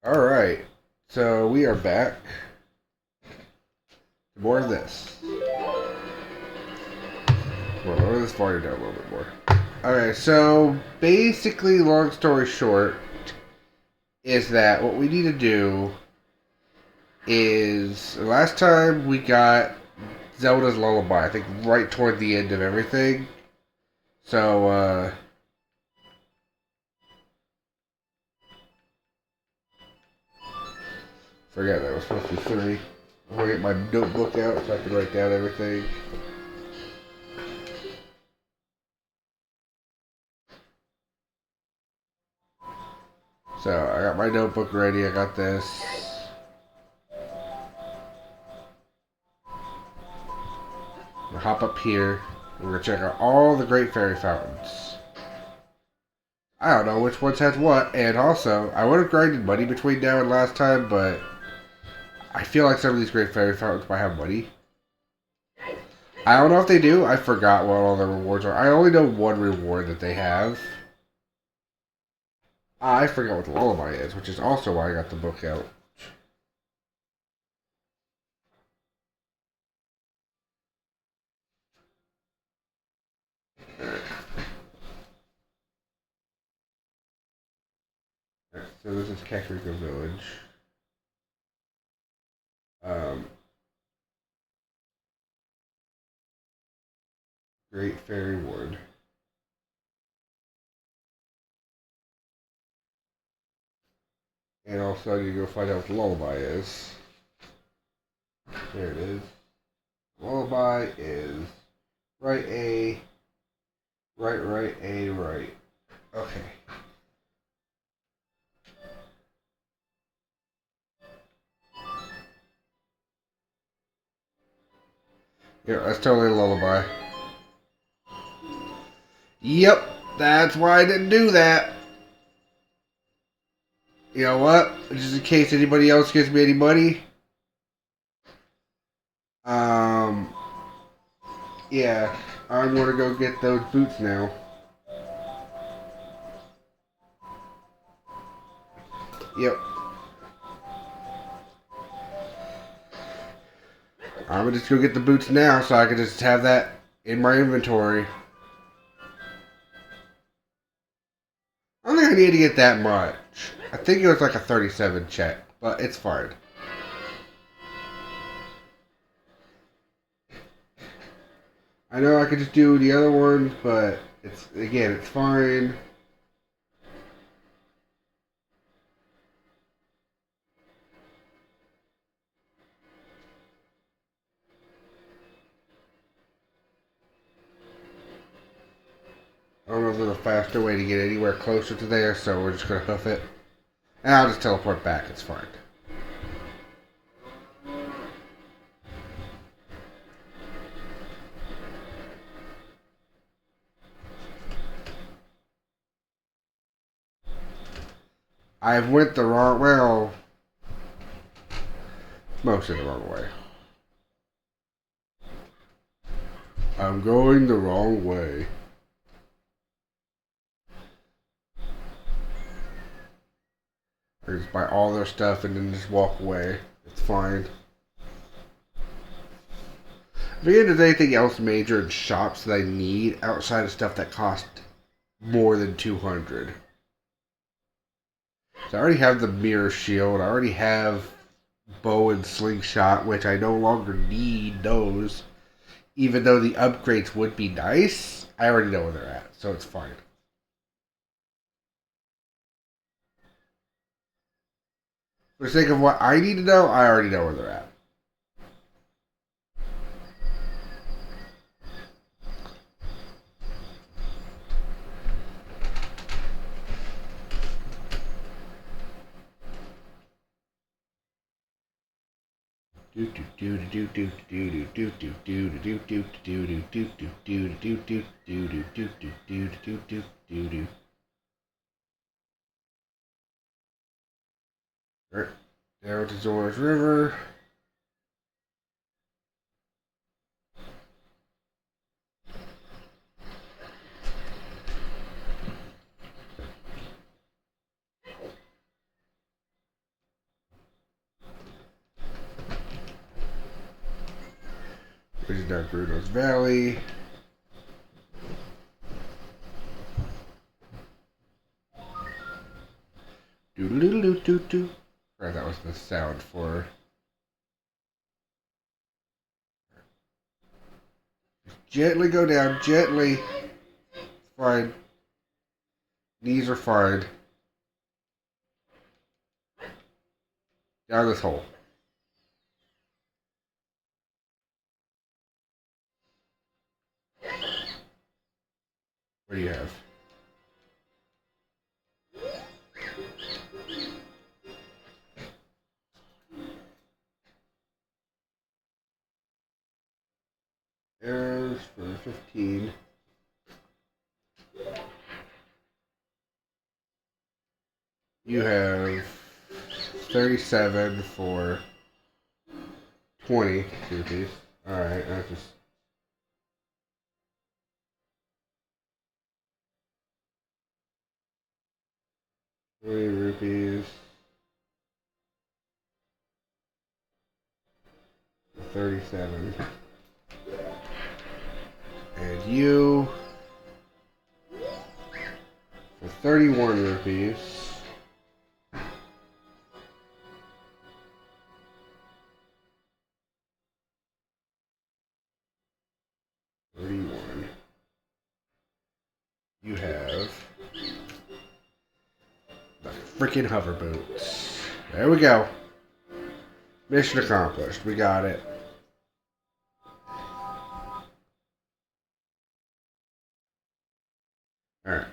Alright, so we are back. More of this. We'll lower this volume down a little bit more. Alright, so basically, long story short, is that what we need to do is, last time we got Zelda's Lullaby, I think right toward the end of everything. So, forget that was supposed to be 3. I'm gonna get my notebook out so I can write down everything. So, I got my notebook ready, I got this. We'll hop up here. We're gonna check out all the great fairy fountains. I don't know which ones has what, and also, I would have grinded money between now and last time, but I feel like some of these great fairy fountains might have money. I don't know if they do. I forgot what all the rewards are. I only know one reward that they have. I forgot what the lullaby is, which is also why I got the book out. So this is Kakariko Village. Great Fairy Ward. And also you go find out what the lullaby is. There it is. Lullaby is right A, right A, right. Okay. Yeah, that's totally a lullaby. Yep, that's why I didn't do that. You know what? Just in case anybody else gives me any money. Yeah, I'm gonna go get those boots now. Yep. I'm gonna just go get the boots now so I can just have that in my inventory. I don't think I need to get that much. I think it was like a 37 check, but it's fine. I know I could just do the other ones, but it's fine. I don't know if there's a faster way to get anywhere closer to there, so we're just gonna hoof it. And I'll just teleport back, it's fine. I went the wrong way. Well, mostly the wrong way. I'm going the wrong way. I just buy all their stuff and then just walk away. It's fine. If there's anything else major in shops that I need outside of stuff that cost more than 200. So I already have the mirror shield. I already have bow and slingshot, which I no longer need those. Even though the upgrades would be nice, I already know where they're at, so it's fine. For the sake of what I need to know, I already know where they're at. Alright, down to Zora's River. Pushing down Bruno's Valley. Doo-doo-doo-doo-doo-doo. Right, that was the sound for... Gently go down, gently. Fine. Knees are fine. Down this hole. What do you have? Arrows for 15. You have 37 for 20 rupees. Alright, that's just... ₹20. 37. And you for 31 rupees. You have the freaking hover boots. There we go. Mission accomplished. We got it. Alright.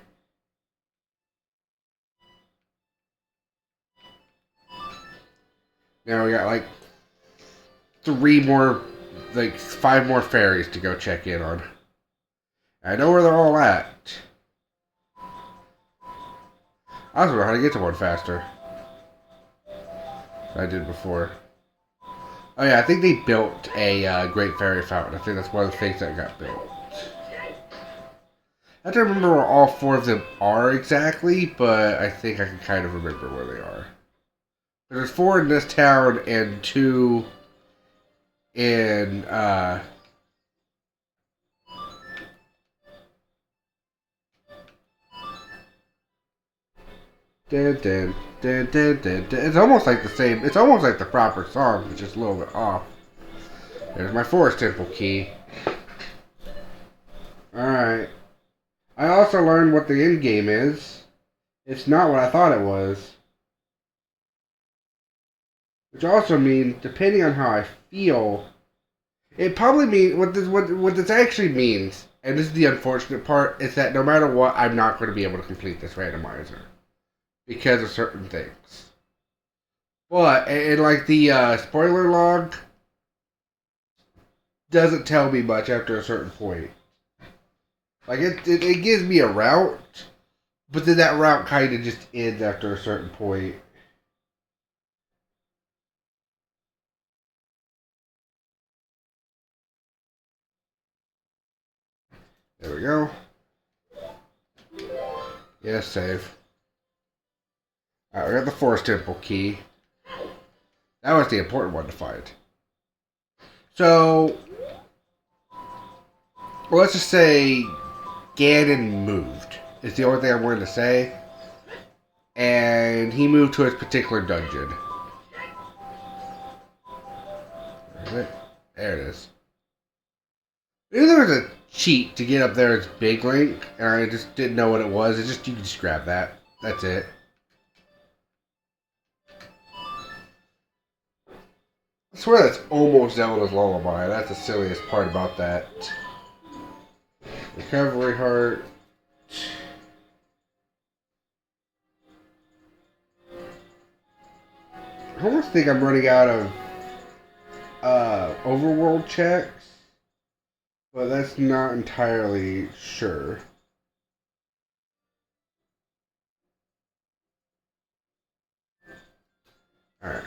Now we got like 5 more fairies to go check in on. I know where they're all at. I also know how to get to one faster than I did before. Oh yeah, I think they built a Great Fairy Fountain. I think that's one of the things that got built. I have to remember where all 4 of them are exactly, but I think I can kind of remember where they are. There's 4 in this town and 2 in dun, dun, dun, dun, dun, dun. It's almost like the same. It's almost like the proper song, but just a little bit off. There's my Forest Temple key. Alright. I also learned what the end game is. It's not what I thought it was. Which also means, depending on how I feel, it probably means what this actually means, and this is the unfortunate part, is that no matter what, I'm not going to be able to complete this randomizer because of certain things. But and like the spoiler log doesn't tell me much after a certain point. Like it gives me a route, but then that route kind of just ends after a certain point. There we go. Yes, save. Alright, we got the Forest Temple key. That was the important one to find. So, well, let's just say Ganon moved. Is the only thing I'm willing to say. And he moved to his particular dungeon. Where is it? There it is. Maybe there was a cheat to get up there as Big Link, and I just didn't know what it was. It's just, you can just grab that. That's it. I swear that's almost Zelda's Lullaby. That's the silliest part about that. Recovery heart. I almost think I'm running out of overworld checks, but that's not entirely sure. Alright.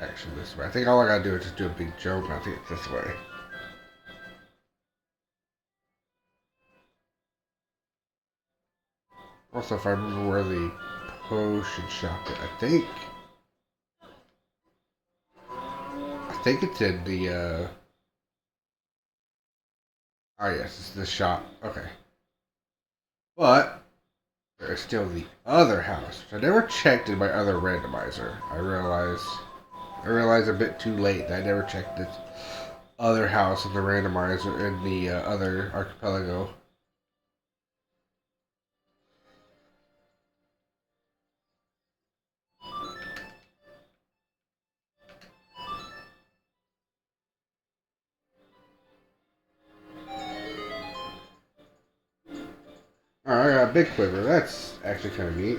actually this way. I think all I gotta do is just do a big jump, and I think it's this way. Also, if I remember where the potion shop is, I think it's in the, oh yes, it's the shop. Okay. But, there's still the other house, which I never checked in my other randomizer. I realized a bit too late that I never checked this other house in the randomizer in the other archipelago. Alright, I got a big quiver. That's actually kind of neat.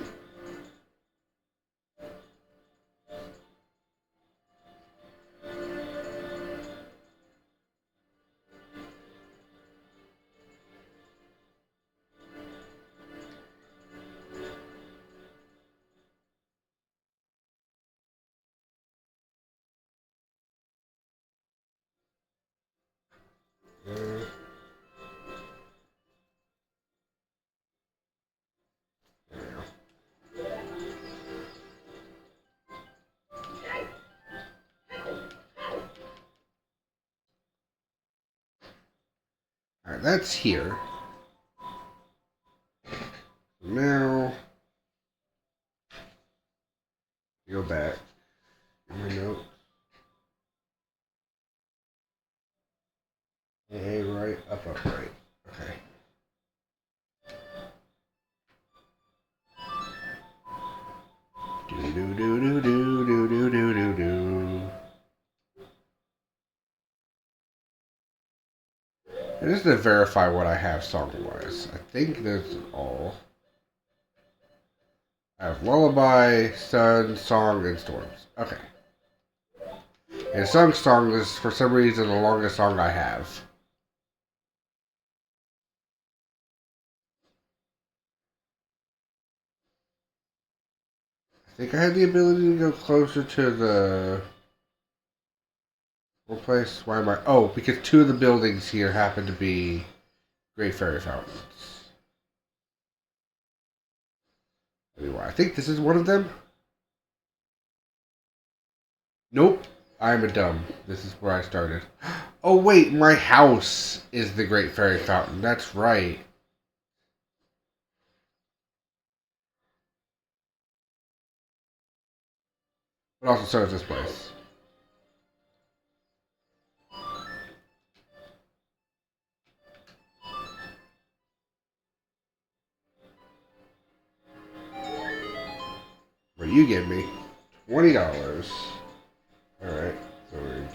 Alright, that's here. Now, go back. My note. A right, up, right. Okay. Do do do do do do do do do do. And just to verify what I have song-wise, I think that's all. I have Lullaby, Sun, Song, and Storms. Okay. And Song is, for some reason, the longest song I have. I think I had the ability to go closer to the... What place? Why am I... Oh, because two of the buildings here happen to be Great Fairy Fountains. Anyway, I think this is one of them. Nope. I'm a dumb. This is where I started. Oh wait, my house is the Great Fairy Fountain. That's right. But also so is this place. What you give me? $20. Alright, so we're in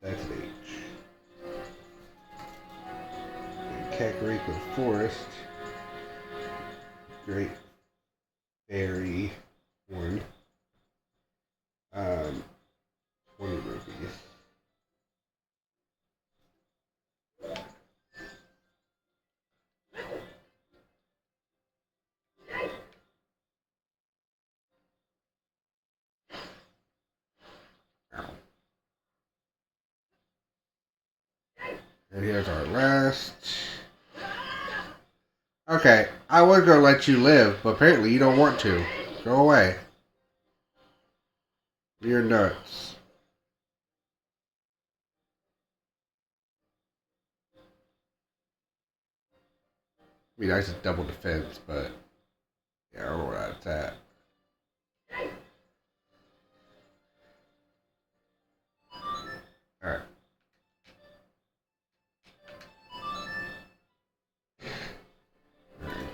that's an H. In Kakariko Forest. Great Fairy one. 20 rupees. And here's our last. Okay, I was gonna let you live, but apparently you don't want to. Go away. You're nuts. I mean, nice double defense, but yeah, I don't know where that's at. Alright.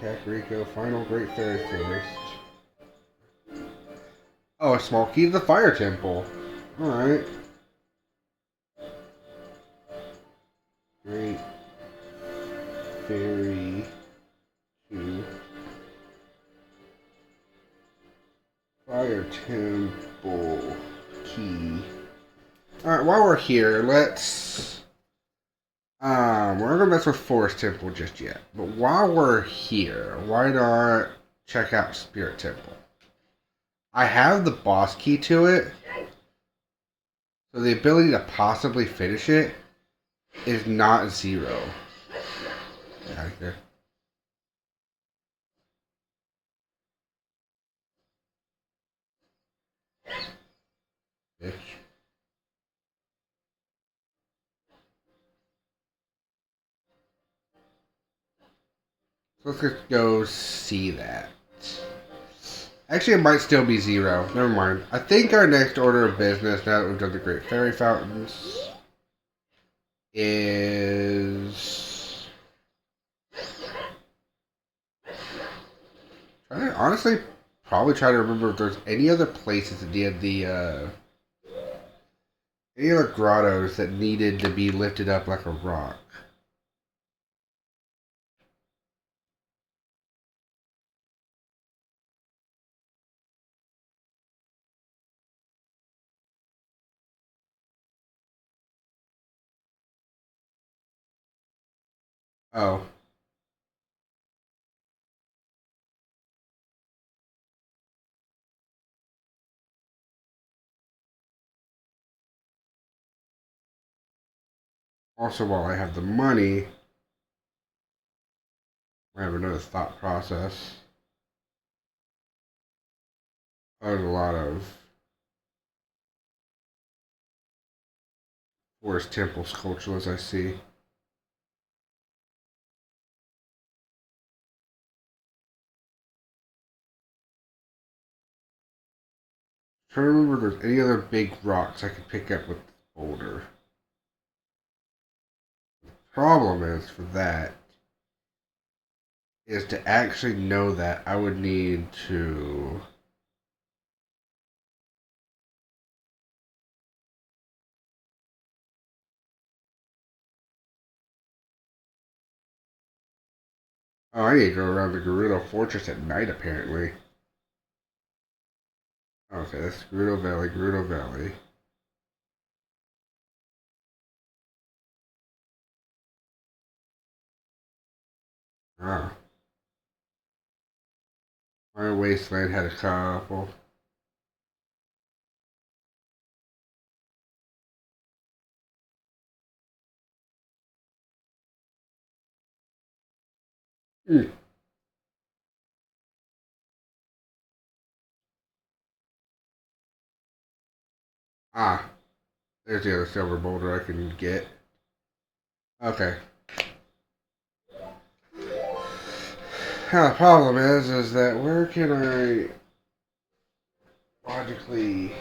Kakariko, final Great Fairy Forest. Oh, a small key to the Fire Temple. Alright. Great Fairy 2. Fire Temple key. Alright, while we're here, let's... we're not gonna mess with Forest Temple just yet. But while we're here, why not check out Spirit Temple? I have the boss key to it, so the ability to possibly finish it is not zero. Get out of here. Bitch. So let's just go see that. Actually, it might still be zero. Never mind. I think our next order of business, now that we've done the Great Fairy Fountains, is... honestly, probably try to remember if there's any other places that needed any other grottos that needed to be lifted up like a rock. Oh. Also, while I have the money, I have another thought process. There's a lot of forest temple sculptures I see. Trying to remember if there's any other big rocks I could pick up with this boulder. Problem is, for that, is to actually know that I would need to... Oh, I need to go around the Gerudo Fortress at night, apparently. Okay, that's Gerudo Valley, Gerudo Valley. Ah. My wasteland had a couple. Mm. Ah, there's the other silver boulder I can get. Okay. Now, the problem is that where can I logically...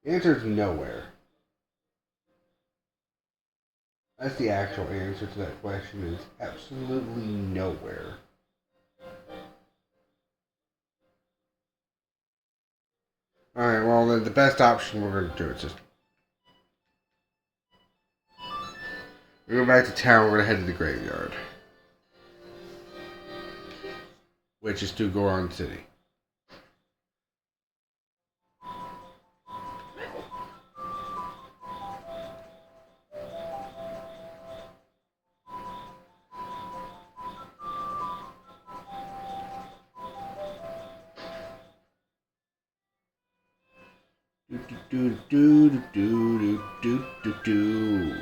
The answer is nowhere. That's the actual answer to that question, is absolutely nowhere. Alright, well, then the best option we're going to do is just... We go back to town, we're going to head to the graveyard. Which is to Goron City. Do do do do do do do do.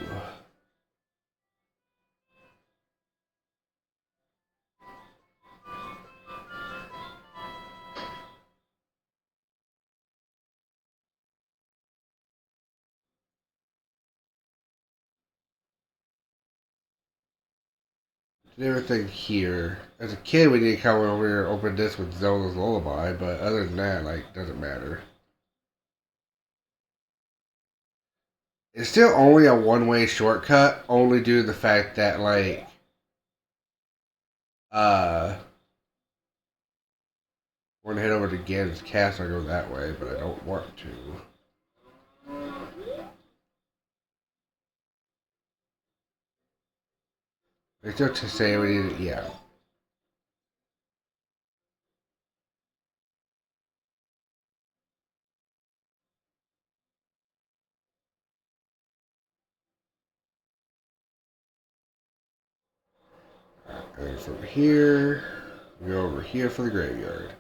Everything here. As a kid, we didn't come over here and open this with Zelda's Lullaby, but other than that, like, doesn't matter. It's still only a one-way shortcut, only due to the fact that, like, I want to head over to Gan's Castle and go that way, but I don't want to. They still to say we need, yeah. And then from here, we go over here for the graveyard.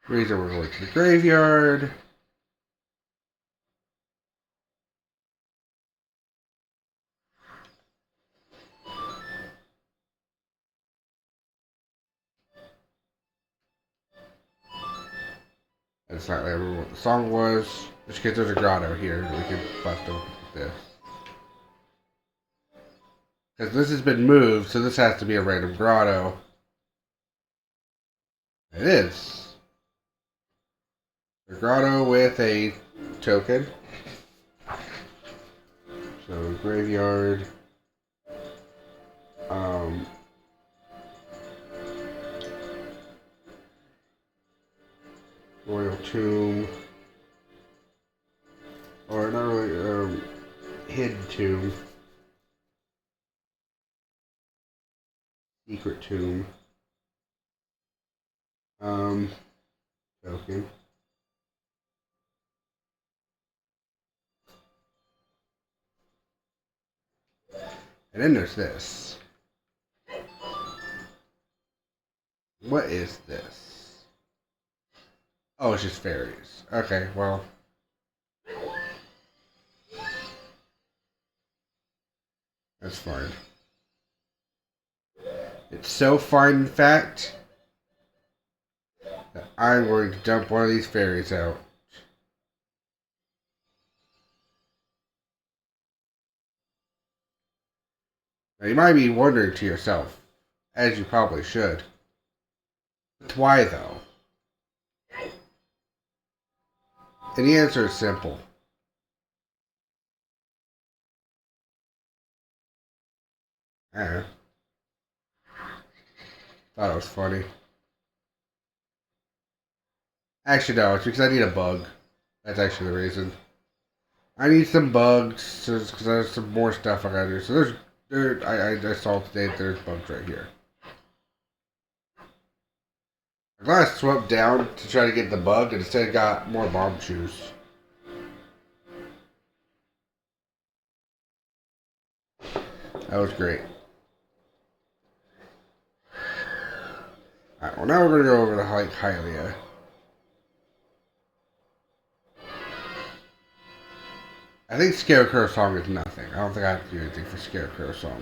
Reason we're going to the graveyard. It's not like I remember what the song was. Just because there's a grotto here, we can bust open this. Because this has been moved, so this has to be a random grotto. It is. A grotto with a token. So, graveyard. Royal Tomb. Or not really, Hidden Tomb. Secret Tomb. Token. And then there's this. What is this? Oh, it's just fairies. Okay, well. That's fine. It's so fine, in fact, that I'm going to dump one of these fairies out. Now, you might be wondering to yourself, as you probably should, but why though? And the answer is simple. Thought it was funny. Actually, no, it's because I need a bug. That's actually the reason. I need some bugs because there's some more stuff I gotta do. So I saw today that there's bugs right here. I'm glad I swept down to try to get the bug and instead got more bomb shoes. That was great. Alright, well now we're going to go over to Hylia. I think Scarecrow Song is nothing. I don't think I have to do anything for Scarecrow Song.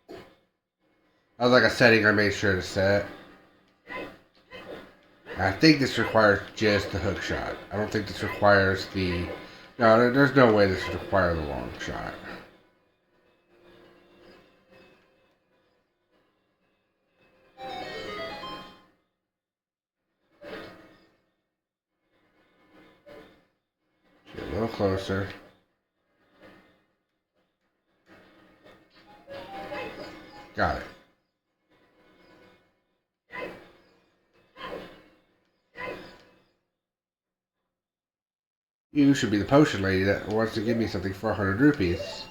That was like a setting I made sure to set. I think this requires just the hook shot. I don't think this requires the... No, there's no way this would require the long shot. Get a little closer. Got it. You should be the potion lady that wants to give me something for 100 rupees.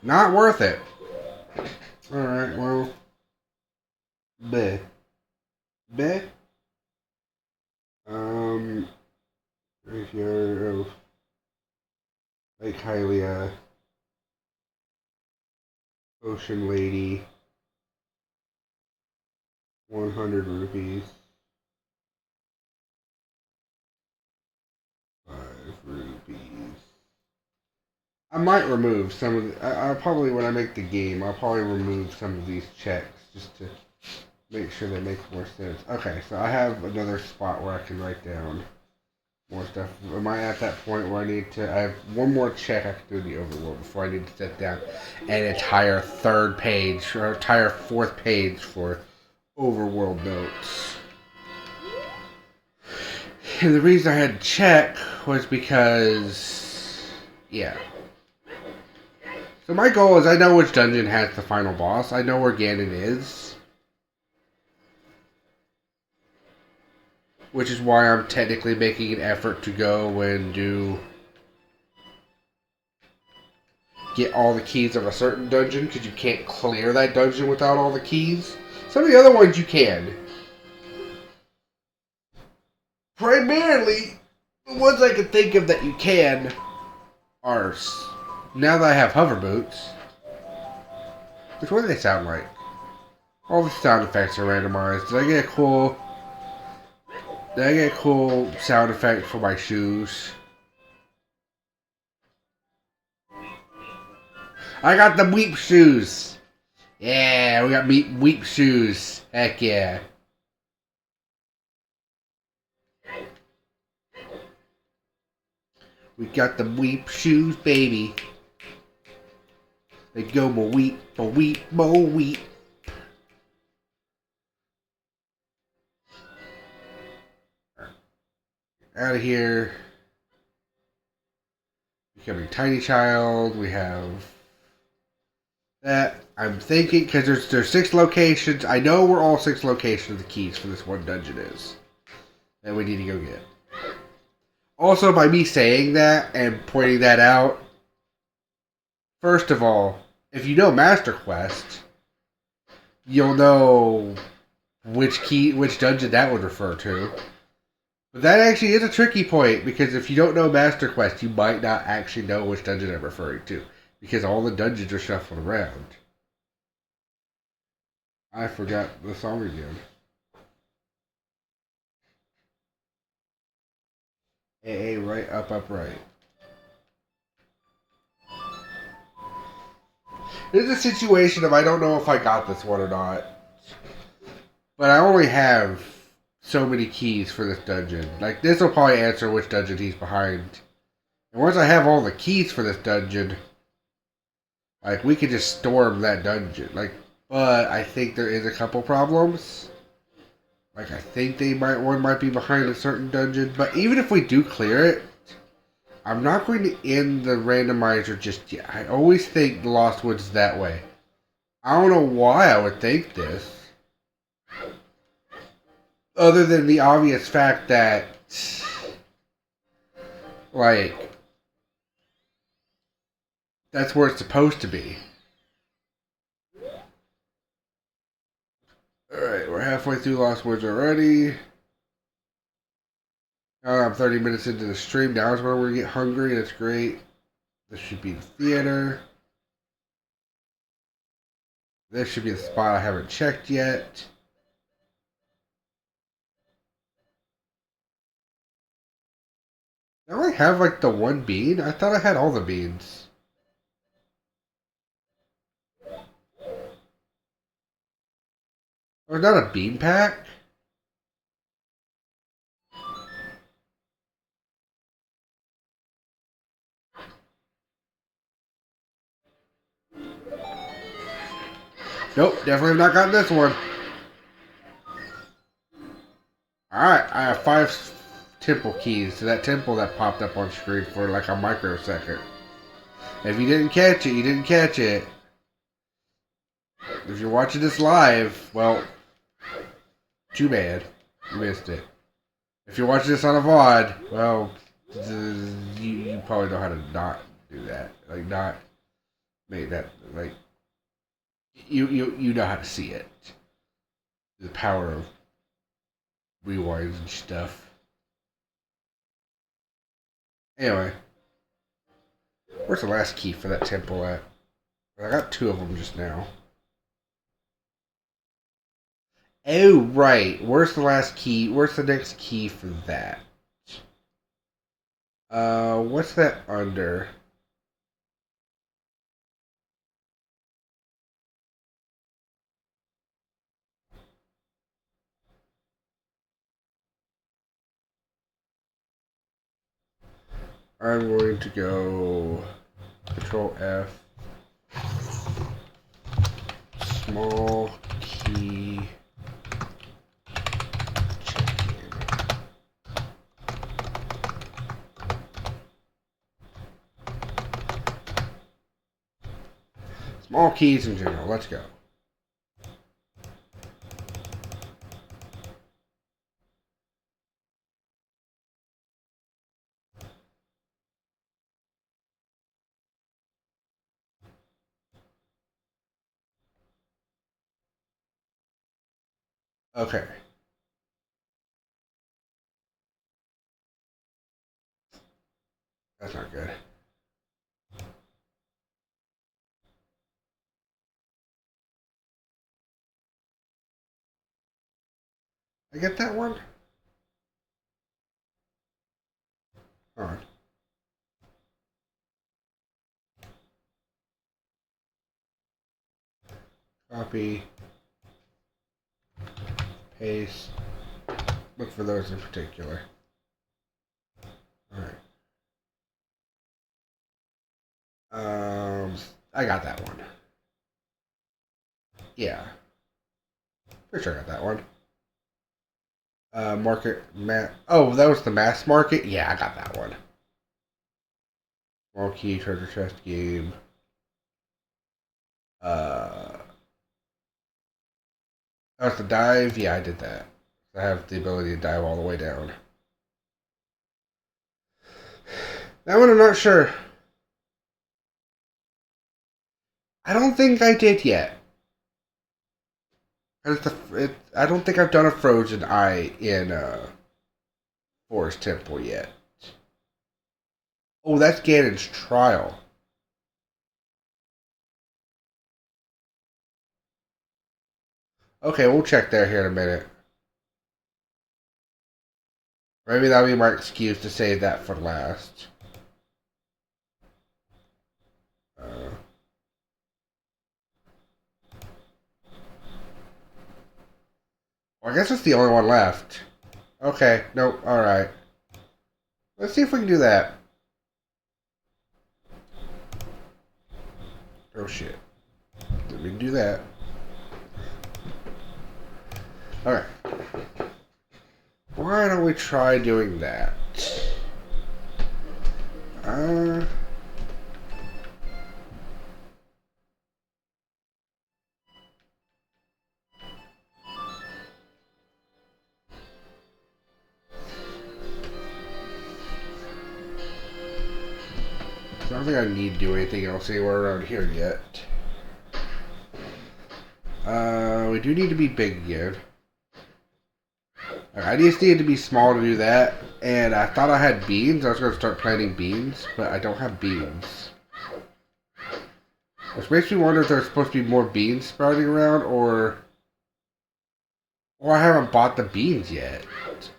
Not worth it. Alright, well. Bleh. Bleh. Graveyard of Lake Hylia. Potion lady. 100 rupees. 5 rupees. I might remove some of the... I'll probably, when I make the game, I'll probably remove some of these checks just to make sure they make more sense. Okay, so I have another spot where I can write down more stuff. Am I at that point where I need to... I have one more check I can do in the overworld before I need to set down an entire third page, or entire fourth page for overworld notes. And the reason I had to check was because... yeah. So my goal is I know which dungeon has the final boss. I know where Ganon is. Which is why I'm technically making an effort to go and get all the keys of a certain dungeon, because you can't clear that dungeon without all the keys. Some of the other ones you can. Primarily, the ones I can think of that you can are, now that I have hover boots, which what do they sound like? All the sound effects are randomized. Did I get a cool sound effect for my shoes? I got the weep shoes! Yeah, we got weep shoes. Heck yeah. We got the weep shoes, baby. They go mo weep, mo weep, mo weep. Out of here. Becoming tiny child. We have that. I'm thinking because there's 6 locations. I know where all 6 locations of the keys for this one dungeon is that we need to go get. Also, by me saying that and pointing that out, first of all, if you know Master Quest, you'll know which dungeon that would refer to. But that actually is a tricky point, because if you don't know Master Quest, you might not actually know which dungeon I'm referring to, because all the dungeons are shuffled around. I forgot the song again. AA, right, up, right. There's a situation of I don't know if I got this one or not. But I only have so many keys for this dungeon. Like, this will probably answer which dungeon he's behind. And once I have all the keys for this dungeon, like, we could just storm that dungeon. Like, but I think there is a couple problems. Like, I think one might be behind a certain dungeon. But even if we do clear it, I'm not going to end the randomizer just yet. I always think the Lost Woods is that way. I don't know why I would think this. Other than the obvious fact that, like, that's where it's supposed to be. Alright, we're halfway through Lost Woods already. I'm 30 minutes into the stream. Now is where we get hungry. That's great. This should be the theater. This should be the spot I haven't checked yet. I only have like the one bean? I thought I had all the beans. Or not a bean pack? Nope, definitely have not gotten this one. Alright, I have 5 temple keys to that temple that popped up on screen for like a microsecond. If you didn't catch it, you didn't catch it. If you're watching this live, well, too bad. You missed it. If you're watching this on a VOD, well, you probably know how to not do that. Like, not make that, like, you know how to see it. The power of rewinds and stuff. Anyway, where's the last key for that temple at? I got 2 of them just now. Oh, right. Where's the last key? Where's the next key for that? What's that under? I'm going to go Control F. Small key check-in. Small keys in general. Let's go. Okay. That's not good. I get that one? Alright. Copy. Paste. Look for those in particular. Alright. I got that one. Yeah. Pretty sure I got that one. Market mat. Oh, that was the mass market? Yeah, I got that one. Small key treasure chest game. That was the dive? Yeah, I did that. I have the ability to dive all the way down. That one I'm not sure. I don't think I did yet. I don't think I've done a frozen eye in Forest Temple yet. Oh, that's Ganon's trial. Okay, we'll check there here in a minute. Maybe that'll be my excuse to save that for last. Well, I guess it's the only one left. Okay, nope, alright. Let's see if we can do that. Oh shit. Didn't mean to do that. Alright. Why don't we try doing that? I don't think I need to do anything else anywhere around here yet. We do need to be big again. I just need to be small to do that. And I thought I had beans. I was going to start planting beans, but I don't have beans. Which makes me wonder if there's supposed to be more beans sprouting around, or I haven't bought the beans yet.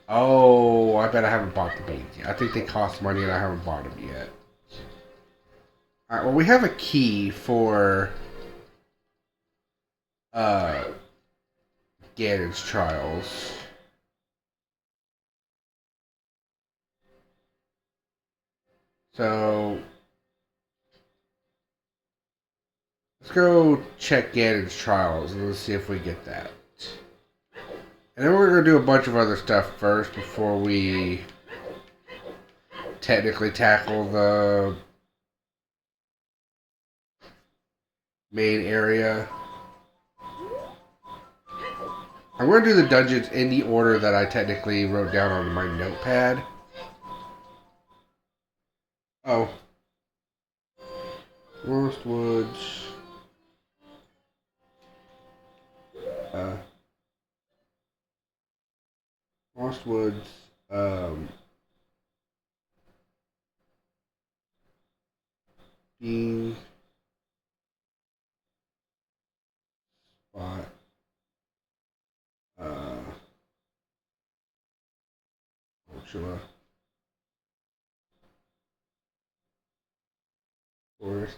Oh, I bet I haven't bought the beans yet. I think they cost money and I haven't bought them yet. Alright, well, we have a key for Ganon's trials. So let's go check Ganon's trials and let's see if we get that. And then we're going to do a bunch of other stuff first before we technically tackle the main area. I'm going to do the dungeons in the order that I technically wrote down on my notepad. Oh. Lost Woods. Lost Woods. Bean. Spot. Orchula. Forest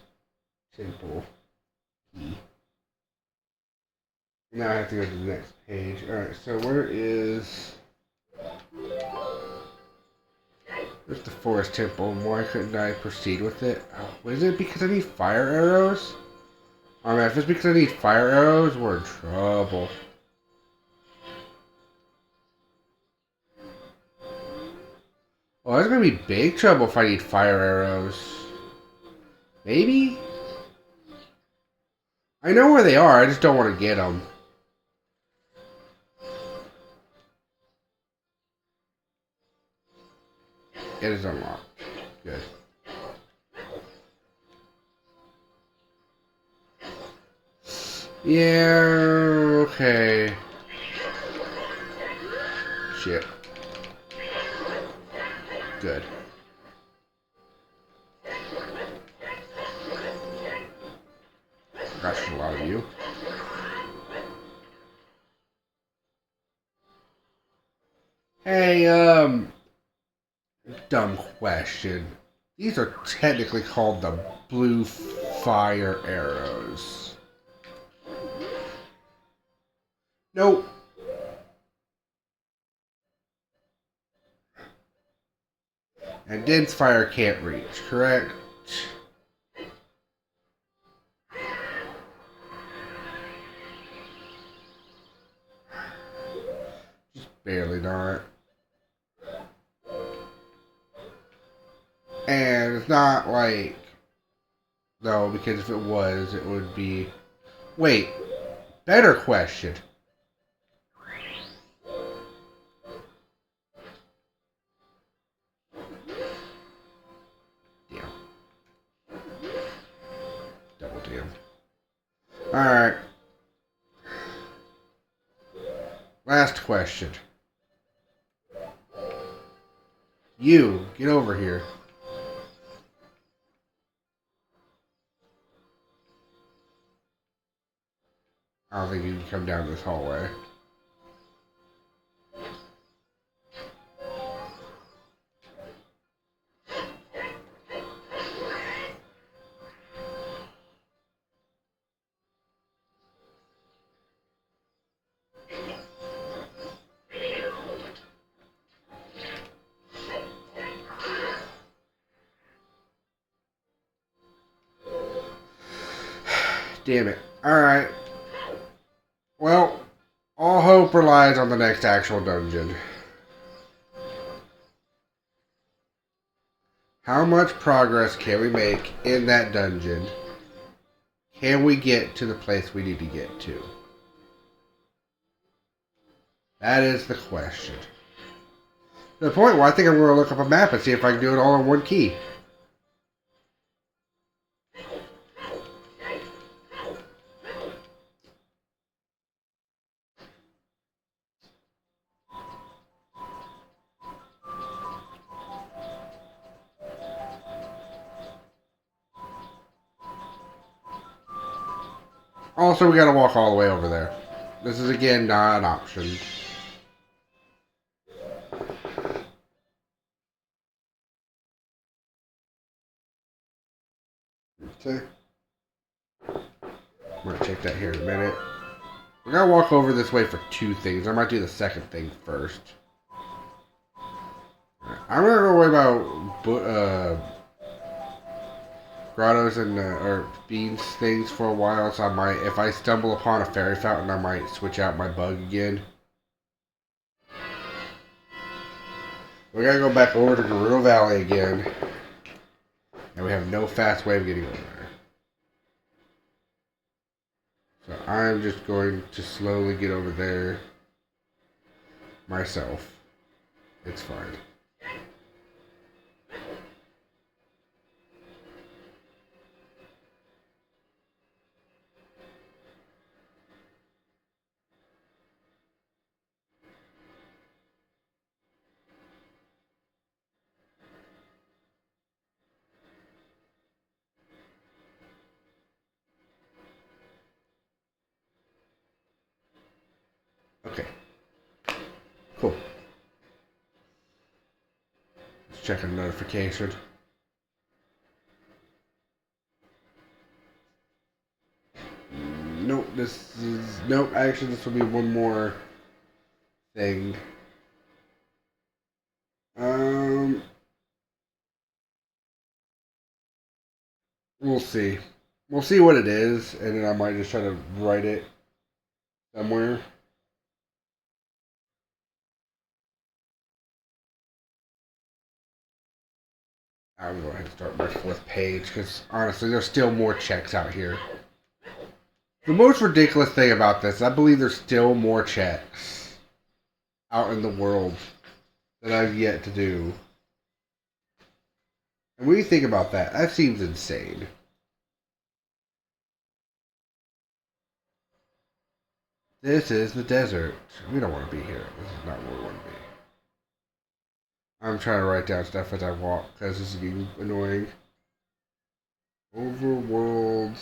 Temple. Key. Now I have to go to the next page. Alright, so where is... There's the Forest Temple. Why couldn't I proceed with it? Oh, is it because I need fire arrows? Oh man, if it's because I need fire arrows, we're in trouble. Well, that's gonna be big trouble if I need fire arrows. Maybe? I know where they are, I just don't want to get them. It is unlocked. Good. Yeah, okay. Shit. Good. Hey, dumb question. These are technically called the blue fire arrows. Nope. And dense fire can't reach, correct? Just barely not. And it's not like... No, because if it was, it would be... Wait. Better question. Damn. Double damn. Alright. Last question. You, get over here. I don't think you can come down this hallway. Damn it. Alright. Well, all hope relies on the next actual dungeon. How much progress can we make in that dungeon? Can we get to the place we need to get to? That is the question. To the point where I think I'm going to look up a map and see if I can do it all in one key. Also, we gotta walk all the way over there. This is, again, not an option. Okay. I'm gonna check that here in a minute. We gotta walk over this way for two things. I might do the second thing first. I'm not gonna worry about grottos and or beans things for a while, so I might, if I stumble upon a fairy fountain, I might switch out my bug again. We gotta go back over to Gerudo Valley again, and we have no fast way of getting over there. So I'm just going to slowly get over there myself. It's fine. Okay. Cool. Let's check a notification. Nope, this is... Nope, actually this will be one more thing. We'll see. We'll see what it is, and then I might just try to write it somewhere. I'm going to go ahead and start my fourth page, because honestly, there's still more checks out here. The most ridiculous thing about this, I believe there's still more checks out in the world that I've yet to do. And what do you think about that? That seems insane. This is the desert. We don't want to be here. This is not where we want to be. I'm trying to write down stuff as I walk because this is getting annoying. Overworld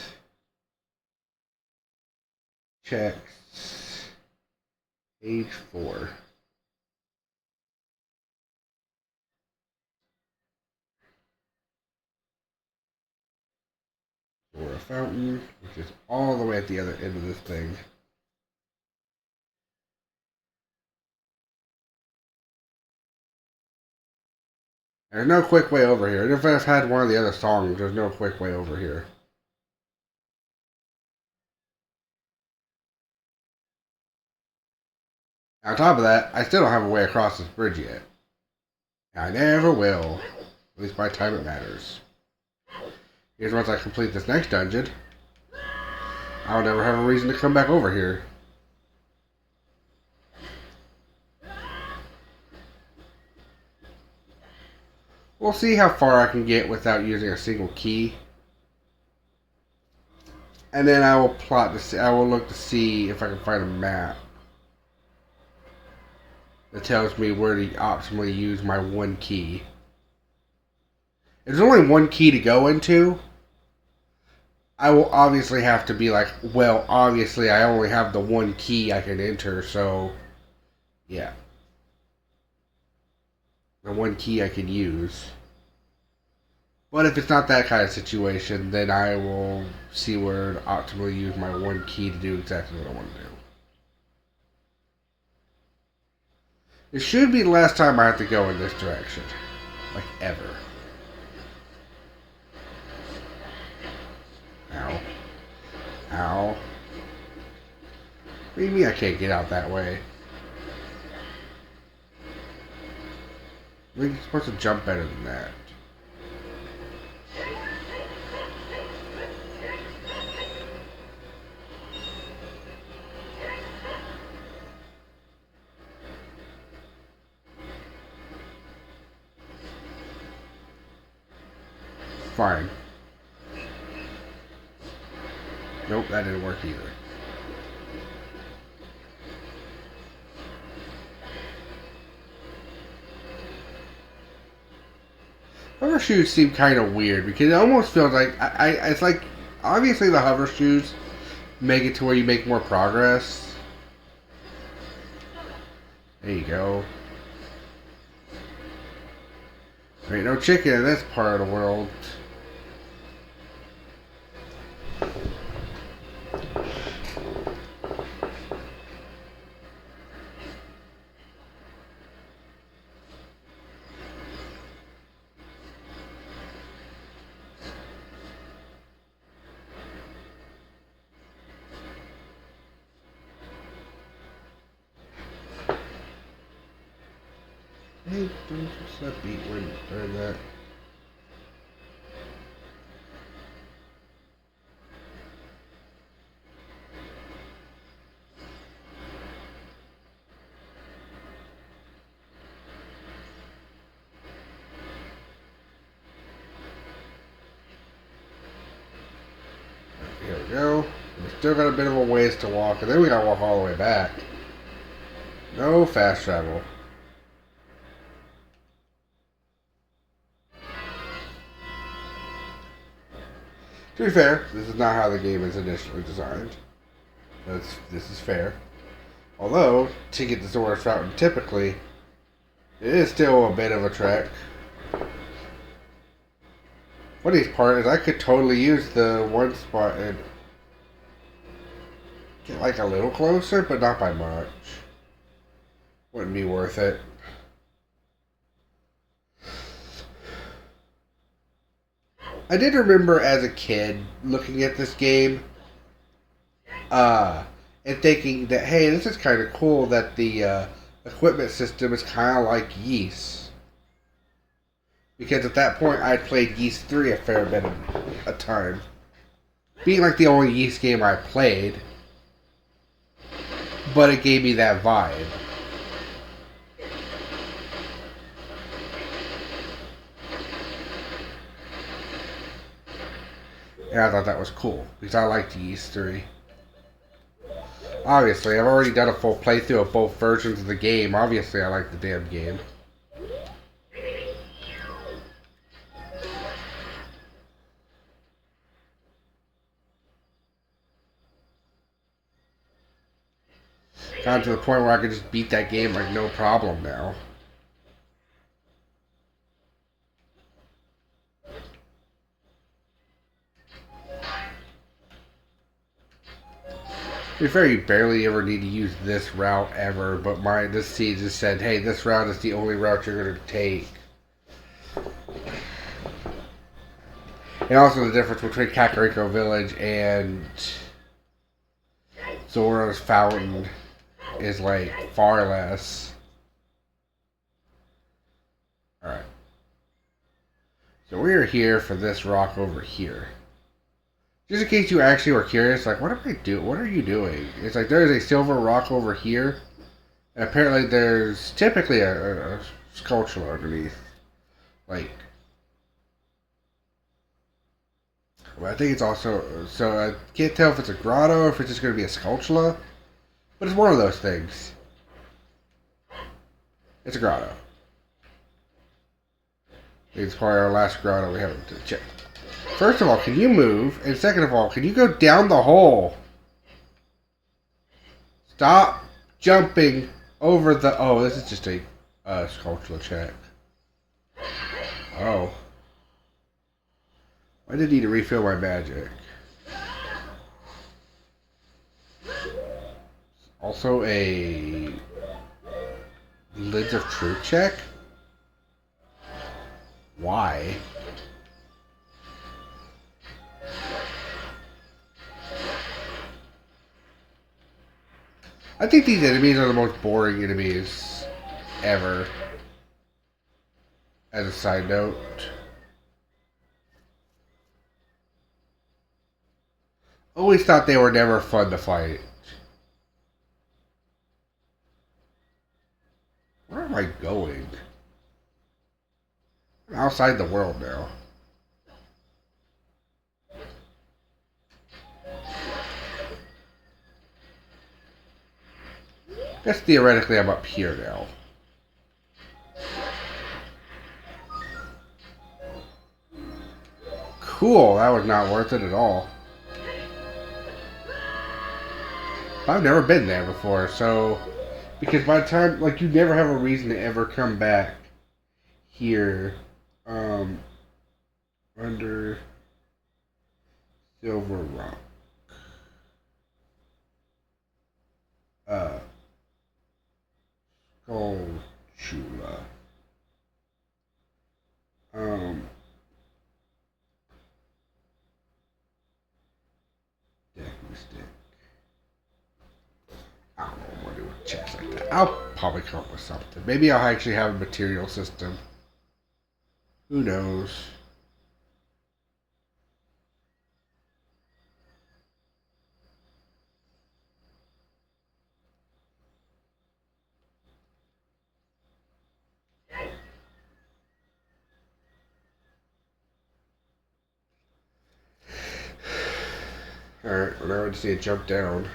checks. Page 4. fountain, which is all the way at the other end of this thing. There's no quick way over here. If I've had one of the other songs, there's no quick way over here. On top of that, I still don't have a way across this bridge yet. I never will. At least by the time it matters. Here's once I complete this next dungeon, I'll never have a reason to come back over here. We'll see how far I can get without using a single key. And then I will plot to see, I will look to see if I can find a map that tells me where to optimally use my one key. If there's only one key to go into, I will obviously have to be like, well, obviously I only have the one key I can enter, so yeah. The one key I can use. But if it's not that kind of situation, then I will see where to optimally use my one key to do exactly what I want to do. It should be the last time I have to go in this direction. Like, ever. Ow. Ow. What do you mean I can't get out that way? I think you're supposed to jump better than that. Fine. Nope, that didn't work either. Hover shoes seem kind of weird because it almost feels like it's like obviously the hover shoes make it to where you make more progress. There you go. There ain't no chicken in this part of the world. Hey, don't just let me win or that. Here we go. We still got a bit of a ways to walk, and then we gotta walk all the way back. No fast travel. To be fair, this is not how the game is initially designed. This is fair. Although, to get the Zora Fountain typically, it is still a bit of a trek. Funniest part is I could totally use the one spot and get like a little closer, but not by much. Wouldn't be worth it. I did remember as a kid looking at this game and thinking that, hey, this is kind of cool that the equipment system is kind of like Yeast. Because at that point, I'd played Yeast 3 a fair bit of a time. Being like the only Yeast game I played, but it gave me that vibe. And I thought that was cool, because I liked Yeast 3. Obviously, I've already done a full playthrough of both versions of the game. Obviously, I like the damn game. Gotten to the point where I could just beat that game like no problem now. We very barely ever need to use this route ever, but this seed just said, hey, this route is the only route you're going to take. And also the difference between Kakariko Village and Zora's Fountain is like far less. Alright. So we are here for this rock over here. Just in case you actually were curious, like, what am I doing? What are you doing? It's like there is a silver rock over here. And apparently there's typically a sculpture underneath. Like, well, I think it's also, so I can't tell if it's a grotto or if it's just going to be a sculpture. But it's one of those things. It's a grotto. It's probably our last grotto we haven't checked. First of all, can you move? And second of all, can you go down the hole? Stop jumping over the... Oh, this is just a sculptural check. Oh. I did need to refill my magic. Also a... Lids of Truth check? Why? I think these enemies are the most boring enemies ever. As a side note. Always thought they were never fun to fight. Where am I going? I'm outside the world now. Guess theoretically I'm up here now. Cool, that was not worth it at all. I've never been there before, so... Because by the time, like, you never have a reason to ever come back here. Under Silver Rock. Skulltula. Deck stick. I don't know what to do with chests like that. I'll probably come up with something. Maybe I'll actually have a material system. Who knows? Alright, well now I just need to jump down.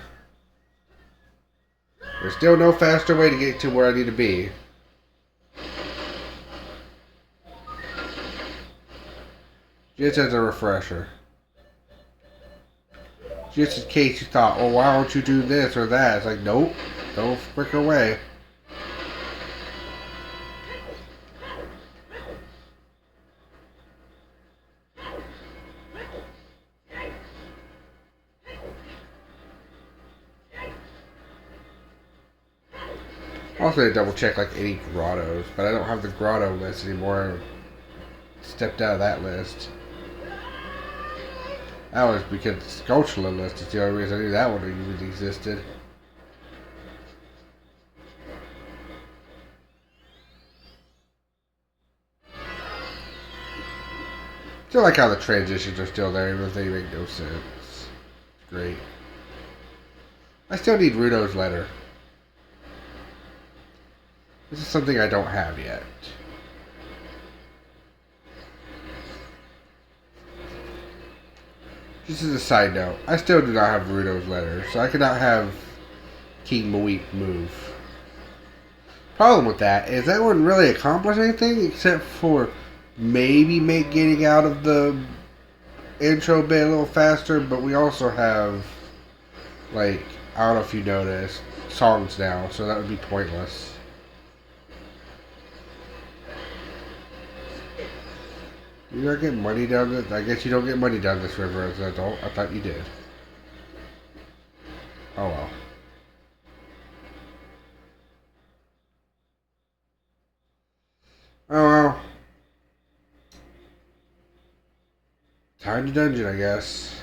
There's still no faster way to get to where I need to be. Just as a refresher. Just in case you thought, oh, why don't you do this or that? It's like, nope. Go quicker way. Also, I double check like any grottos, but I don't have the grotto list anymore. I stepped out of that list. That was because the sculpture list is the only reason I knew that one even existed. Still like how the transitions are still there, even if they make no sense. It's great. I still need Rudo's letter. This is something I don't have yet. Just as a side note, I still do not have Rudo's letter, so I cannot have King Malik move. Problem with that is that wouldn't really accomplish anything except for maybe make getting out of the intro bit a little faster, but we also have, like, I don't know if you noticed, songs now, so that would be pointless. You not get money down this? I guess you don't get money down this river as an adult. I thought you did. Oh well. Time to dungeon, I guess.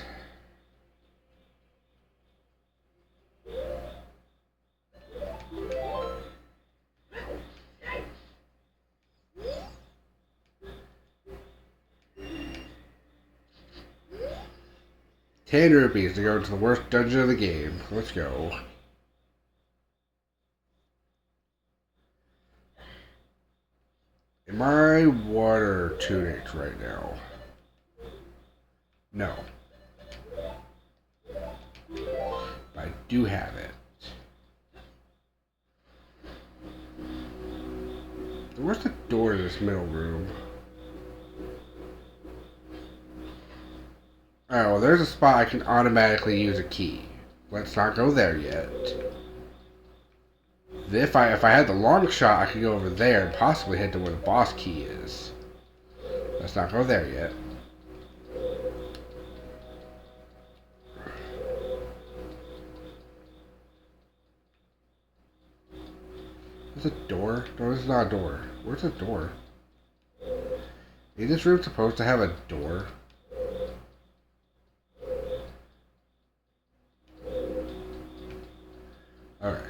₹10 to go to the worst dungeon of the game. Let's go. Am I water tunic right now? No. I do have it. Where's the door to this middle room? Oh, well, there's a spot I can automatically use a key. Let's not go there yet. If I had the long shot, I could go over there and possibly head to where the boss key is. Let's not go there yet. There's a door? No, this is not a door. Where's the door? Is this room supposed to have a door? Alright.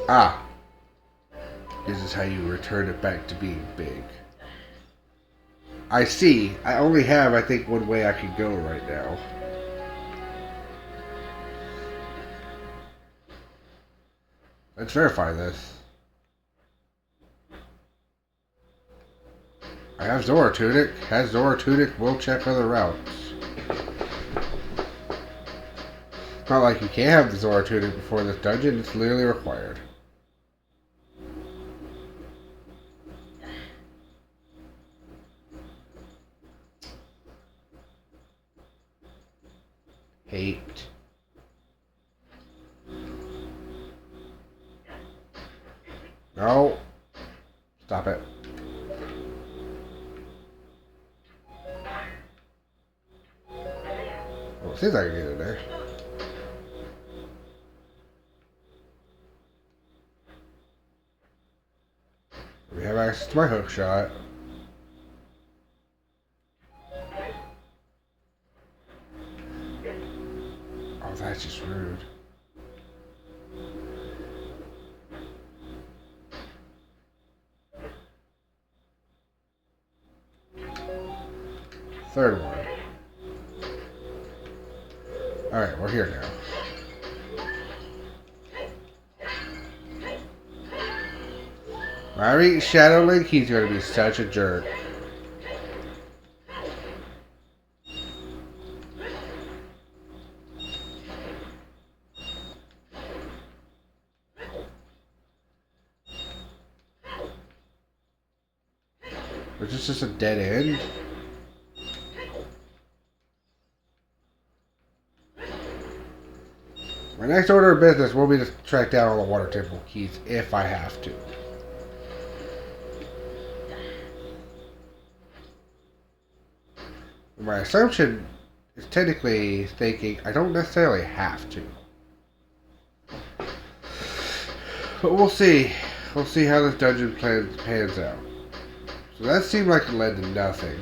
Ah. This is how you return it back to being big. I see. I only have, I think, one way I can go right now. Let's verify this. I have Zora Tunic. Has Zora Tunic. We'll check other routes. It's not like you can't have the Zora Tunic before this dungeon. It's literally required. Hate. No. Stop it. Well, it seems like I can get in there. We have access to my hook shot. Oh, that's just rude. Third one. Alright, we're here now. When I meet Shadow Link, he's going to be such a jerk. Is this just a dead end? My next order of business will be to track down all the water temple keys if I have to. My assumption is technically thinking I don't necessarily have to. But we'll see. We'll see how this dungeon pans out. So that seemed like it led to nothing.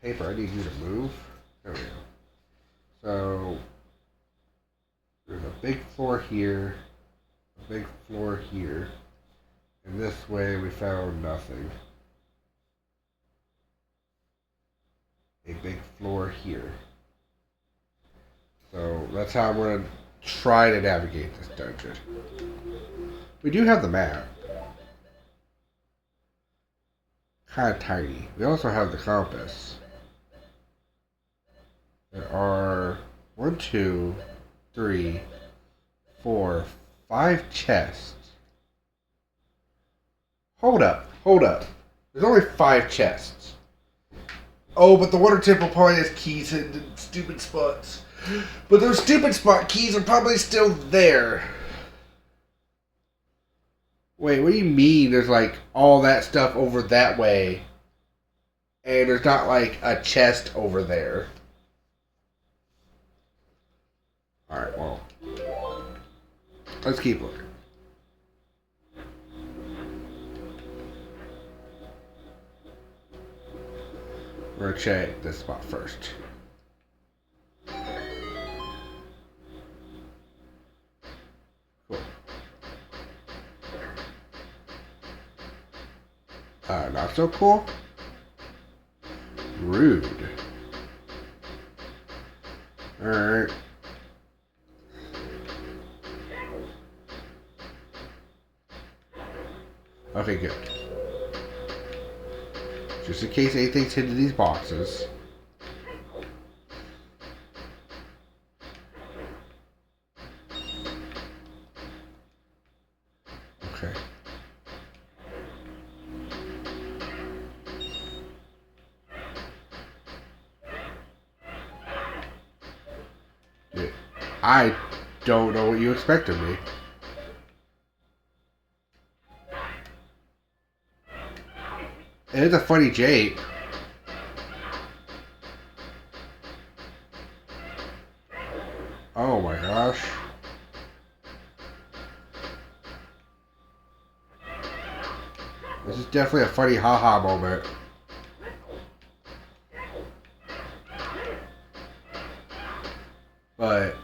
Paper, I need you to move. There we go. So, there's a big floor here, a big floor here, and this way we found nothing. A big floor here. So, that's how I'm going to try to navigate this dungeon. We do have the map. Kind of tiny. We also have the compass. There are 1, 2, 3, 4, 5 chests. Hold up, hold up. There's only 5 chests. Oh, but the water temple probably has keys in stupid spots. But those stupid spot keys are probably still there. Wait, what do you mean there's like all that stuff over that way? And there's not like a chest over there. Alright, well. Let's keep looking. We're gonna check this spot first. Cool. Not so cool. Rude. Alright. Okay, good. Just in case anything's hidden in these boxes. Okay. I don't know what you expect of me. It's a funny jape. Oh my gosh. This is definitely a funny haha moment. But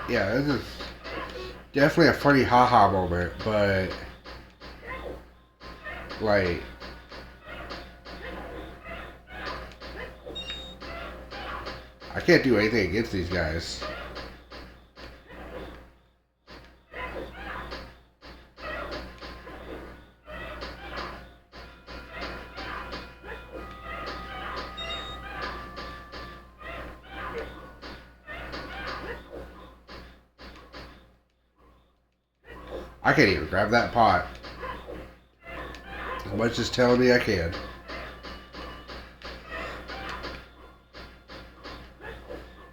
yeah, this is definitely a funny haha moment, but like I can't do anything against these guys. I can't even grab that pot. As much as telling me I can.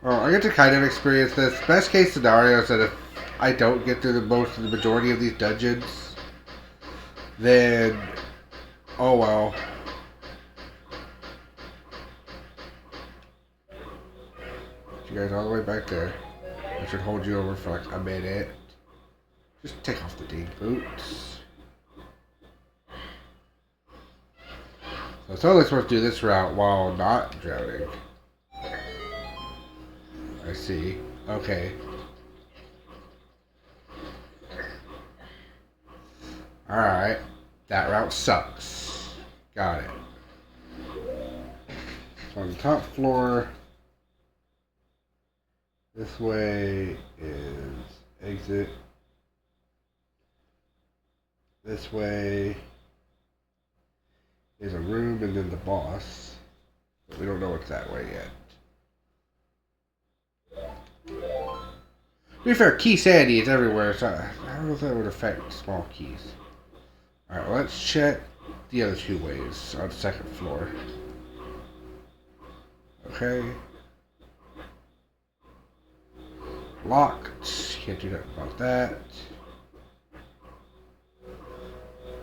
Well, I get to kind of experience this. Best case scenario is that if I don't get through the majority of these dungeons, then oh well. You guys all the way back there. I should hold you over for like a minute. Just take off the dang boots. So it's only supposed to do this route while not drowning. I see. Okay. Alright. That route sucks. Got it. So on the top floor, this way is exit. This way is a room and then the boss. But we don't know what's that way yet. To be fair, key sandy is everywhere, so I don't know if that would affect small keys. Alright, well, let's check the other 2 ways on the second floor. Okay. Locked. Can't do nothing about that.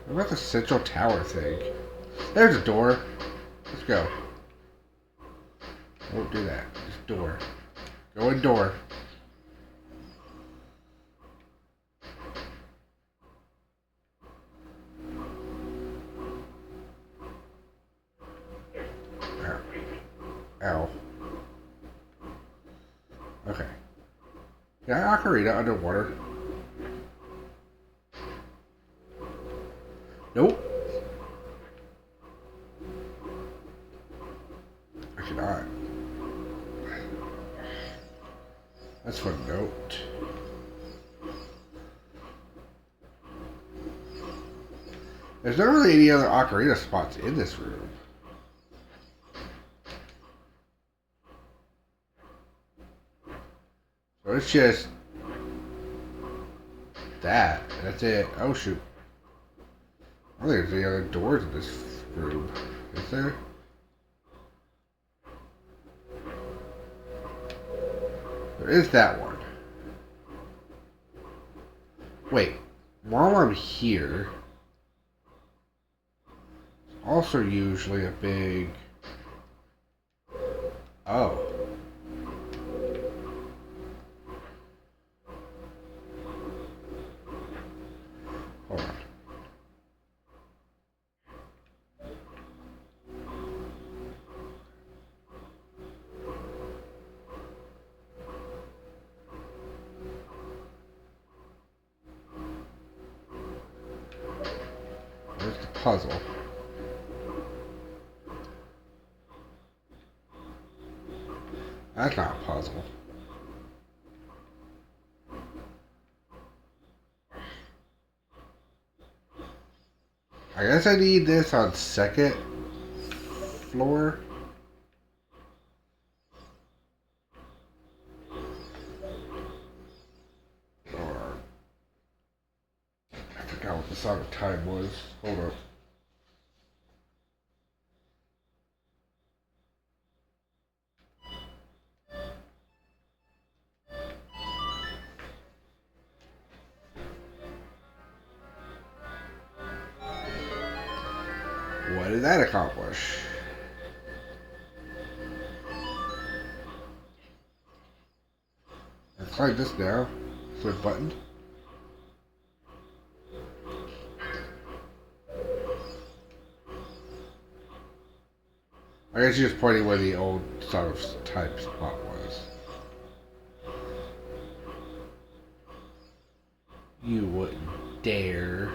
What about the central tower thing? There's a door. Let's go. Don't do that. Just door. Go in door. Ow. Ow. Okay. Can I ocarina underwater? Nope. I cannot. That's for a note. There's not really any other ocarina spots in this room. So it's just that. That's it. Oh shoot. I don't think there's any other doors in this room. Is there? There is that one. Wait. While I'm here, it's also usually a big... Oh. Hold on. Where's the puzzle? That's not a puzzle. I guess I need this on second floor. Or I forgot what the Song of Time was. Hold up. What did that accomplish? Let's like this now. Flip button. I guess you're just pointing where the old Song of Time spot was. You wouldn't dare.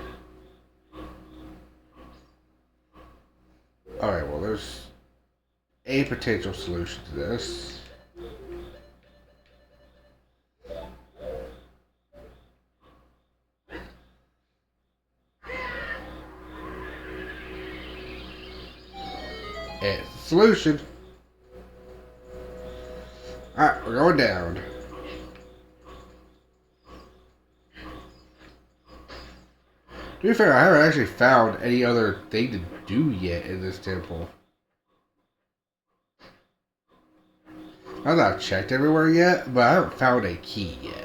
Alright, well, there's a potential solution to this. And it's the solution. Alright, we're going down. To be fair, I haven't actually found any other thing to do yet in this temple. Not that I've checked everywhere yet, but I haven't found a key yet.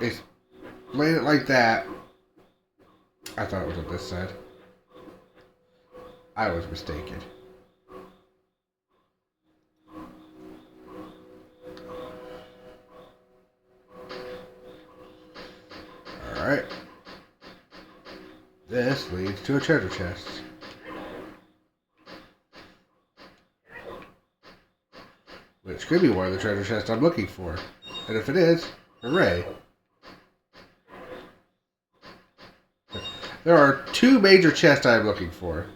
It's laid it like that. I thought it was on this side. I was mistaken. Alright. This leads to a treasure chest. Which could be one of the treasure chests I'm looking for. And if it is, hooray. There are 2 major chests I'm looking for.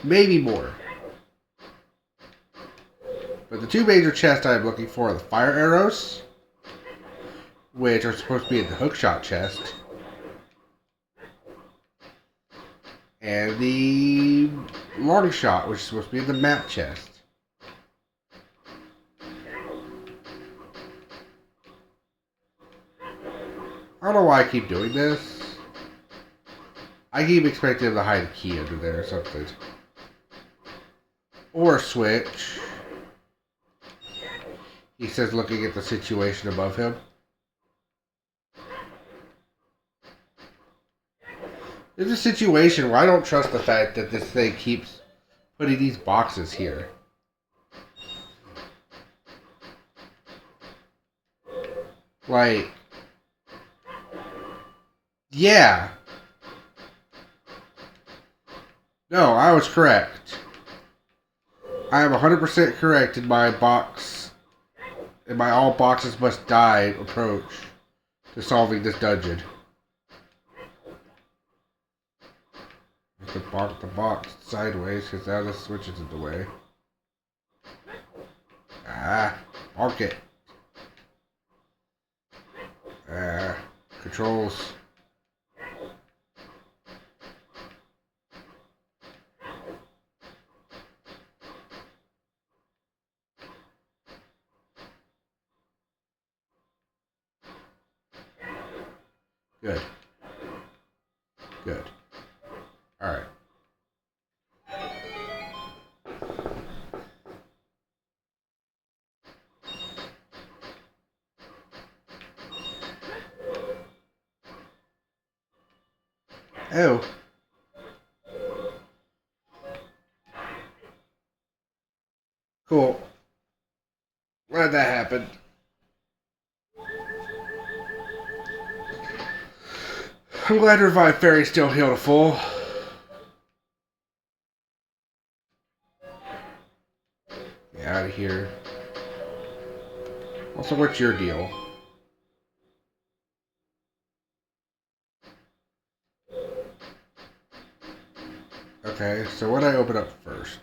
Maybe more. But the 2 major chests I'm looking for are the fire arrows, which are supposed to be in the hookshot chest, and the long shot, which is supposed to be in the map chest. I don't know why I keep doing this. I keep expecting him to hide a key under there or something. Or switch. He says looking at the situation above him. There's a situation where I don't trust the fact that this thing keeps putting these boxes here. Like, yeah. No, I was correct. I am 100% correct in my box, in my all boxes must die approach to solving this dungeon. to bonk the box sideways because now the switch is in the way. Ah, bonk it. Ah, controls. Good. Good. Alright. Oh. Cool. Glad that happened. I'm glad Revived Fairy's still healed to full. Get out of here. Also, what's your deal? Okay, so what do I open up first?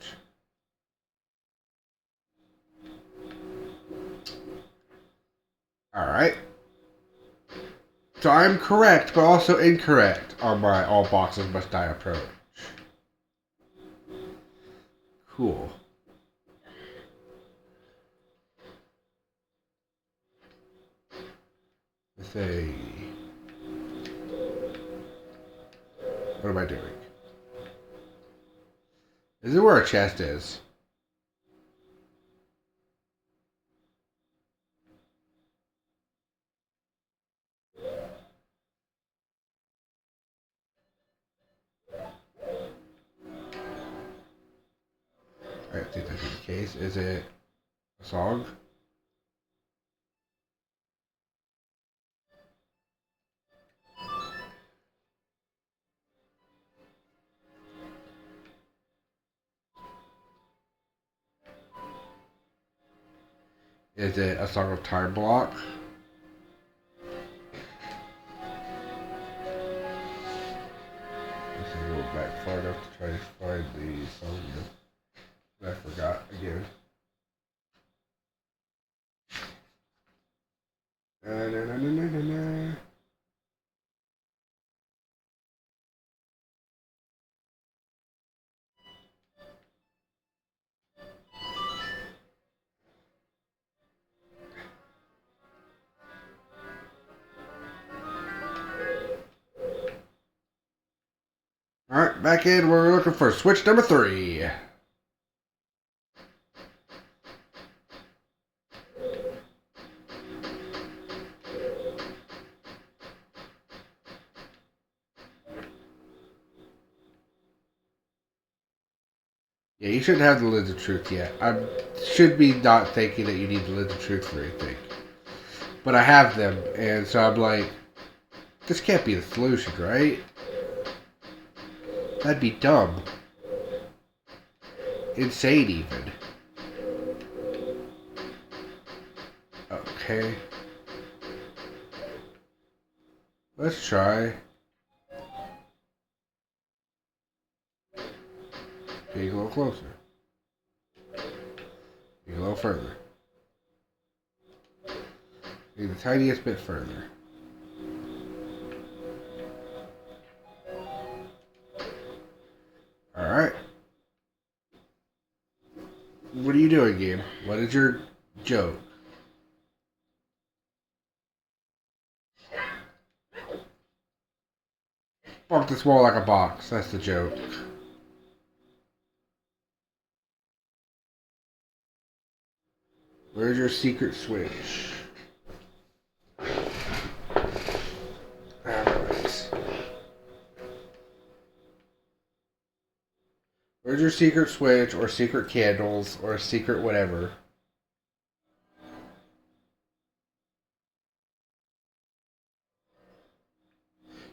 Alright. So I'm correct, but also incorrect on my all boxes must die approach. Cool. Let's say... What am I doing? Is it where a chest is? I think that's the case. Is it a song? Is it a Song of Time block? Let's see, go back far enough to try to find the song. I forgot again. Na, na, na, na, na, na. Alright, back in. We're looking for switch number 3. Yeah, you shouldn't have the Lids of Truth yet. I should be not thinking that you need the Lids of Truth for anything. But I have them, and so I'm like, this can't be the solution, right? That'd be dumb. Insane, even. Okay. Let's try. Getting a little closer. Getting a little further. Getting the tiniest bit further. Alright. What are you doing, game? What is your joke? Bonk this wall like a box. That's the joke. Where's your secret switch? Alright. Where's your secret switch, or secret candles, or secret whatever?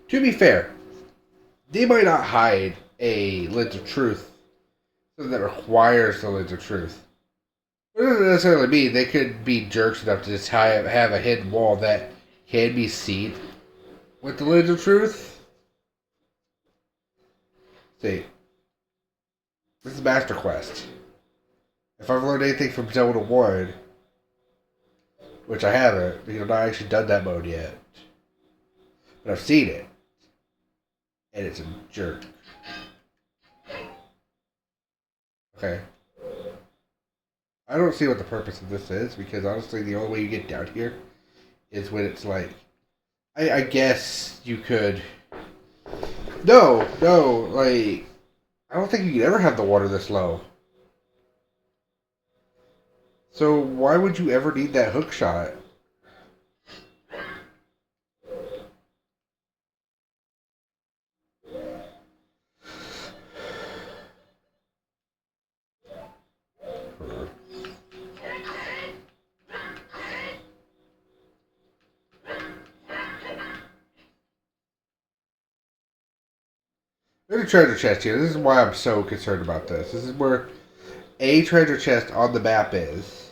To be fair, they might not hide a Lens of Truth that requires the Lens of Truth. It doesn't necessarily mean they could be jerks enough to just have a hidden wall that can be seen with the Lens of Truth. See, this is Master Quest. If I've learned anything from Zelda 1, which I haven't, because I've not actually done that mode yet, but I've seen it, and it's a jerk. Okay. I don't see what the purpose of this is, because honestly, the only way you get down here is when it's like, I guess you could. No, like, I don't think you could ever have the water this low. So why would you ever need that hook shot? There's a treasure chest here. This is why I'm so concerned about this. This is where a treasure chest on the map is.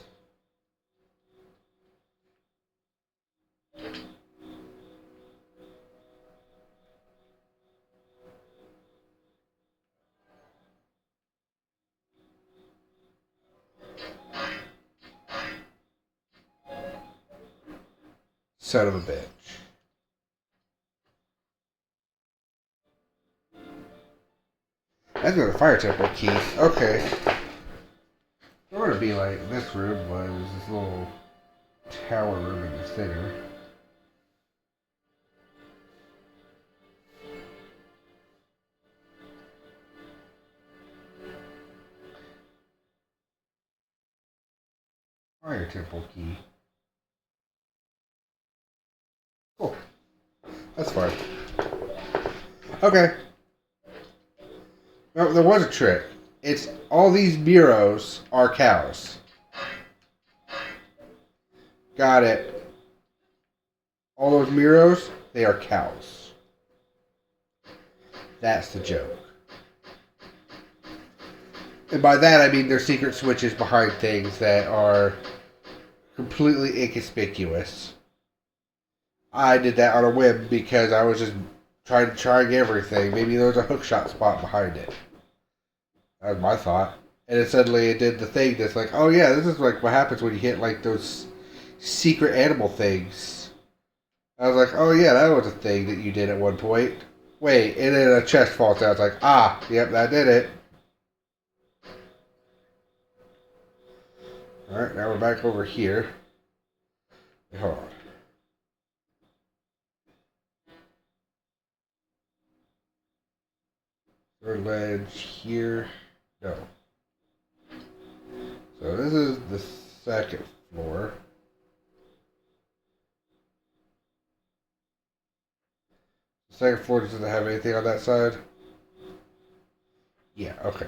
Son of a bitch. That's another fire temple key. Okay. It ought to be like this room was this little tower room in the center. Fire temple key. Cool. That's fine. Okay. No, there was a trick. It's all these Miros are cows. Got it. All those Miros, they are cows. That's the joke. And by that I mean there's secret switches behind things that are completely inconspicuous. I did that on a whim because I was just trying everything. Maybe there was a hookshot spot behind it. That was my thought. And then suddenly it did the thing that's like, oh yeah, this is like what happens when you hit like those secret animal things. I was like, oh yeah, that was a thing that you did at one point. Wait, and then a chest falls down. It's like, ah, yep, that did it. Alright, now we're back over here. Hold on. Third ledge here. No. So this is the second floor. The second floor doesn't have anything on that side? Yeah, okay.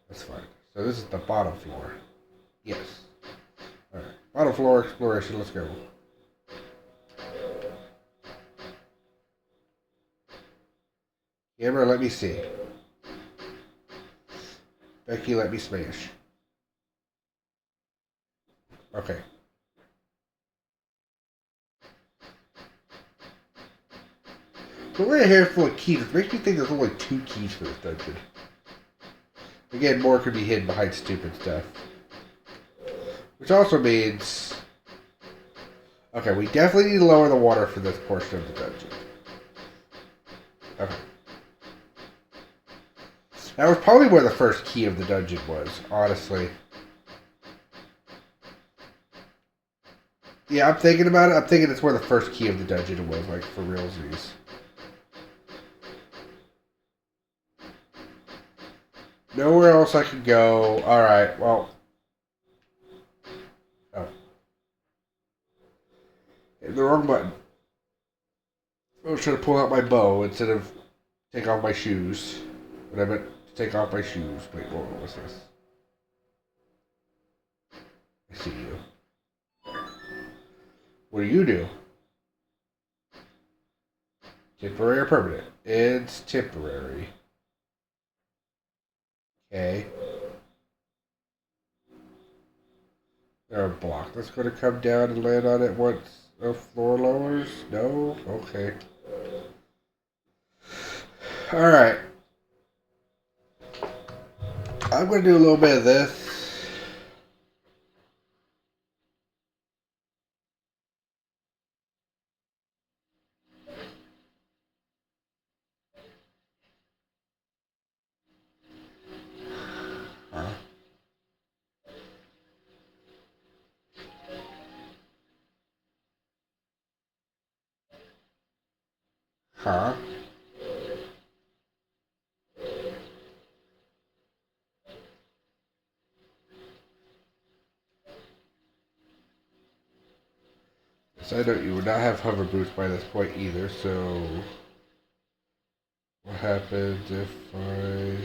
That's fine. So this is the bottom floor. Yes. Alright. Bottom floor exploration, let's go. Camera, let me see. Becky, let me smash. Okay. So we're a handful of keys. It makes me think there's only 2 keys for this dungeon. Again, more could be hidden behind stupid stuff. Which also means... Okay, we definitely need to lower the water for this portion of the dungeon. Okay. That was probably where the first key of the dungeon was, honestly. Yeah, I'm thinking about it. I'm thinking it's where the first key of the dungeon was, like, for realsies. Nowhere else I could go. Alright, well. Oh. Hit the wrong button. I was trying to pull out my bow instead of take off my shoes. But I meant to take off my shoes. Wait, what was this? I see you. What do you do? Temporary or permanent? It's temporary. Okay. There a block that's going to come down and land on it once the floor lowers? No? Okay. Alright. I'm going to do a little bit of this. Huh? So I know you would not have hover boots by this point either, so what happens if I...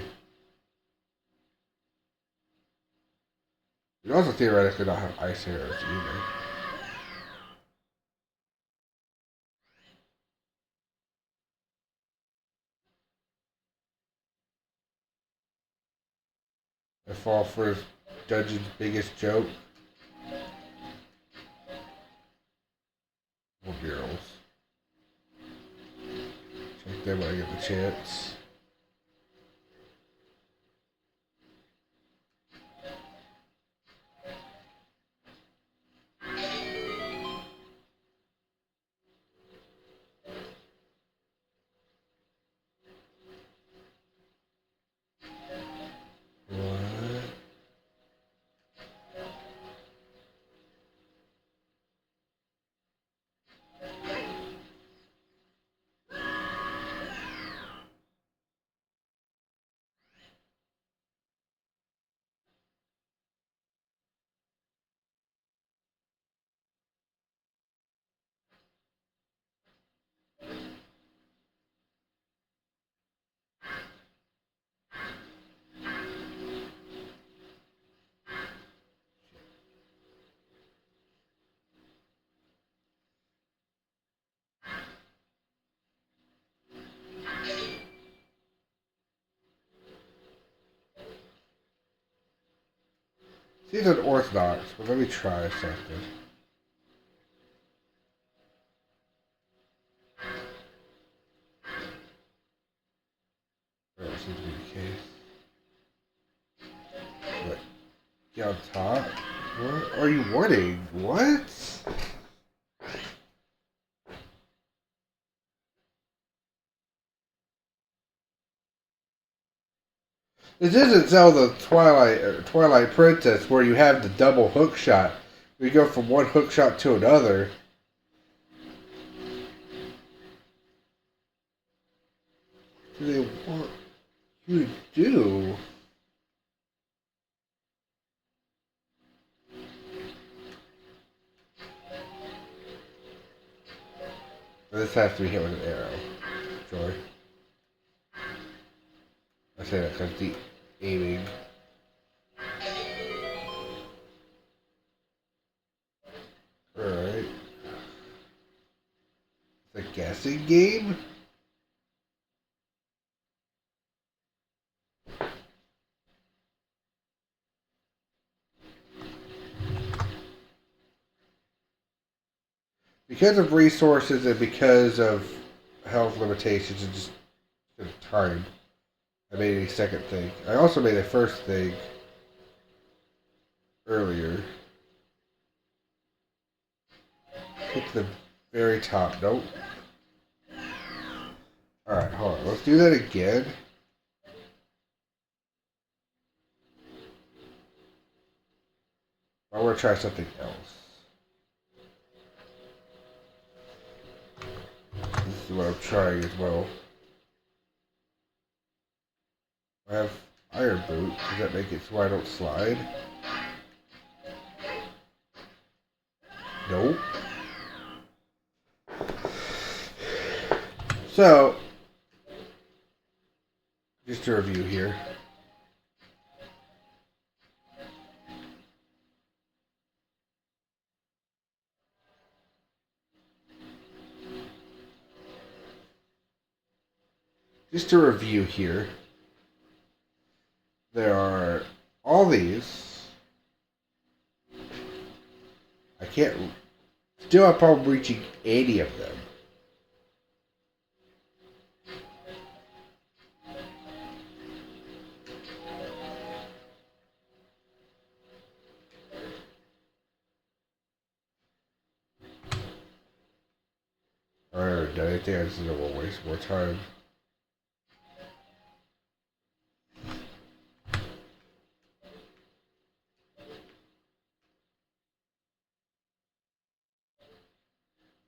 You also theoretically not have ice arrows either. I fall for Dungeon's biggest joke. More murals. Check them when I get the chance. What? These are orthodox, but let me try something. That seems to be the case. What? Get on top? What are you wanting? What? This isn't Zelda Twilight Princess where you have the double hook shot. You go from one hook shot to another. What do they want you to do? This has to be hit with an arrow. Joy. I say that because the aiming. Alright. It's a guessing game? Because of resources and because of health limitations and just time, I made a second thing. I also made a first thing earlier. Hit the very top. Nope. Alright, hold on. Let's do that again. I want to try something else. This is what I'm trying as well. I have iron boot. Does that make it so I don't slide? Nope. So, just to review here. Just to review here. There are all these. I can't still have problem reaching any of them. think I just don't want to waste more time.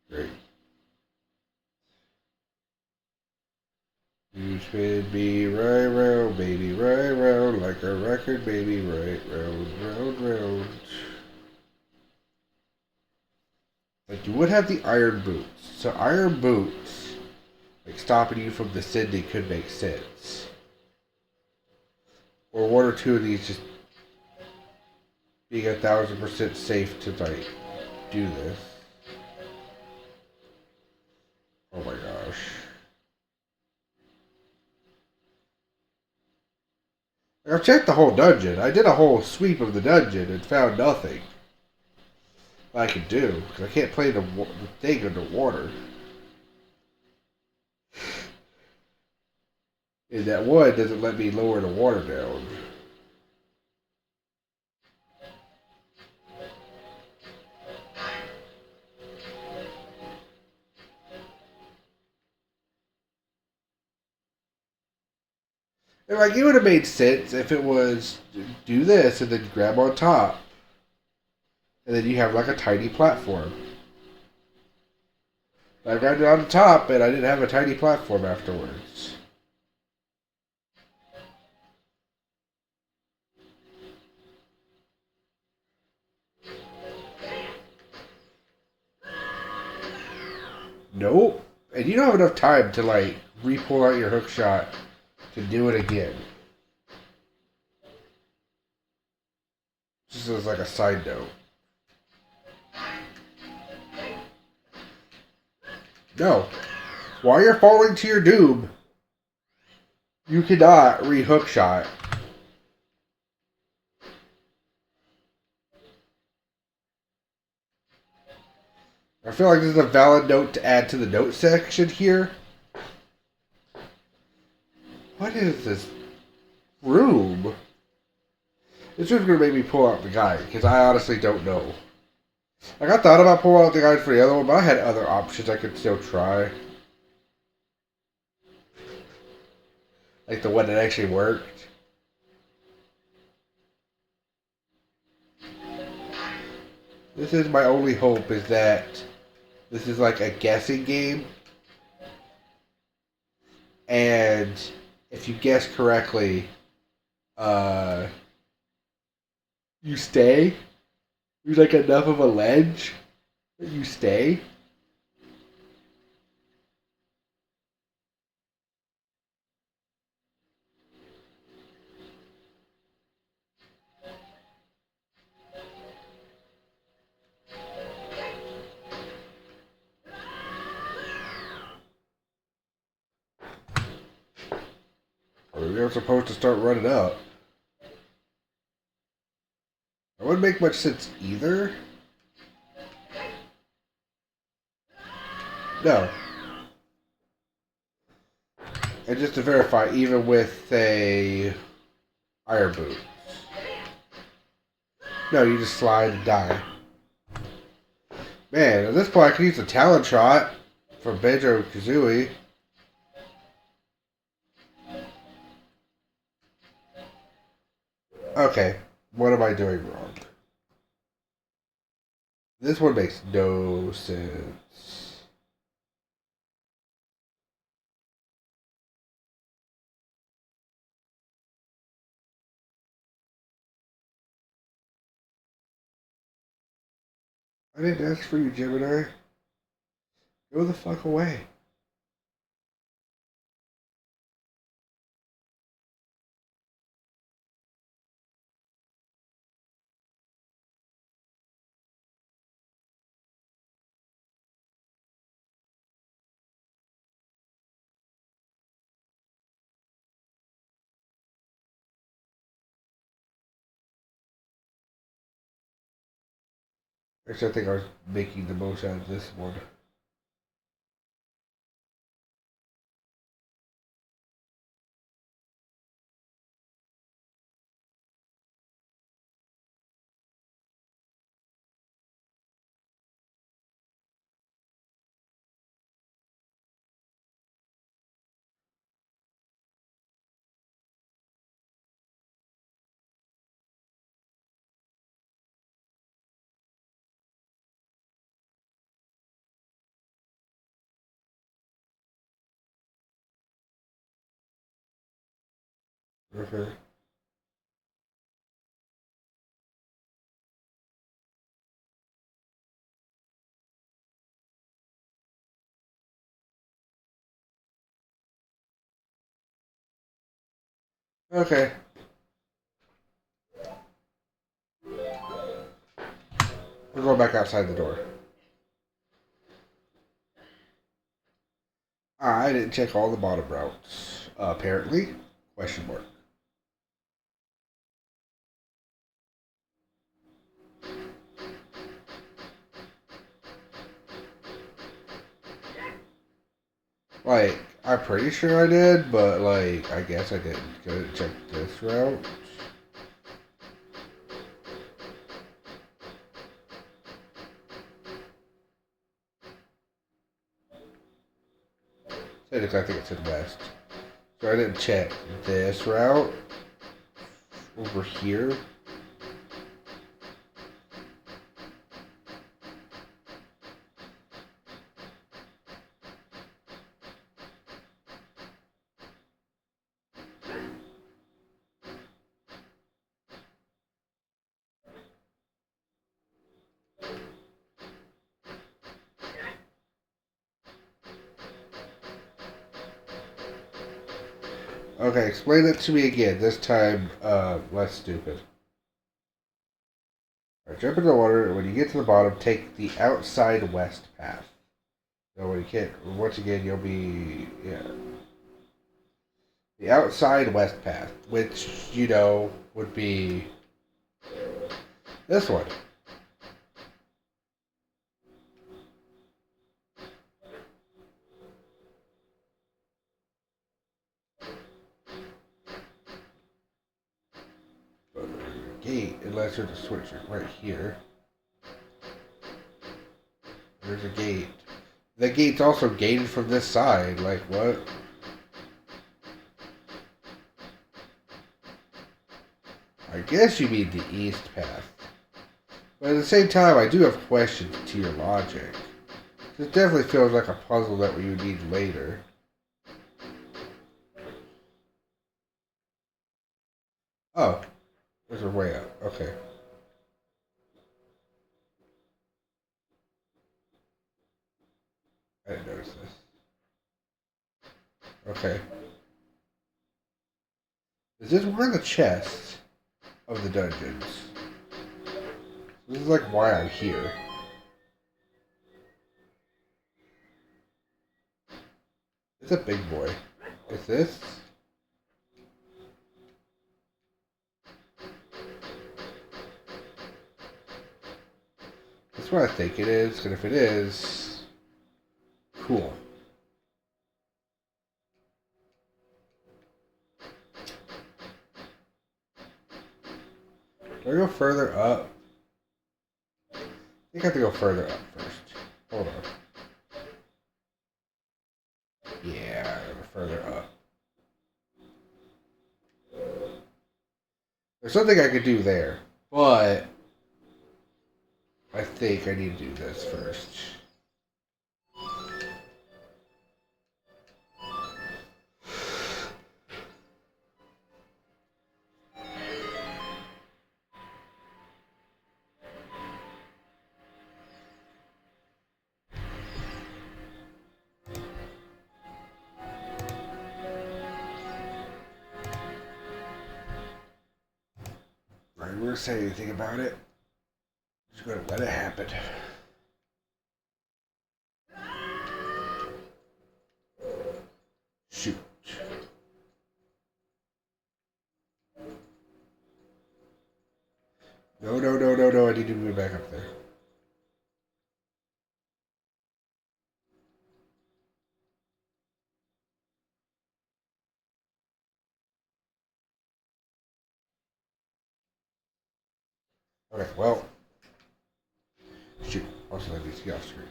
Great. You spin me right round, baby, right round, like a record, baby, right round, round, round. Like, you would have the iron boots. So iron boots, like, stopping you from descending could make sense. Or one or two of these just being 1,000% safe to, like, do this. Oh my gosh. I've checked the whole dungeon. I did a whole sweep of the dungeon and found nothing I could do. Because I can't play the thing underwater. And that one doesn't let me lower the water down. And like, it would have made sense if it was do this and then grab on top. And then you have like a tiny platform. I grabbed it on the top and I didn't have a tiny platform afterwards. Nope. And you don't have enough time to like re-pull out your hook shot to do it again. Just as like a side note. No. While you're falling to your doom, you cannot re-hook shot. I feel like this is a valid note to add to the note section here. What is this room? This room's going to make me pull out the guide, because I honestly don't know. Like, I thought about pulling out the guide for the other one, but I had other options I could still try. Like the one that actually worked. This is my only hope, is that this is like a guessing game. And if you guess correctly, you stay. You're like enough of a ledge that you stay. Or maybe I'm supposed to start running up. That wouldn't make much sense either. No. And just to verify, even with a iron boot. No, you just slide and die. Man, at this point I could use a talent shot from Banjo-Kazooie. Okay, what am I doing wrong? This one makes no sense. I didn't ask for you, Gemini. Go the fuck away. Actually, I think I was making the most out of this one. Okay. Okay. We're going back outside the door. I didn't check all the bottom routes. Apparently. Question mark. Like, I'm pretty sure I did, but, like, I guess I didn't. Go check this route. Technically, I think it said west. So I didn't check this route over here. Okay, explain it to me again. This time, less stupid. Alright, jump into the water. When you get to the bottom, take the outside west path. So when you can't, once again, you'll be, yeah. The outside west path, which, you know, would be this one. Gate, unless there's a switch right here. There's a gate. The gate's also gated from this side. Like, what? I guess you mean the east path. But at the same time, I do have questions to your logic. This definitely feels like a puzzle that we would need later. Oh. There's a way up. Okay. I didn't notice this. Okay. Is this one of the chests of the dungeons? This is like why I'm here. It's a big boy. Is this? That's what I think it is, and if it is, cool. Do I go further up? I think I have to go further up first. Hold on. Yeah, I go further up. There's something I could do there, but I think I need to do this first. I'm not going to say anything about it. Just going to let it happen. Shoot. No, no, no, no, no. I need to move back up there. Okay, well. Shoot. Also, I need to get off screen.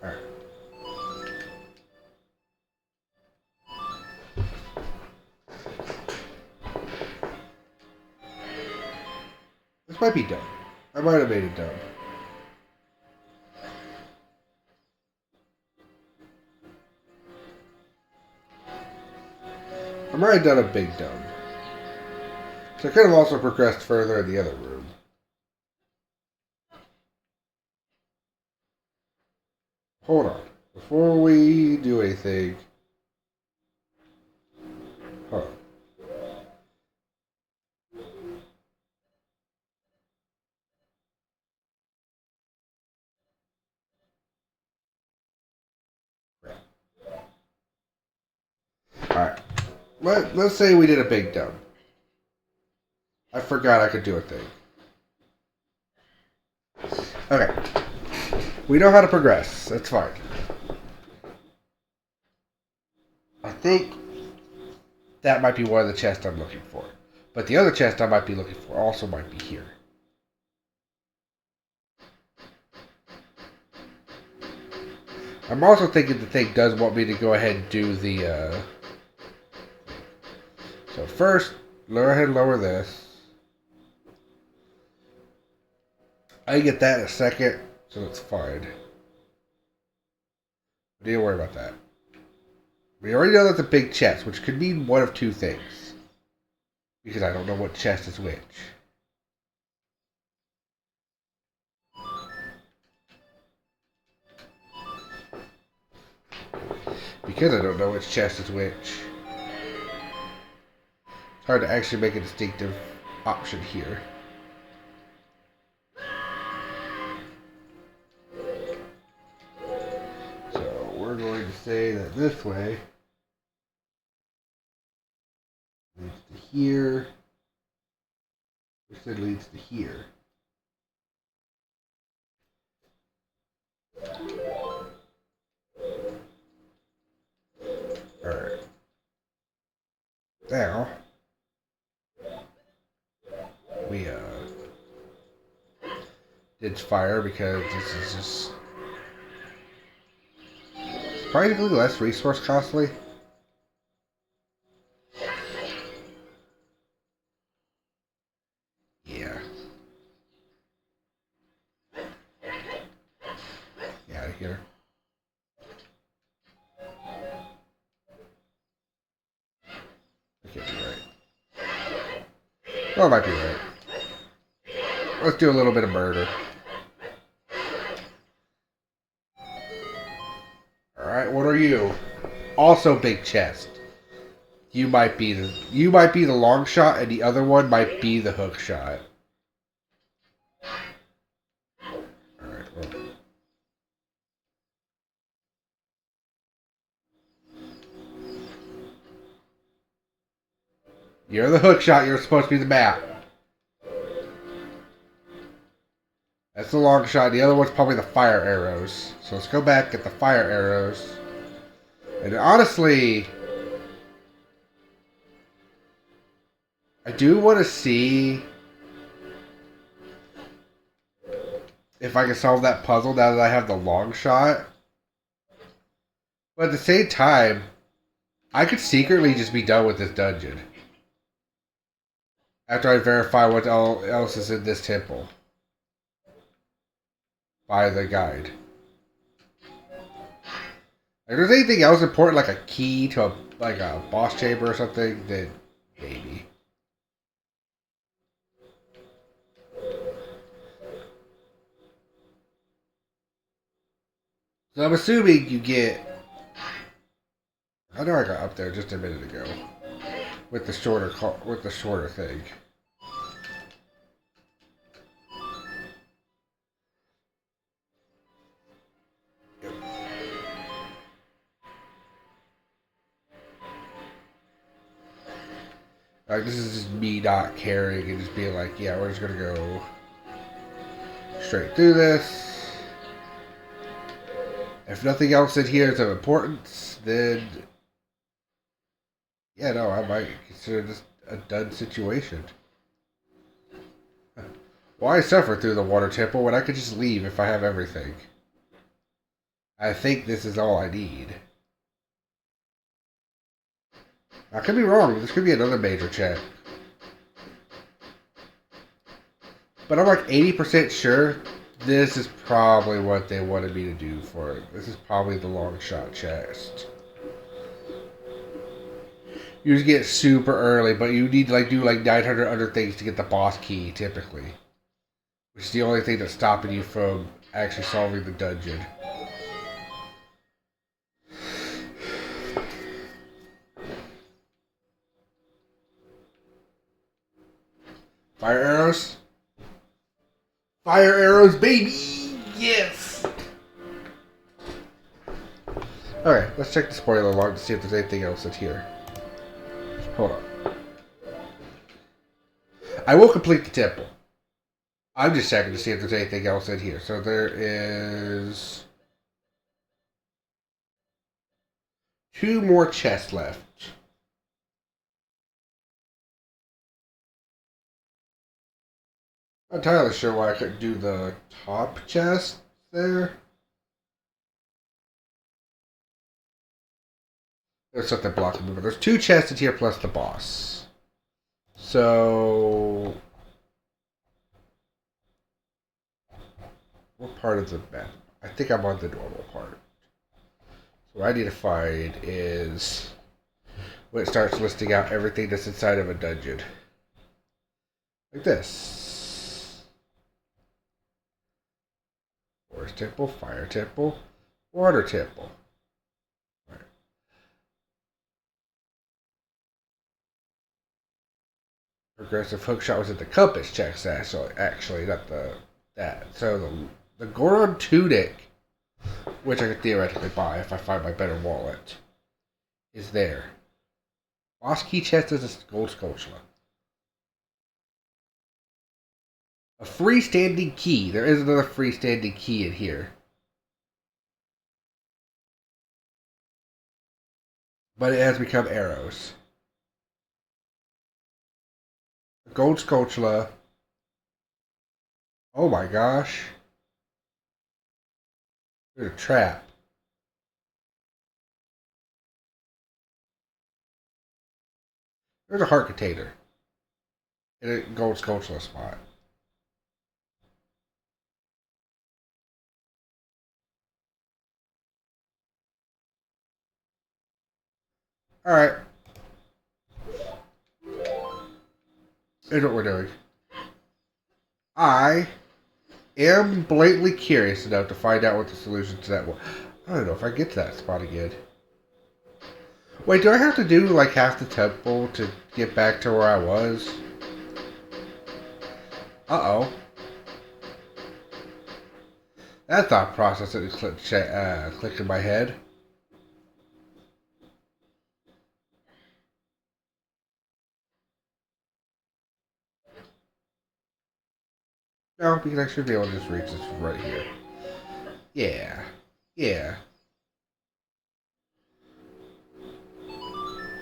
Alright. This might be done. I might have made it dumb. I might have done a big dumb. So I could have also progressed further in the other room. Hold on. Before we do anything... Hold on. Alright. Let's say we did a big dumb. I forgot I could do a thing. Okay. We know how to progress. That's fine. I think that might be one of the chests I'm looking for. But the other chest I might be looking for also might be here. I'm also thinking the thing does want me to go ahead and do the... So first, go ahead and lower this. I can get that in a second, so it's fine. Don't need to worry about that. We already know that's a big chest, which could mean one of two things. Because I don't know what chest is which. Because I don't know which chest is which. It's hard to actually make a distinctive option here. So we're going to say that this way leads to here. This leads to here. Alright. Now, we did fire because this is just practically less resource costly. Yeah. Get out of here. I can't be right. Well, I might be right. Let's do a little bit of murder. Alright, what are you? Also big chest. You might be the long shot and the other one might be the hook shot. Alright, well. You're the hook shot, you're supposed to be the map. That's the long shot. The other one's probably the fire arrows. So let's go back, get the fire arrows. And honestly, I do want to see if I can solve that puzzle now that I have the long shot. But at the same time, I could secretly just be done with this dungeon. After I verify what else is in this temple. By the guide. If there's anything else important, like a key to a boss chamber or something, then maybe. So I'm assuming you get... I know I got up there just a minute ago. With the shorter thing. Like, this is just me not caring and just being like, yeah, we're just gonna go straight through this. If nothing else in here is of importance, then yeah, no, I might consider this a done situation. Why suffer through the water temple when I could just leave if I have everything? I think this is all I need. I could be wrong. This could be another major check. But I'm like 80% sure this is probably what they wanted me to do for it. This is probably the long shot chest. You just get super early, but you need to like do like 900 other things to get the boss key, typically. Which is the only thing that's stopping you from actually solving the dungeon. Fire arrows? Fire arrows, baby! Yes! Okay, let's check the spoiler log to see if there's anything else that's here. Hold on. I will complete the temple. I'm just checking to see if there's anything else in here. So there is 2 more chests left. I'm not entirely sure why I couldn't do the top chest there. There's something blocking me, but there's 2 chests in here plus the boss. So what part of the map? I think I'm on the normal part. So what I need to find is when it starts listing out everything that's inside of a dungeon. Like this. Forest temple, fire temple, water temple. Right. Progressive hookshot was at the compass checks actually, not that. So the Goron tunic, which I could theoretically buy if I find my better wallet, is there. Boss key chest is a gold sculpture. A freestanding key. There is another freestanding key in here. But it has become arrows. A gold sculpture. Oh my gosh. There's a trap. There's a heart container. In a gold sculpture spot. Alright. Here's what we're doing. I am blatantly curious enough to find out what the solution to that was. I don't know if I get to that spot again. Wait, do I have to do like half the temple to get back to where I was? Uh-oh. That thought process that clicked in my head. No, because I should be able to just reach this right here. Yeah. Yeah.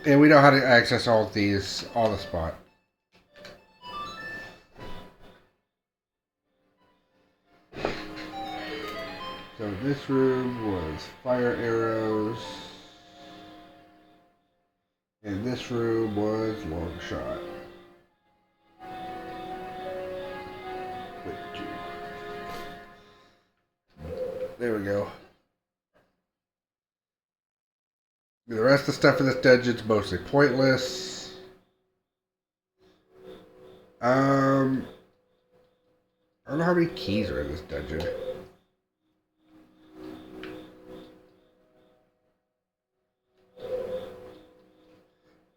And we know how to access all the spot. So this room was fire arrows. And this room was long shot. There we go. The rest of the stuff in this dungeon's mostly pointless. I don't know how many keys are in this dungeon.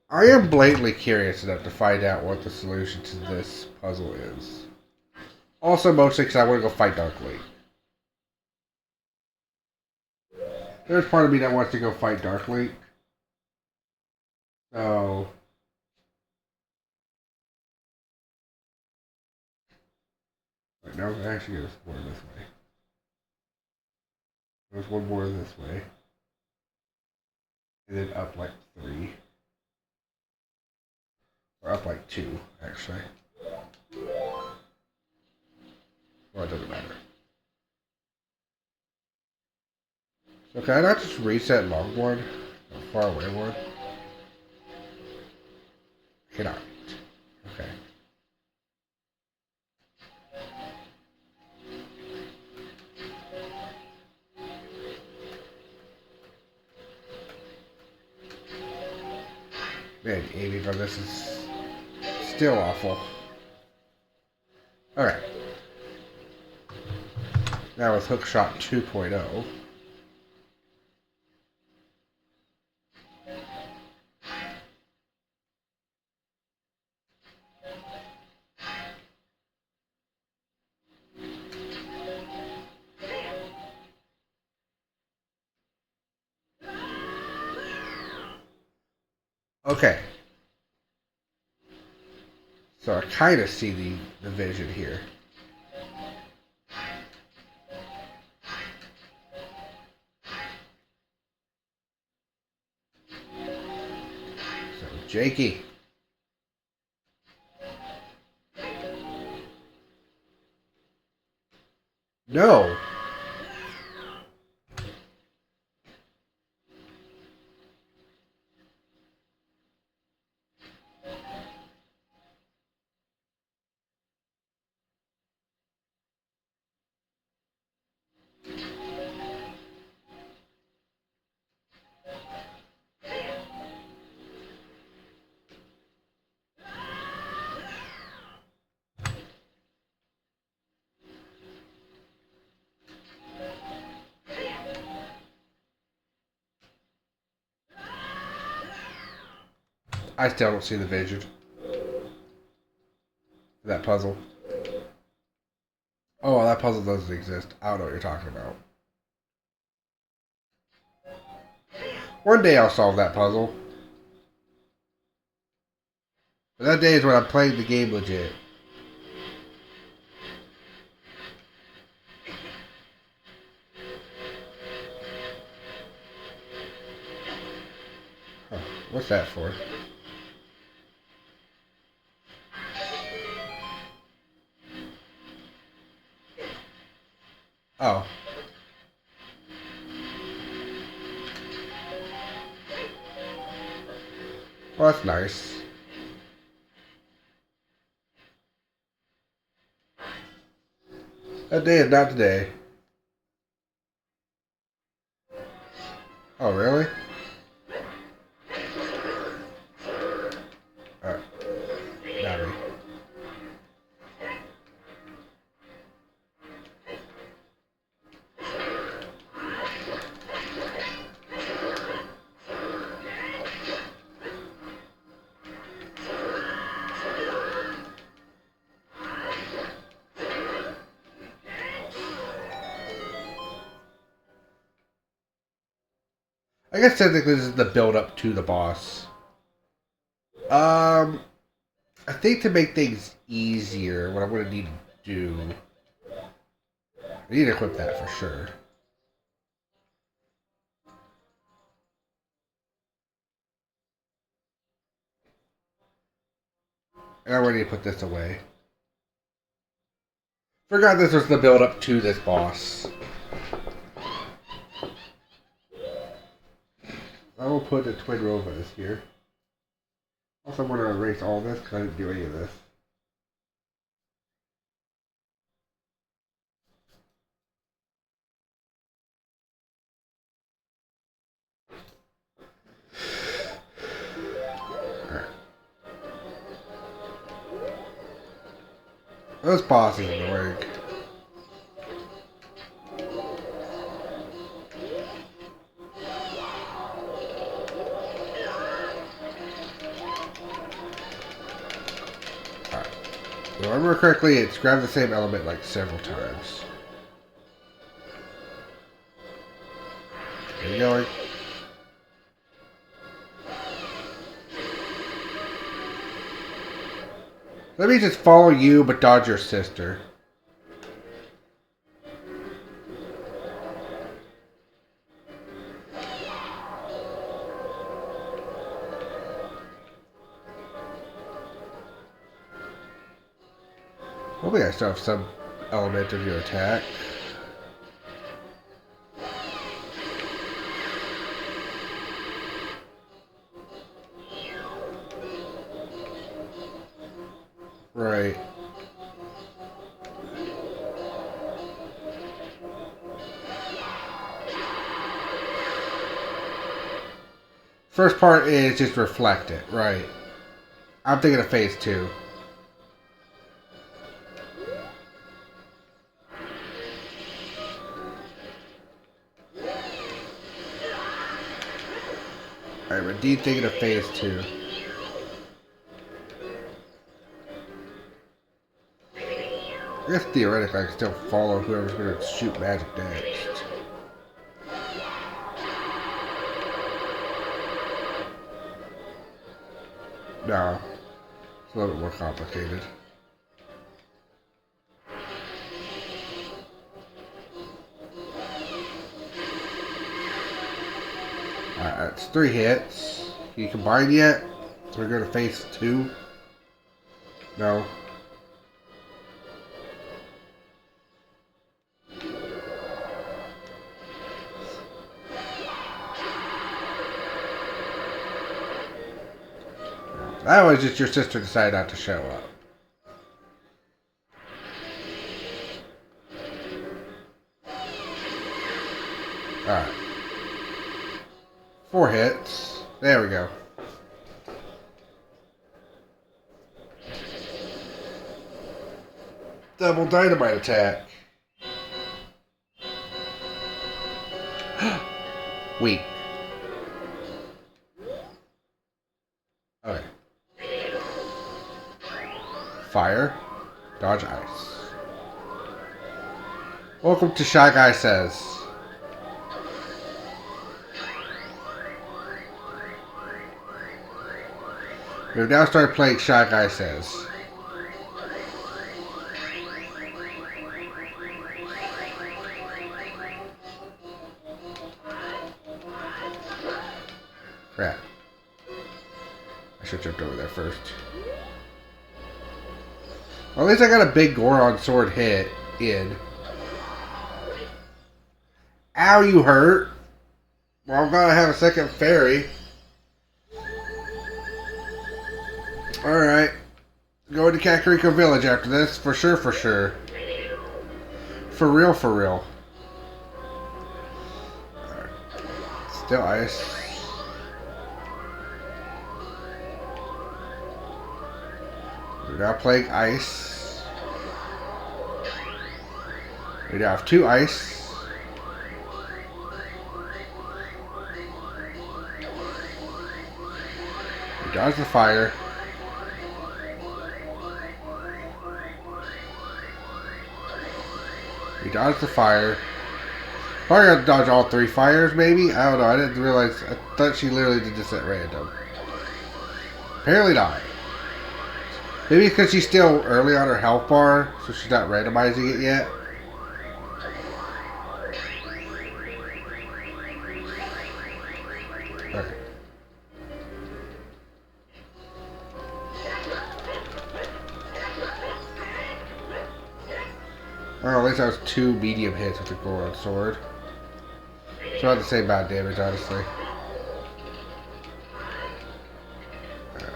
I am blatantly curious enough to find out what the solution to this puzzle is. Also, mostly because I want to go fight Dark Link. There's part of me that wants to go fight Dark Link. So... Wait, no, actually there's more this way. There's one more this way. And then up like 3. Or up like 2, actually. Well, it doesn't matter. So can I not just reset long one? Or far away one? Cannot. Okay. Man, aiming on this is still awful. Alright. Now with Hookshot 2.0. Okay. So I kind of see the vision here. So, Jakey. No! I still don't see the vision. That puzzle. Oh, well, that puzzle doesn't exist. I don't know what you're talking about. One day I'll solve that puzzle. But that day is when I'm playing the game legit. Huh. What's that for? Oh. Well, that's nice. That day is not today. Oh, really? Alright. Battery. I guess technically this is the build up to the boss. I think to make things easier, what I'm going to need to do... I need to equip that for sure. And I'm going to need to put this away. Forgot this was the build up to this boss. I will put the Twin Rovas here. Also, I'm going to erase all this because I didn't do any of this. Alright. This boss is annoying. If I remember correctly, it's grabbed the same element like several times. Where are you going? Let me just follow you, but dodge your sister. Hopefully I still have some element of your attack. Right. First part is just reflect it, right? I'm thinking of phase 2. Alright, but D thinking of phase 2. I guess theoretically I can still follow whoever's going to shoot magic next. No. It's a little bit more complicated. Alright, that's 3 hits. Can you combine yet? So we're going to phase 2? No. That was just your sister decided not to show up. Alright. 4 hits. There we go. Double dynamite attack. Weak. Okay. Fire. Dodge ice. Welcome to Shy Guy Says. We've now started playing Shy Guy Says. Crap. I should have jumped over there first. Well, at least I got a big Goron sword hit in. Ow, you hurt. Well, I'm gonna have a second fairy. Alright. Going to Kakariko Village after this. For sure, for sure. For real, for real. Right. Still ice. We're now playing ice. We now have 2 ice. We dodge the fire. We dodge the fire. Probably got to dodge all 3 fires, maybe? I don't know. I didn't realize. I thought she literally did this at random. Apparently not. Maybe because she's still early on her health bar, so she's not randomizing it yet. Okay. Oh, at least that was 2 medium hits with the Goron sword. So not the same amount of damage, honestly.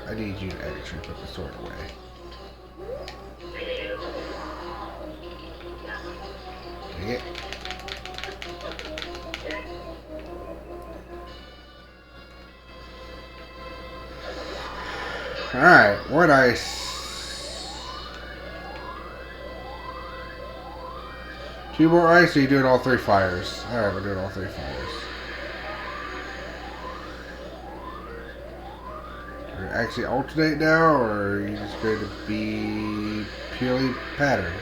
I need you to actually put the sword away. Dang it. Alright, 1 ice. 2 more ice, or are you doing all 3 fires? Alright, we're doing all 3 fires. Are you actually alternate now, or are you just going to be purely pattern?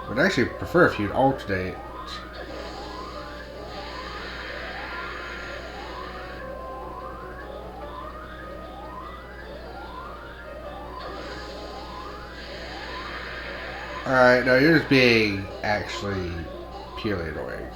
I would actually prefer if you'd alternate. Alright, no, you're just being actually purely annoying.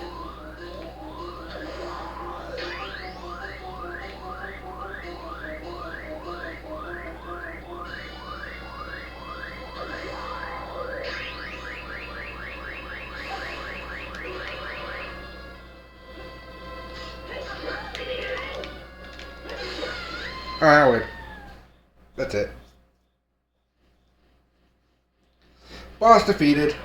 Alright, I win. That's it. Boss defeated.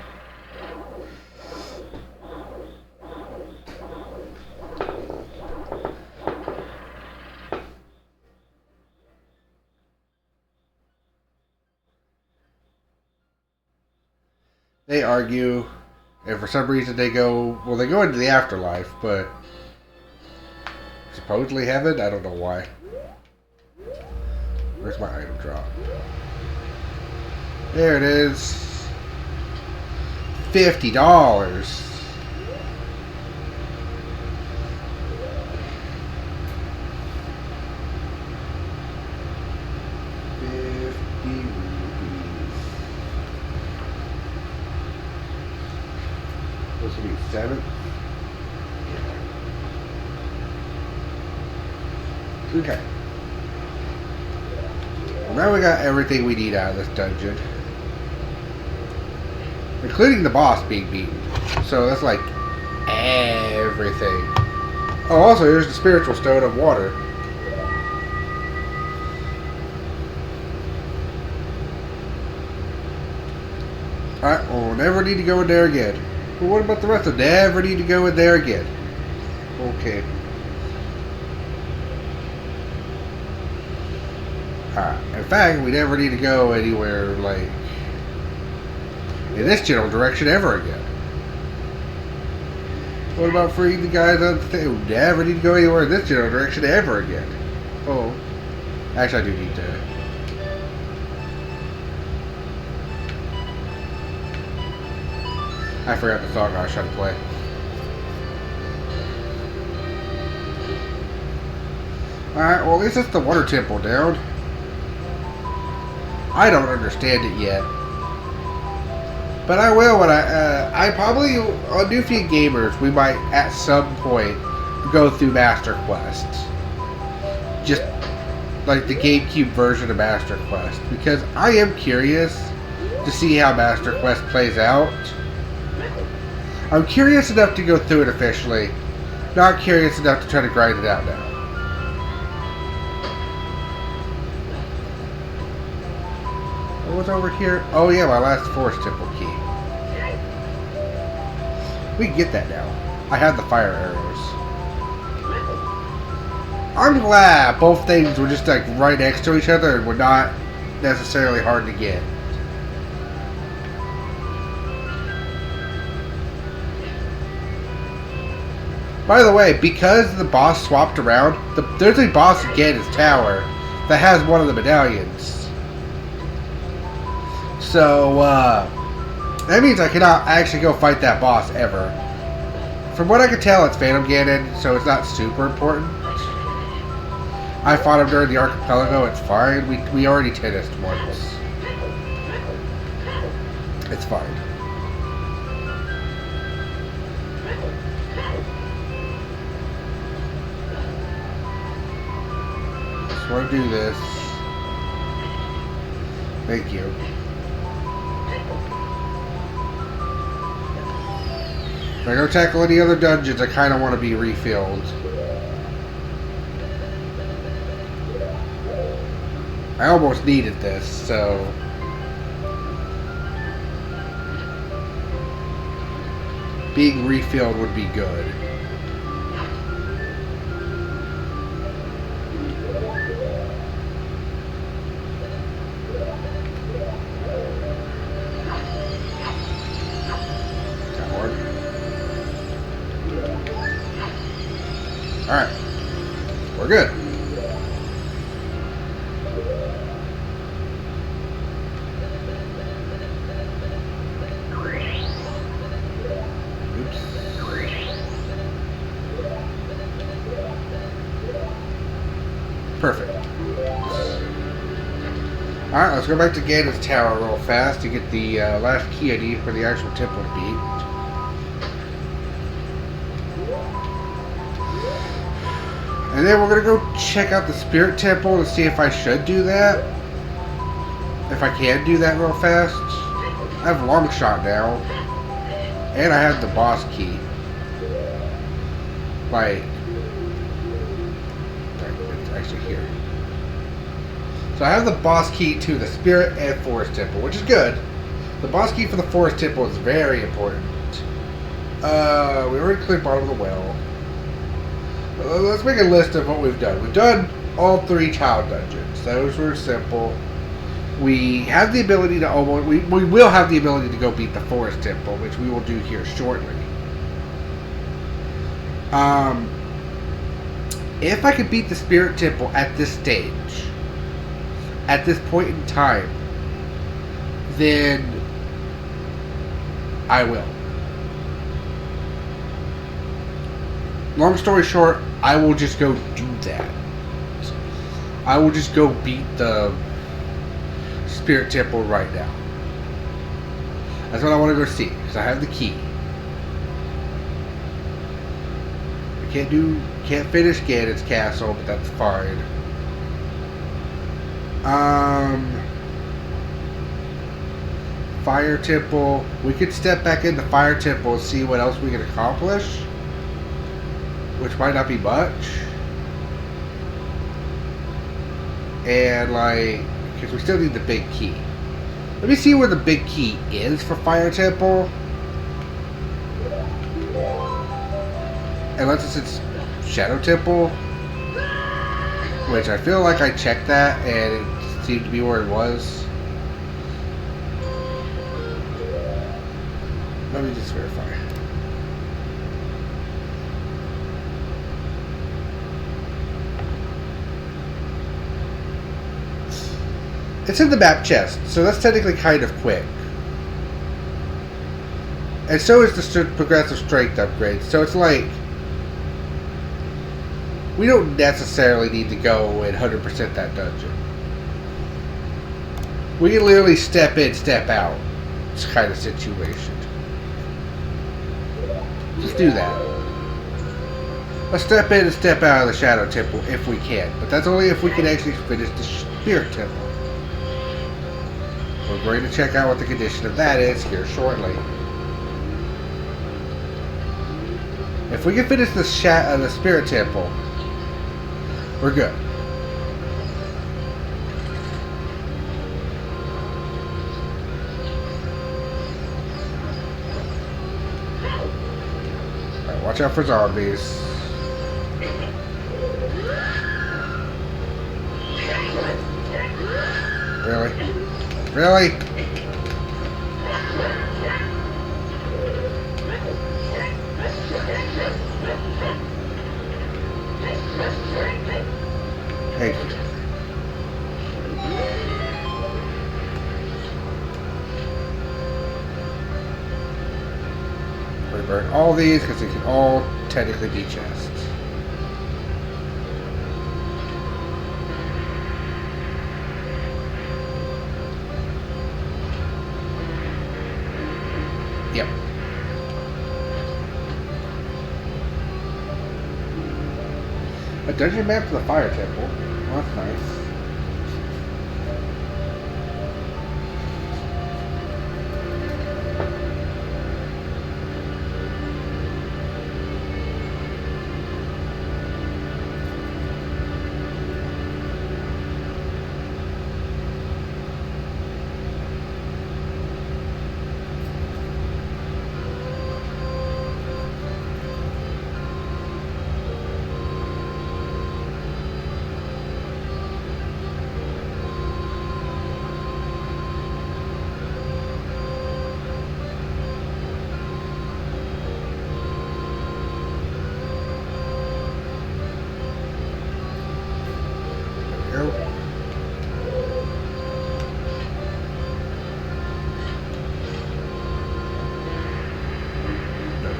They argue, and for some reason they go, well, they go into the afterlife, but supposedly heaven? I don't know why. Where's my item drop? There it is. $50. This will be 7. Okay. Well, now we got everything we need out of this dungeon. Including the boss being beaten. So that's like everything. Oh, also here's the spiritual stone of water. Alright, well, we'll never need to go in there again. Well, what about the rest of them? Never need to go in there again. Okay. In fact, we never need to go anywhere, like, in this general direction ever again. What about freeing the guys on the thing? We never need to go anywhere in this general direction ever again. Oh. Actually, I do need to. I forgot the song I was trying to play. Alright, well, at least it's the water temple down. I don't understand it yet. But I will when I probably, on Newfie Gamers, we might at some point go through Master Quest. Just like the GameCube version of Master Quest. Because I am curious to see how Master Quest plays out. I'm curious enough to go through it officially. Not curious enough to try to grind it out now. What's over here? Oh yeah, my last Forest Temple key. We can get that now. I have the fire arrows. I'm glad both things were just like right next to each other and were not necessarily hard to get. By the way, because the boss swapped around, there's a boss again in his tower that has one of the medallions. So, that means I cannot actually go fight that boss ever. From what I can tell, it's Phantom Ganon, so it's not super important. I fought him during the archipelago, it's fine. We already tennised once. It's fine. Just want to do this. Thank you. If I go tackle any other dungeons, I kind of want to be refilled. I almost needed this, so... being refilled would be good. Alright. We're good. Oops. Perfect. Alright, let's go back to Ganon's tower real fast to get the last key I need for the actual temple to beat. And then we're going to go check out the Spirit Temple to see if I should do that. If I can do that real fast. I have Long Shot now. And I have the boss key. Like... it's actually here. So I have the boss key to the Spirit and Forest Temple, which is good. The boss key for the Forest Temple is very important. We already cleared bottom of the well. Let's make a list of what we've done. We've done all 3 child dungeons. Those were simple. We have the ability to almost... We will have the ability to go beat the Forest Temple, which we will do here shortly. If I could beat the Spirit Temple at this stage, at this point in time, then I will. Long story short, I will just go do that. I will just go beat the Spirit Temple right now. That's what I want to go see, because I have the key. I can't finish Ganon's castle, but that's fine. Fire Temple. We could step back into Fire Temple and see what else we can accomplish, which might not be much. And like, because we still need the big key. Let me see where the big key is for Fire Temple. Unless it's Shadow Temple, which I feel like I checked that and it seemed to be where it was. Let me just verify. It's in the map chest, so that's technically kind of quick. And so is the progressive strength upgrade, so it's like, we don't necessarily need to go and 100% that dungeon. We can literally step in, step out. It's kind of situation. Just do that. Let's step in and step out of the Shadow Temple if we can. But that's only if we can actually finish the Spirit Temple. We're going to check out what the condition of that is here shortly. If we can finish the Spirit Temple, we're good. Alright, watch out for zombies. Really? Really? Hey. We burn all these because they can all technically be chests. Yep. A dungeon map to the Fire Temple. Well, that's nice.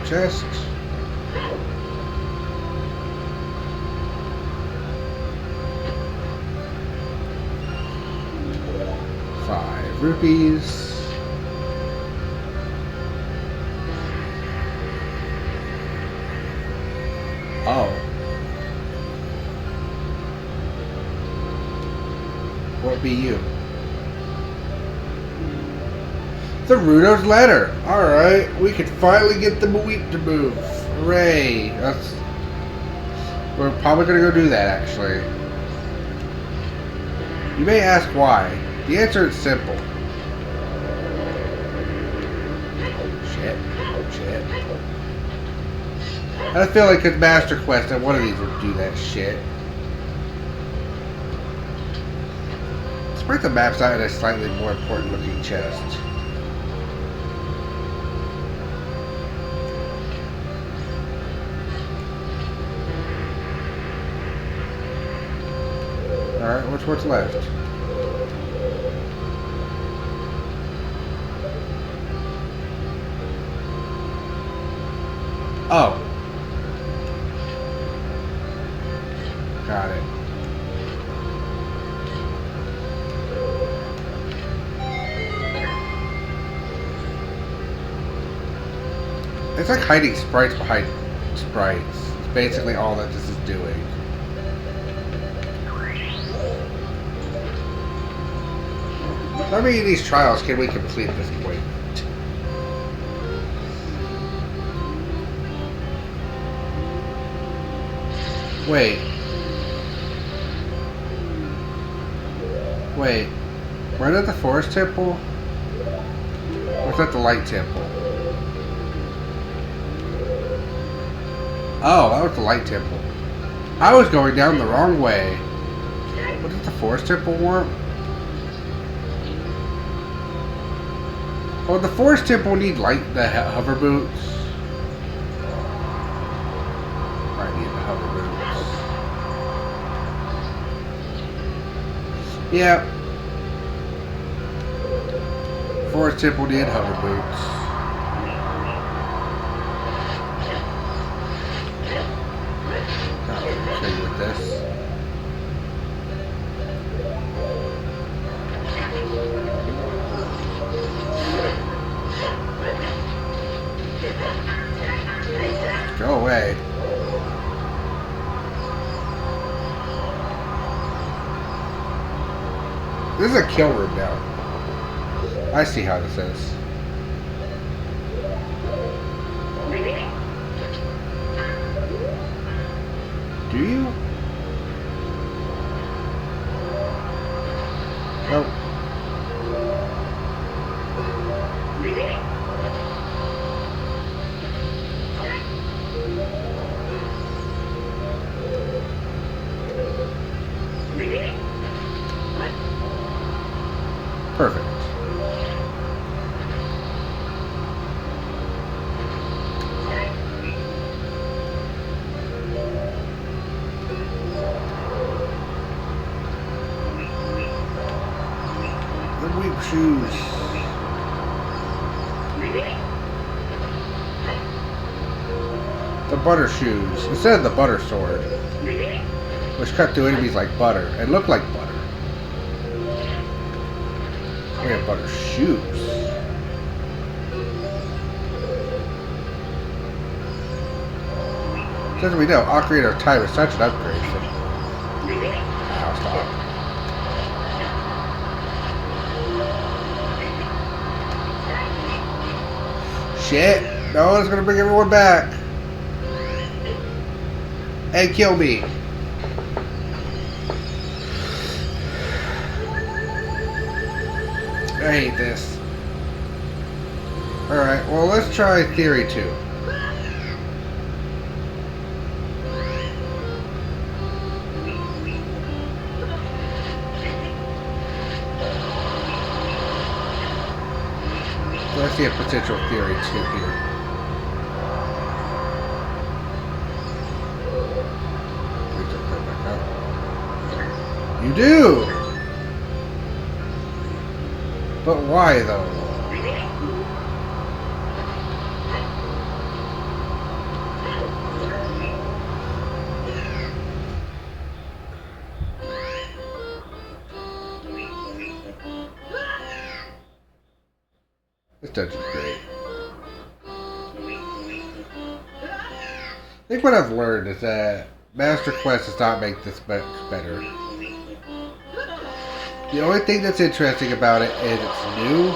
Chest. 5 rupees. Oh. What be you? The Rudo's letter. Alright, we can finally get the wheat to move. Hooray. We're probably going to go do that, actually. You may ask why. The answer is simple. Shit. I feel like it's Master Quest and one of these would do that shit. break the maps out in a slightly more important looking chest. Alright, what's left? Oh. Got it. It's like hiding sprites behind sprites. It's basically all that this is doing. How many of these trials can we complete at this point? Wait. Wait. We're at the forest temple? Or is that the light temple? Oh, that was the light temple. I was going down the wrong way. What did the forest temple want? Oh, the forest temple need the hover boots. I need the hover boots. Yeah. Forest temple need hover boots. With this. Go away. This is a kill room now. I see how this is. Do you? Nope. Perfect. Shoes. The butter shoes instead of the butter sword, which cut through enemies like butter and look like butter. We have butter shoes. Since we know Ocarina of Time is such an upgrade. I'll stop. Shit! No one's gonna bring everyone back! And kill me! I hate this. Alright, well let's try theory 2. So I see a potential theory 2 here. You do! But why though? This dungeon's great. I think what I've learned is that Master Quest does not make this much better. The only thing that's interesting about it is it's new.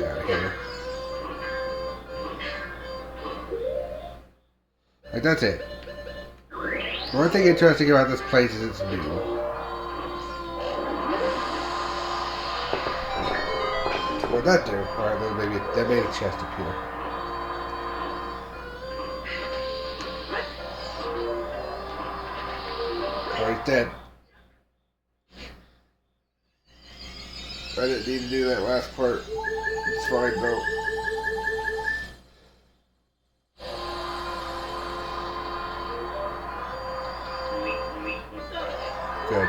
Get out of here. Like, that's it. The only thing interesting about this place is it's new. What'd that do? Alright, then maybe that made a chest appear. Oh, he's dead. I didn't need to do that last part. It's fine though. Good.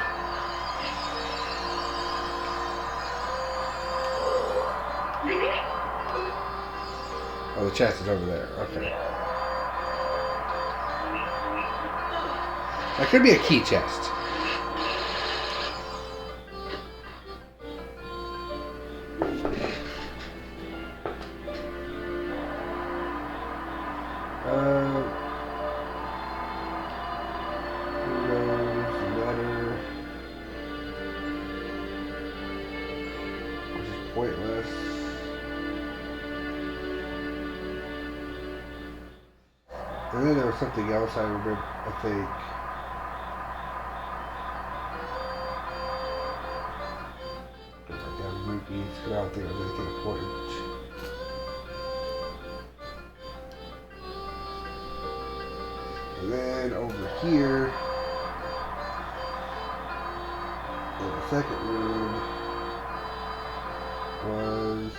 Oh, the chest is over there. Okay. That could be a key chest. Pointless. And then there was something else I remember, I think. I got rupees, because I don't think it was anything important. And then over here, in the second room, was...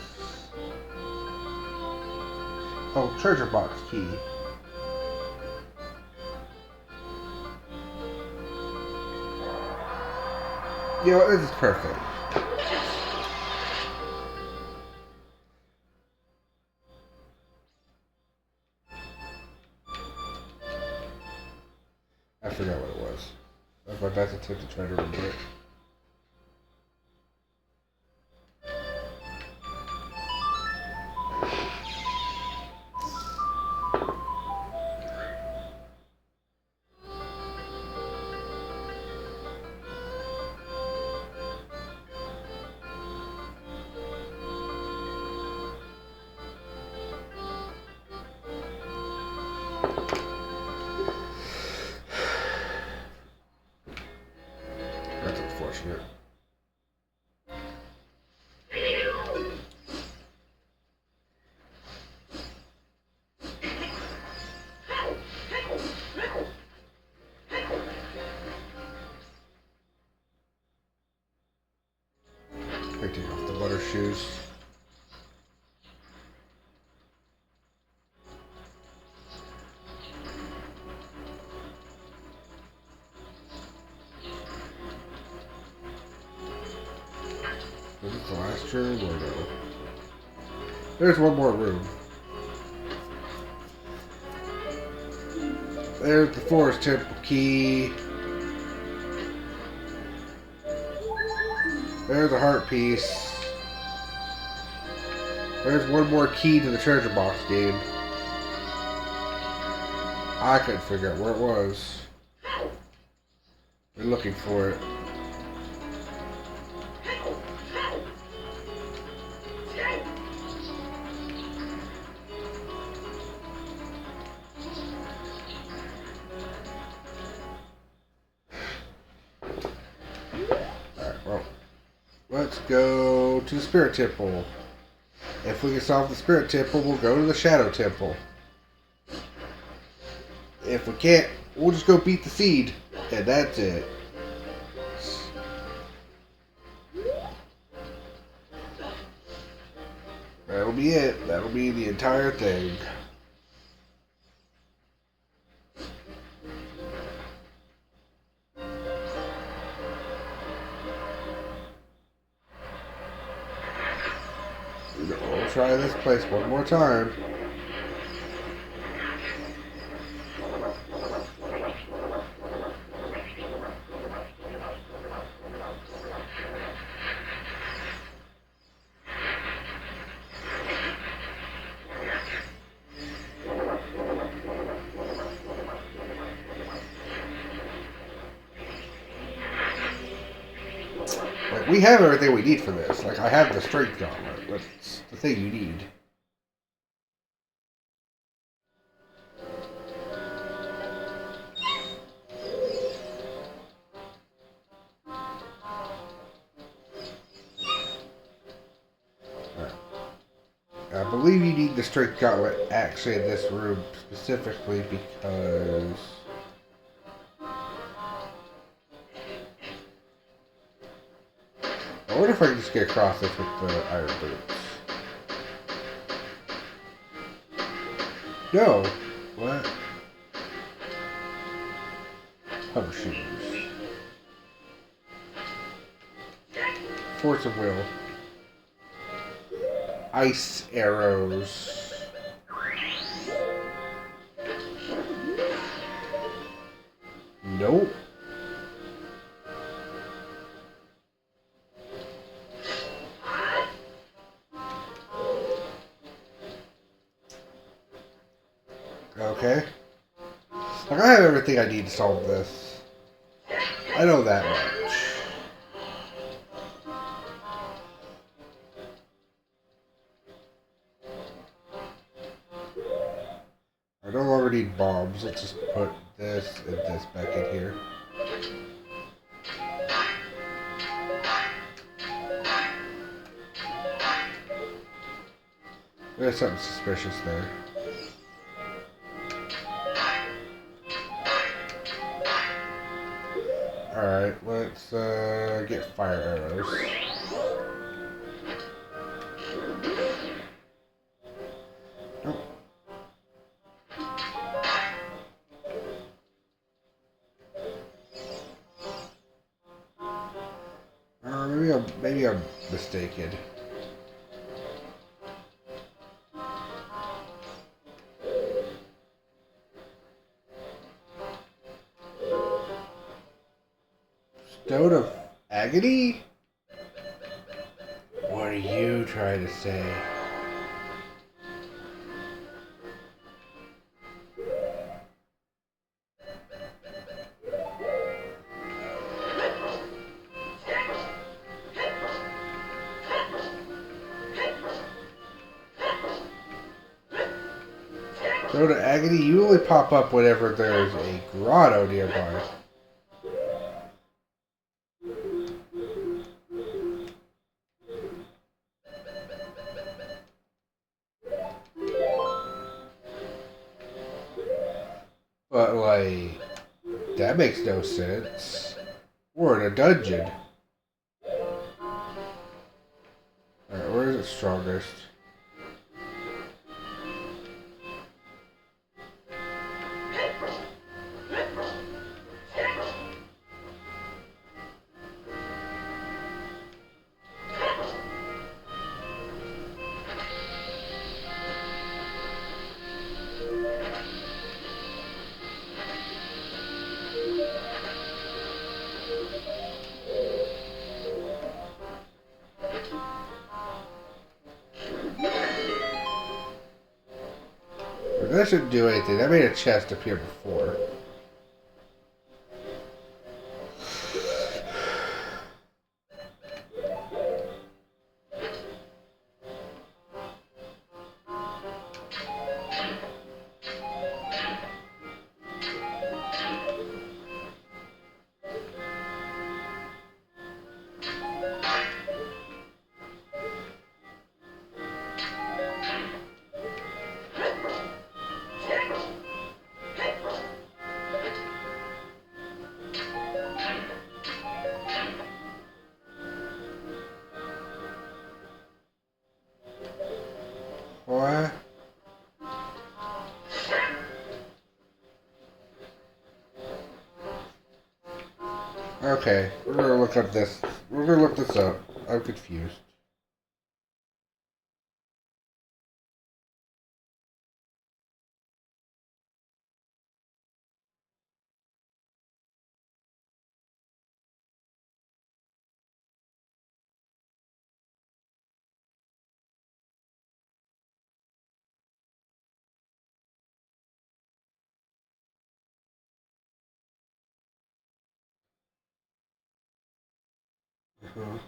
oh, treasure box key. You know, this is perfect. I forgot what it was. That's my best attempt to try to remember it. That's unfortunate. I take off the butter shoes. Is this the last room or no? There's one more room. There's the forest temple key. There's a heart piece. There's one more key to the treasure box game. I couldn't figure out where it was. We're looking for it. Alright, well. Let's go to the Spirit Temple. If we can solve the Spirit Temple, we'll go to the Shadow Temple. If we can't, we'll just go beat the seed. And that's it. That'll be it. That'll be the entire thing. We'll try this place one more time. We have everything we need for this. Like, I have the strength gauntlet. That's the thing you need. Right. I believe you need the strength gauntlet actually in this room specifically because... wonder if I can just get across this with the iron boots. No! What? Hover shoes. Force of will. Ice arrows. Nope. Okay. Like, I have everything I need to solve this. I know that much. I no longer need bombs. Let's just put this and this back in here. There's something suspicious there. Alright, let's get fire arrows. Nope. Maybe I'm mistaken. Stone of agony? What are you trying to say? Stone of agony, you only pop up whenever there's a grotto nearby. But, like, that makes no sense. We're in a dungeon. Alright, where is it strongest? That shouldn't do anything. That made a chest appear before. What? Okay, we're gonna look up this. We're gonna look this up. I'm confused. Uh-huh.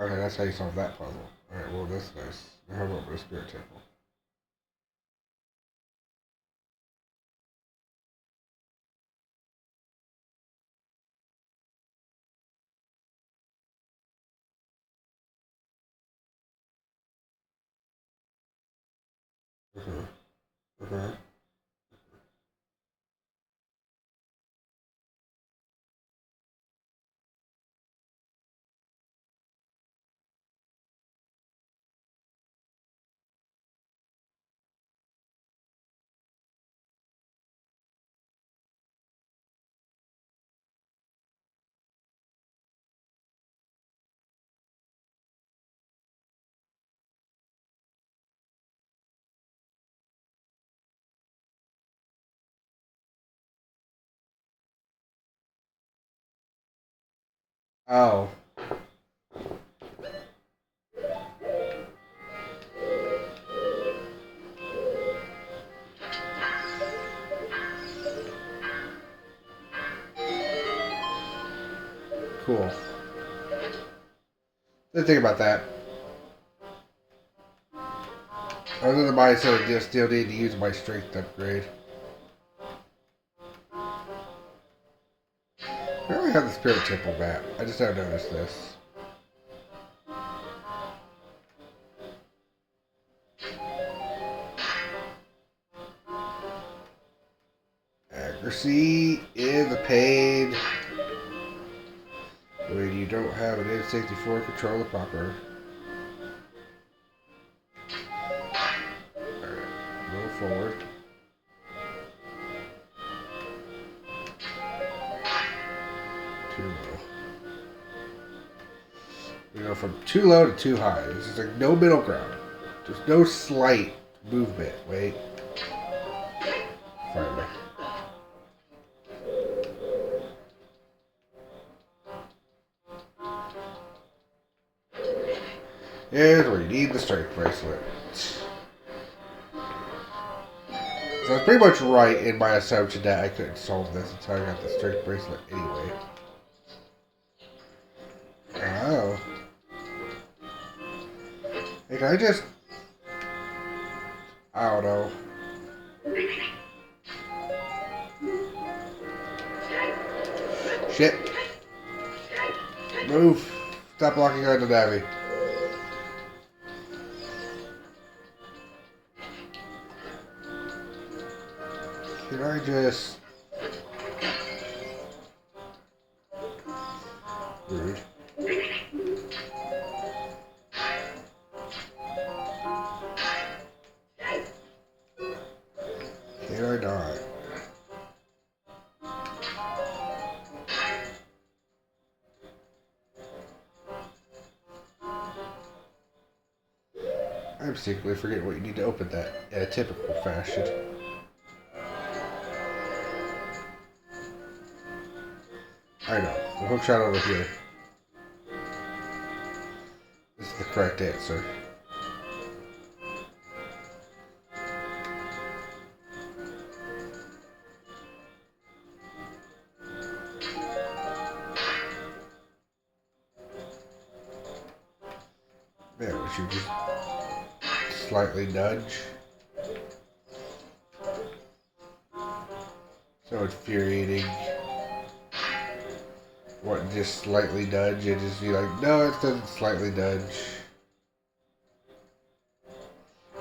Okay, that's how you solve that puzzle. Alright, well, that's nice. Now how about the spirit temple? Oh. Cool. Didn't think about that. Other than my still need to use my strength upgrade. I really have the spirit temple map. I just now noticed this. Accuracy is a pain when you don't have an N64 controller proper. Alright, move forward. Too low. We go from too low to too high. There's just like no middle ground. There's no slight movement. Wait. Finally. Here's where you need the strength bracelet. So I was pretty much right in my assumption that I couldn't solve this until I got the strength bracelet anyway. Oh. Hey, can I just... I don't know. Shit. Move. Stop blocking on the Navi. Can I just... Rude. Can I not? I'm secretly forgetting what you need to open that in a typical fashion. I know. The hook shot over here. This is the correct answer. Man, we should just slightly nudge. So infuriating. What, just slightly nudge and just be like, no, it doesn't slightly nudge.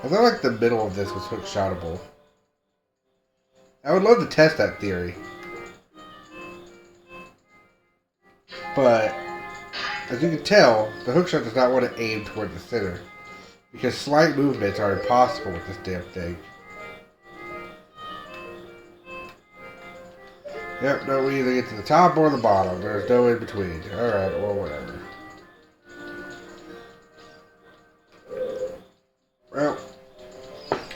I felt like the middle of this was hook shotable. I would love to test that theory. But, as you can tell, the hookshot does not want to aim toward the center. Because slight movements are impossible with this damn thing. Yep, no, we either get to the top or the bottom. There's no in between. Alright, well, whatever. Well,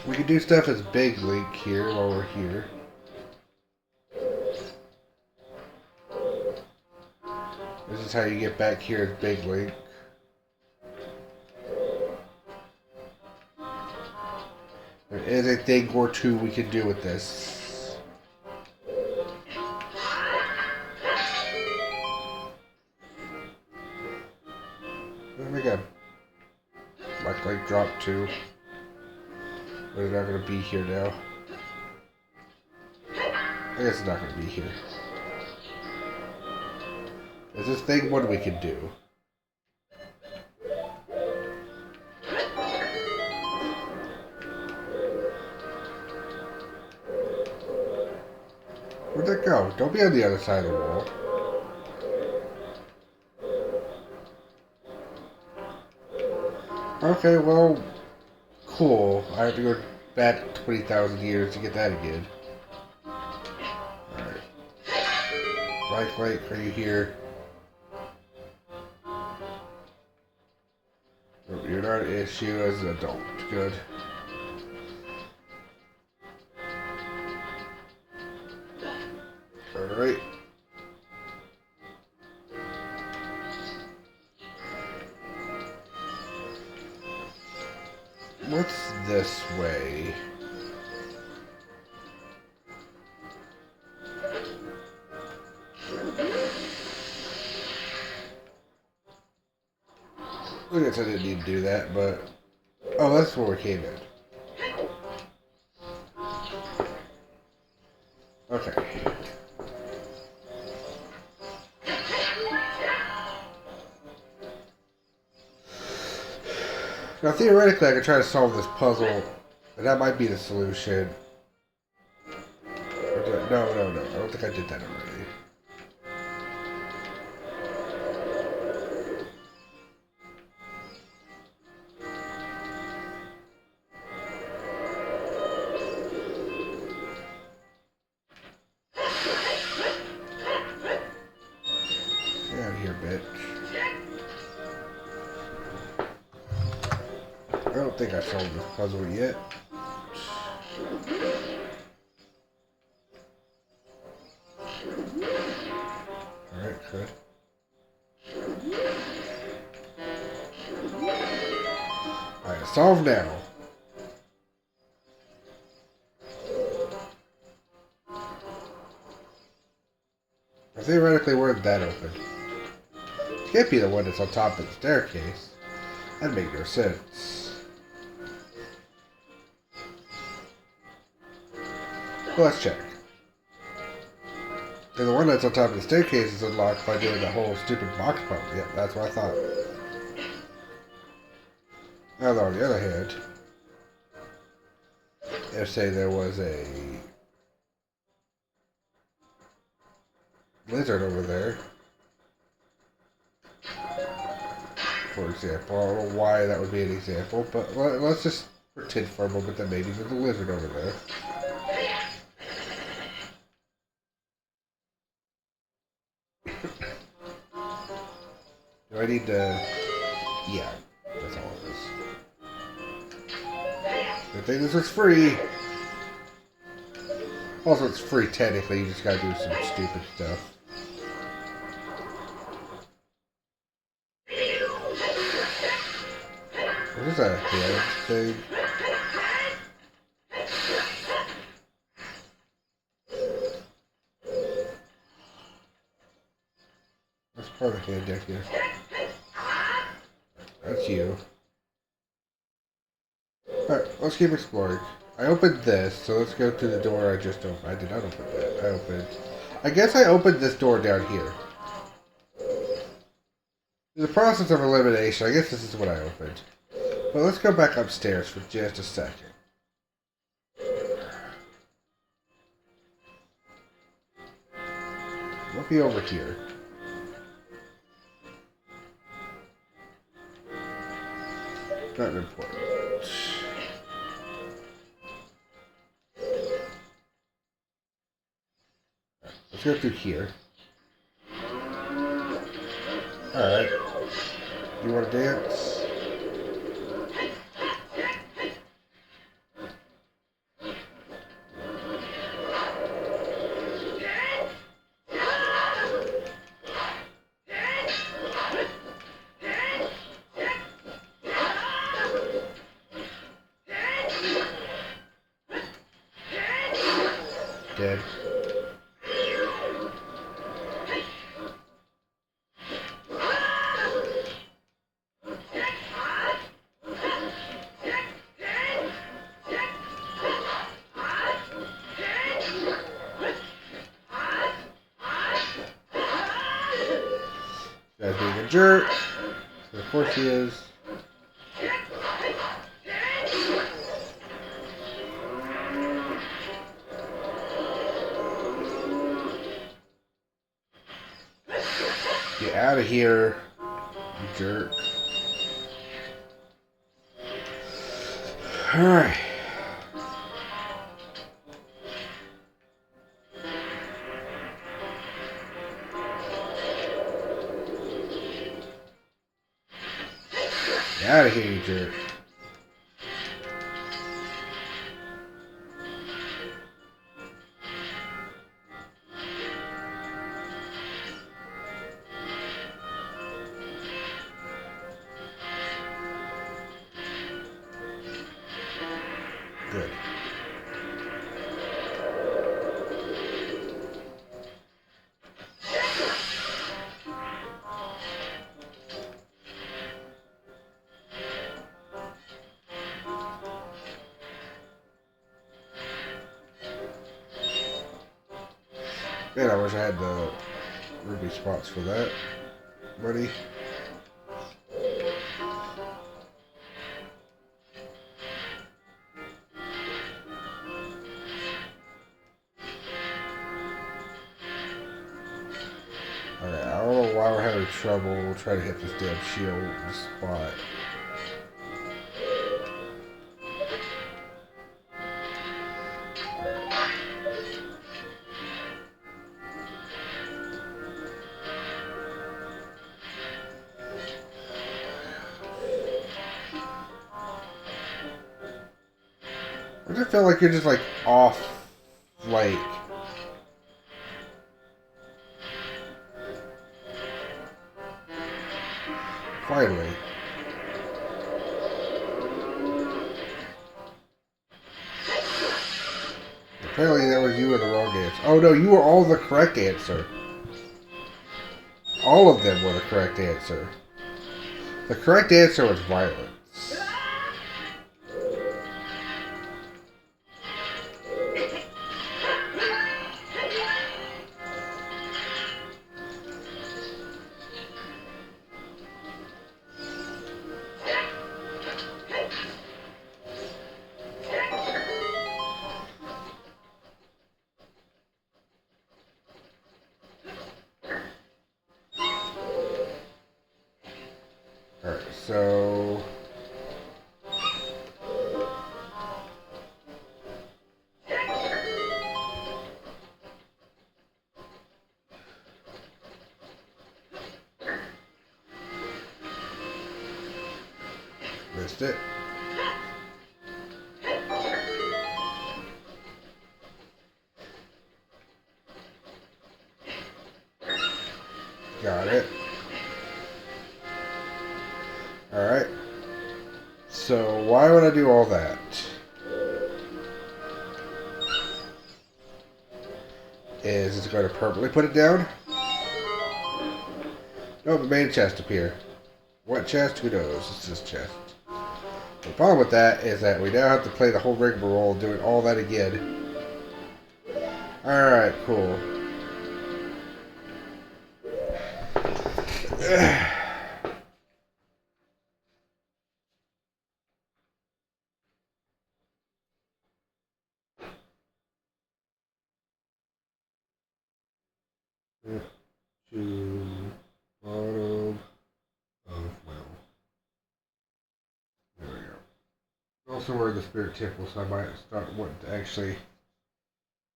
we can do stuff as Big Link here while we're here. This is how you get back here as Big Link. There is a thing or two we can do with this. it dropped to? But it's not going to be here now. I guess it's not going to be here. Is this thing what we can do? Where'd that go? Don't be on the other side of the wall. Okay, well, cool. I have to go back 20,000 years to get that again. Alright. Right, are you here? You're not an issue as an adult. Good. Alright. What's this way? I guess I didn't need to do that, but... Oh, that's where we came in. Okay. Now, theoretically, I could try to solve this puzzle, and that might be the solution. No. I don't think I did that already. Get out of here, bitch. I don't think I solved this puzzle yet. Alright, good. Alright, solve now. Theoretically, where'd that open? It can't be the one that's on top of the staircase. That'd make no sense. Well, let's check. And the one that's on top of the staircase is unlocked by doing the whole stupid box pump. Yep, that's what I thought. Now, on the other hand, if say there was a lizard over there, for example, I don't know why that would be an example, but let's just pretend for a moment that maybe there's a lizard over there. Do I need to... Yeah, that's all it is. Good thing this is free. Also, it's free technically, you just gotta do some stupid stuff. What is that, a head thing? That's part of the hand deck here. That's you. Alright, let's keep exploring. I opened this, so let's go to the door I just opened. I did not open that. I guess I opened this door down here. In the process of elimination, I guess this is what I opened. But let's go back upstairs for just a second. We'll be over here. Not important. Let's go through here. Alright. You want to dance? Dead. jerk. Of course he is. Get out of here, you jerk. Alright. Get out of here, you jerk. Good. Man, I wish I had the ruby spots for that, buddy. Alright, I don't know why we're having trouble trying to hit this damn shield spot. I just feel like you're just like off, like. Finally. Apparently that was you were the wrong answer. Oh no, you were all the correct answer. All of them were the correct answer. The correct answer was violence. Alright, so... Missed it. Got it. Alright. So, why would I do all that? Is it going to permanently put it down? No, the main chest up here. What chest? Who knows? It's this chest. The problem with that is that we now have to play the whole rigmarole doing all that again. Alright, cool. To bottom of well. There we go. Also we're in the spirit temple, so I might start wanting to actually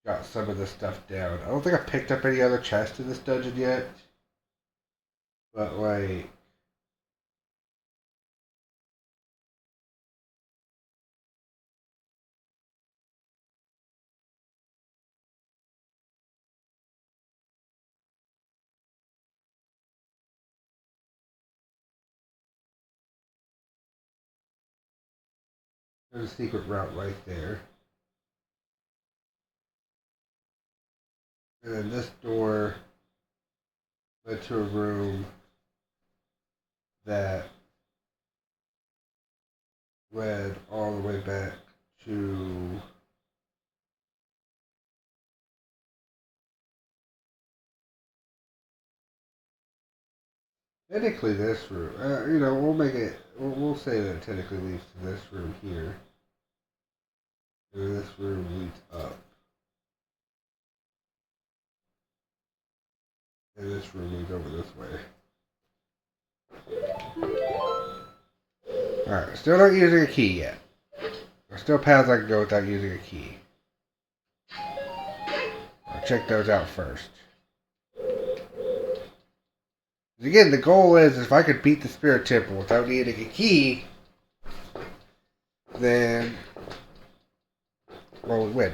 got some of this stuff down. I don't think I picked up any other chests in this dungeon yet. But like there's a secret route right there. And then this door led to a room that led all the way back to Technically, this room. You know, we'll make it. We'll say that it technically leads to this room here, and this room leads up, and this room leads over this way. All right, still not using a key yet. There's still paths I can go without using a key. I'll check those out first. Again, the goal is if I could beat the Spirit Temple without needing a key, then, well, we win.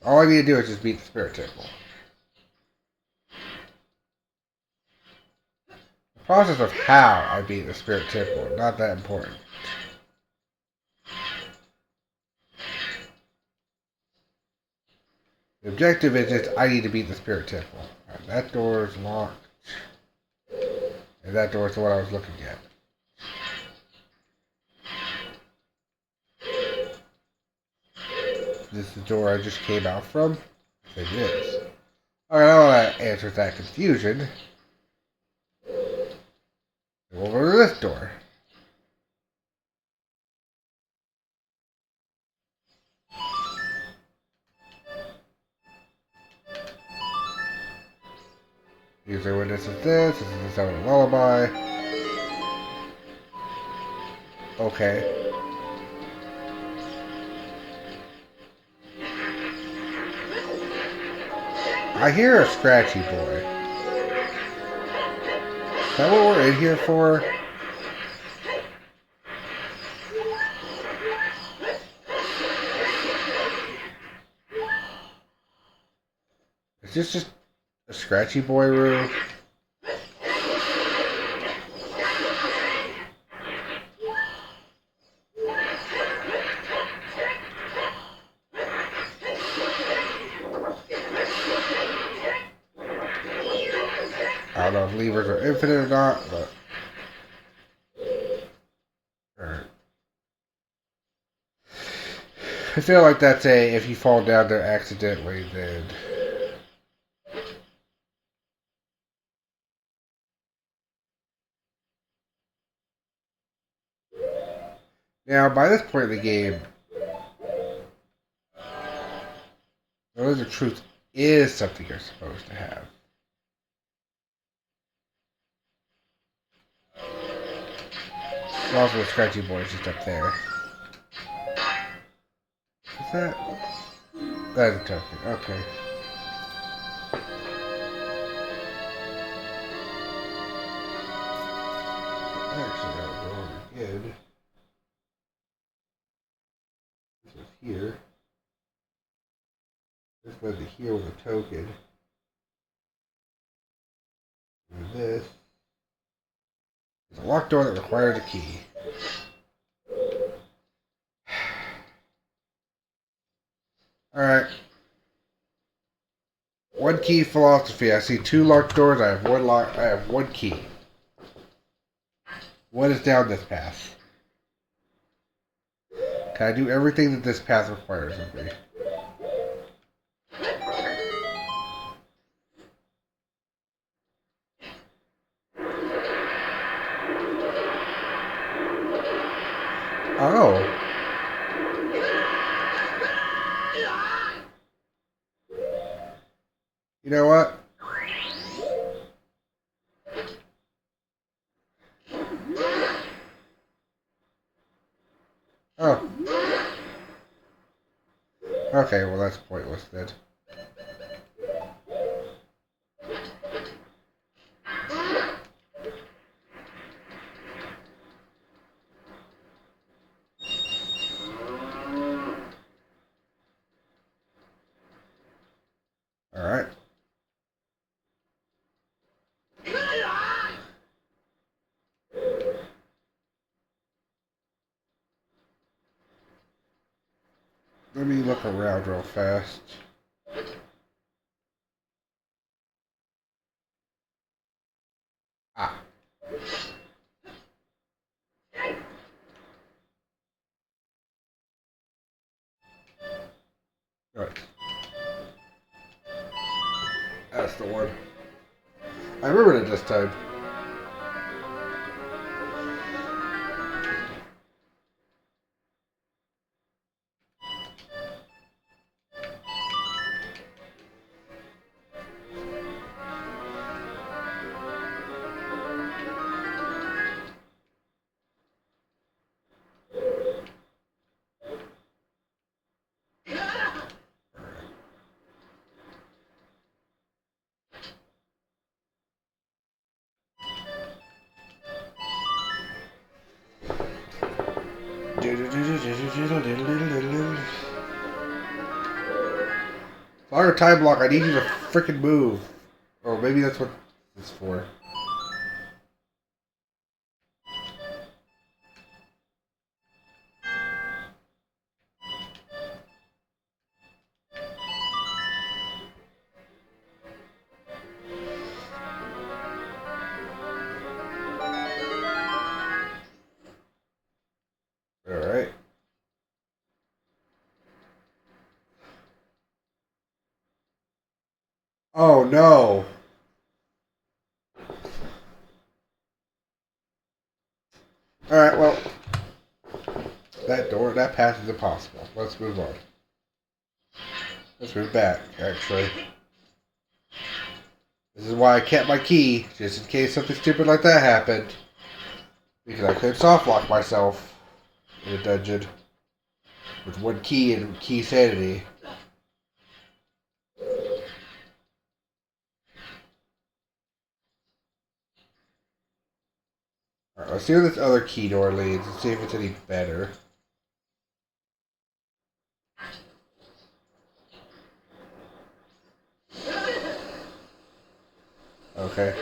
All I need to do is just beat the Spirit Temple. The process of how I beat the Spirit Temple, not that important. The objective is just I need to beat the Spirit Temple. Right, that door is locked. And that door is the one I was looking at. This is the door I just came out from? It is. Alright, now that answers that confusion. We'll go to this door. User witness is this is the sound of a lullaby. Okay. I hear a scratchy boy. Is that what we're in here for? Is this just a scratchy boy room? I don't know if levers are infinite or not, but... Alright. I feel like that's a, if you fall down there accidentally, then... Now, by this point in the game, knowing the truth is something you're supposed to have. Also, the scratchy boy is just up there. Is that? That's a token. Okay. Actually, I'll go on again. This is here. This led to here with a token. And this is a locked door that requires a key. Alright. One key philosophy. I see two locked doors. I have one key. What is down this path? Can I do everything that this path requires of me? Oh. You know what? Oh. Okay, well that's pointless then. Alright. Let me look around real fast. Ah. Right. That's the one. I remembered it this time. Fire time block, I need you to freaking move. Or maybe that's what it's for. Alright. Oh no! Alright, well. That path is impossible. Let's move on. Let's move back, actually. This is why I kept my key, just in case something stupid like that happened. Because I could soft lock myself in a dungeon with one key and key sanity. Alright, let's see where this other key door leads and see if it's any better. Okay.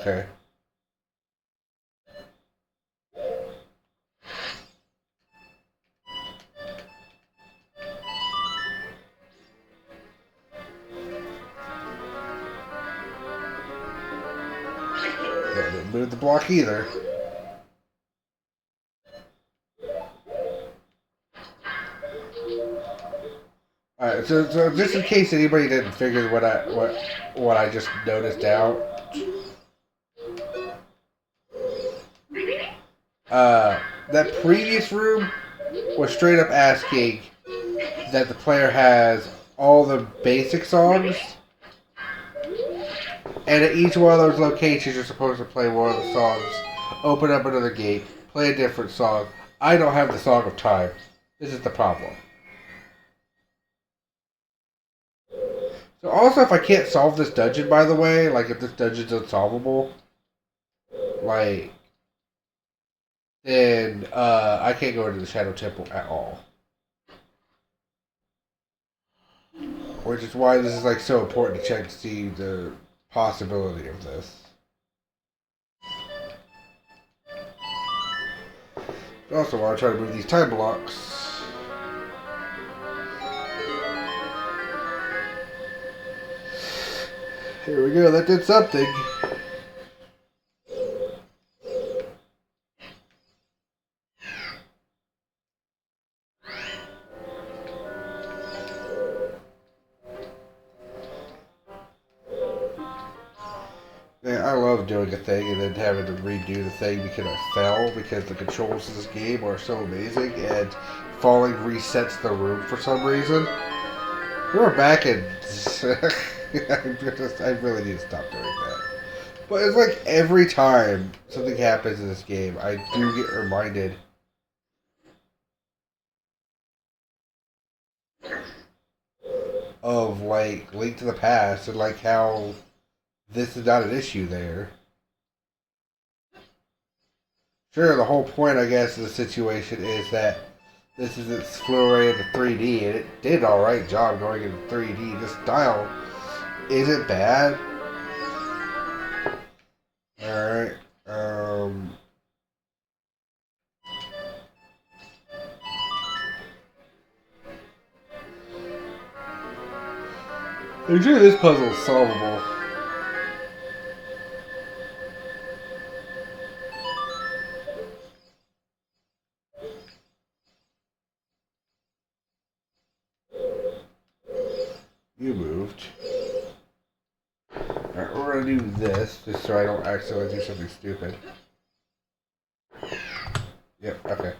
Okay. That didn't move the block either. Alright, so just in case anybody didn't figure what I just noticed out. That previous room was straight up asking that the player has all the basic songs, and at each one of those locations you're supposed to play one of the songs, open up another gate, play a different song. I don't have the Song of Time. This is the problem. So also, if I can't solve this dungeon, by the way, like if this dungeon's unsolvable, like, then I can't go into the Shadow Temple at all. Which is why this is like so important to check to see the possibility of this. Also, while I try to move these time blocks. Here we go, that did something. Man, I love doing a thing and then having to redo the thing because I fell, because the controls of this game are so amazing, and falling resets the room for some reason. We're back and I really need to stop doing that. But it's like every time something happens in this game, I do get reminded of like Link to the Past and like how this is not an issue there. Sure, the whole point, I guess, of the situation is that this is its flew into 3D, and it did an alright job going into 3D. The style isn't bad. Alright, I'm sure this puzzle is solvable. want to do this, just so I don't accidentally do something stupid. Yep, okay.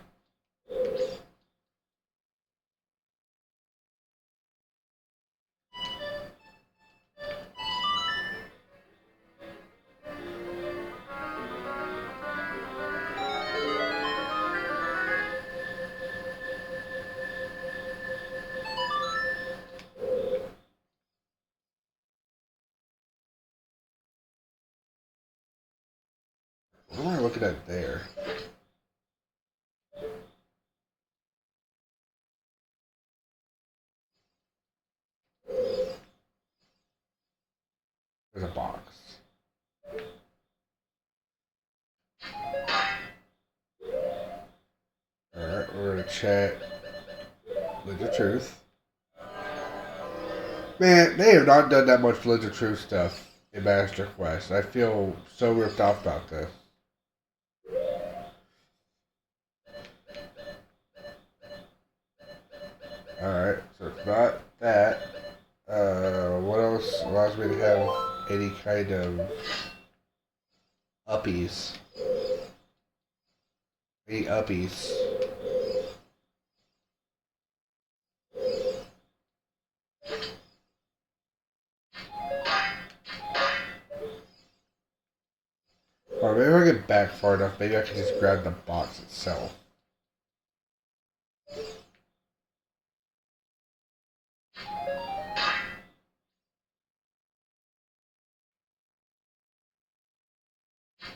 What am I looking at there? There's a box. Alright, we're gonna chat Lynn of Truth. Man, they have not done that much Lynn of Truth stuff in Master Quest. I feel so ripped off about this. Alright, so it's not that. What else allows me to have any kind of uppies? Any uppies? Or maybe if I get back far enough, maybe I can just grab the box itself.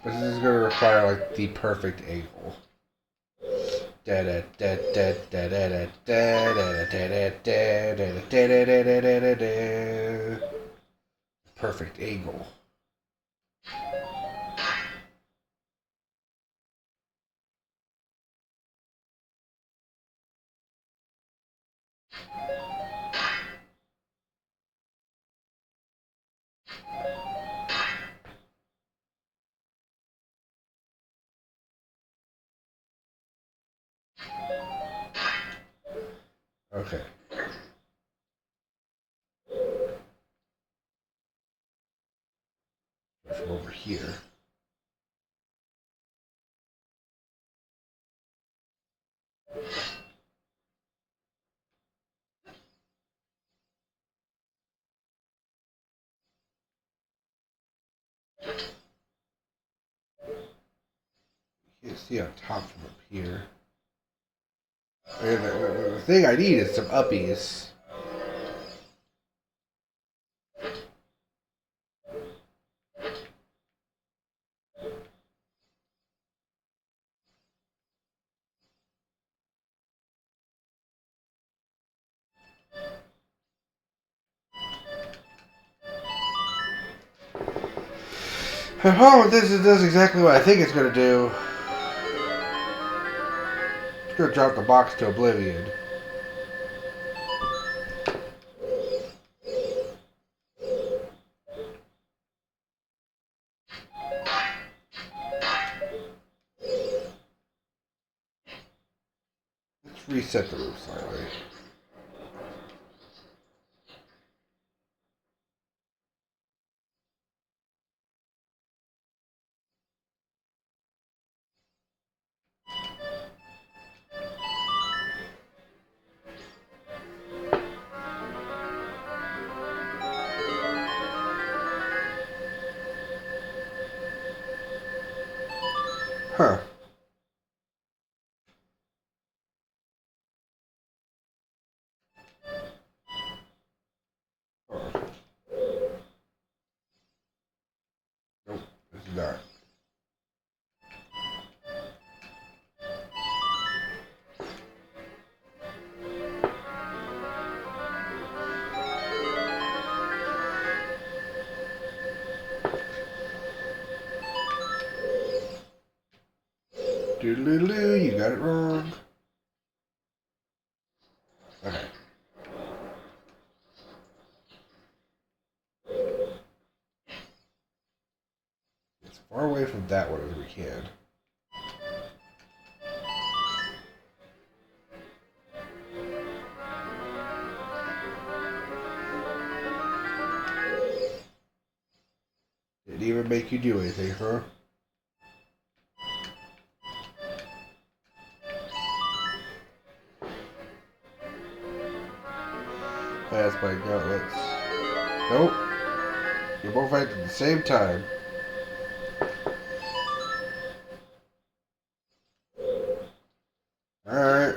But this is going to require like the perfect angle. Perfect angle. Okay. From over here. You can't see on top from up here. And the thing I need is some uppies. Oh, this does exactly what I think it's going to do. It's going to drop the box to oblivion. Let's reset the room slightly. Huh. Oh. Nope, this is not. Doodle-doo, you got it wrong. Okay. As far away from that one as we can. make you do anything, huh? Pass my gauntlets. Nope. You both fight at the same time. Alright.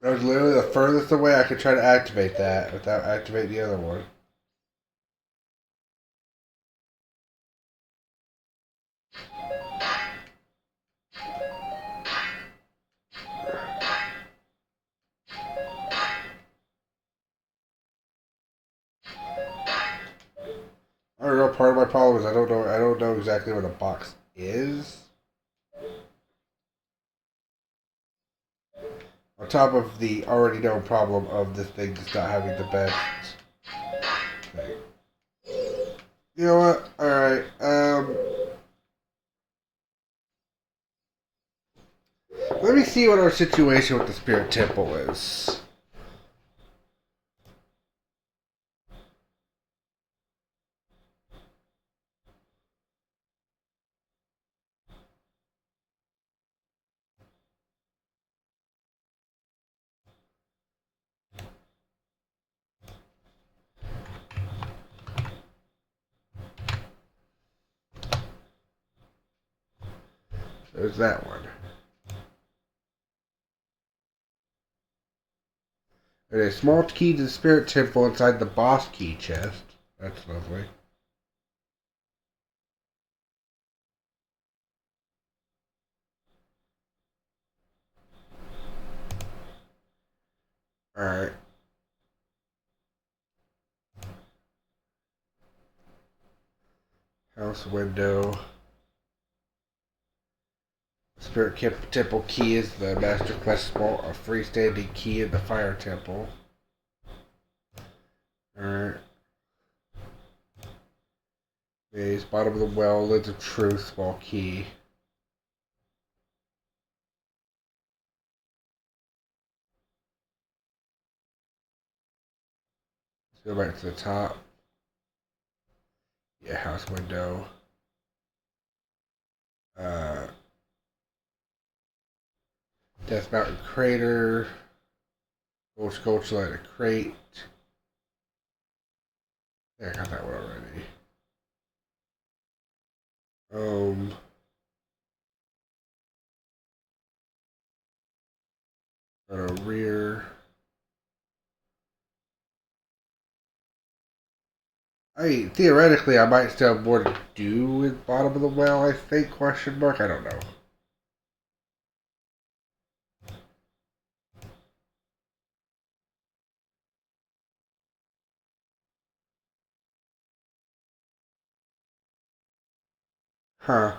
That was literally the furthest away I could try to activate that without activating the other one. I don't know, part of my problem is I don't know exactly what a box is. On top of the already known problem of this thing just not having the best thing. You know what? Alright, let me see what our situation with the Spirit Temple is. There's that one. There's a small key to the Spirit Temple inside the boss key chest. That's lovely. Alright. House window. Spirit Temple key is the Master Quest vault, a freestanding key in the Fire Temple. Alright. Base, bottom of the well, Lids of Truth, small key. Let's go back to the top. Yeah, house window. Death Mountain Crater. Gold Sculpture Light a Crate. Yeah, I got that one already. Got a rear. Theoretically, I might still have more to do with bottom of the well, I think, question mark? I don't know. Huh.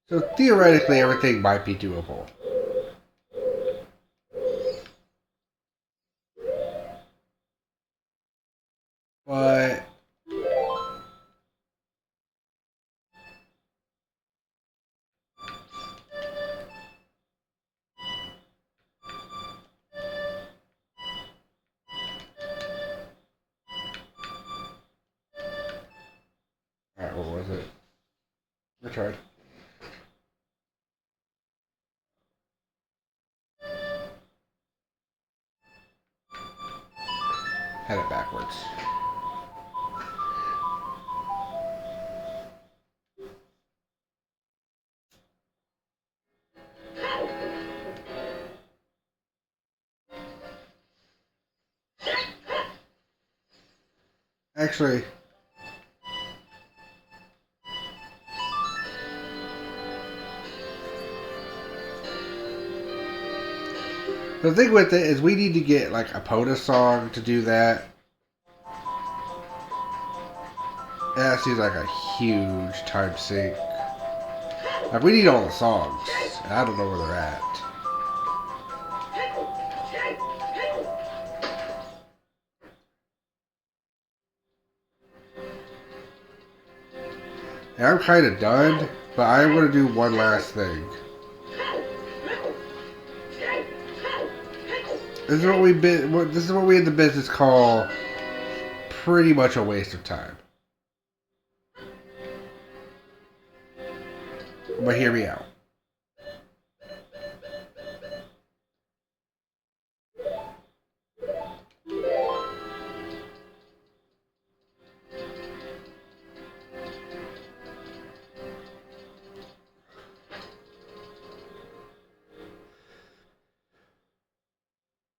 So theoretically, everything might be doable. But alright, what was it? I tried. Had it backwards. Actually, the thing with it is we need to get like a POTA song to do that. That seems like a huge time sink. Like, we need all the songs. And I don't know where they're at. And I'm kind of done, but I'm going to do one last thing. This is what we in the business call pretty much a waste of time. But hear me out.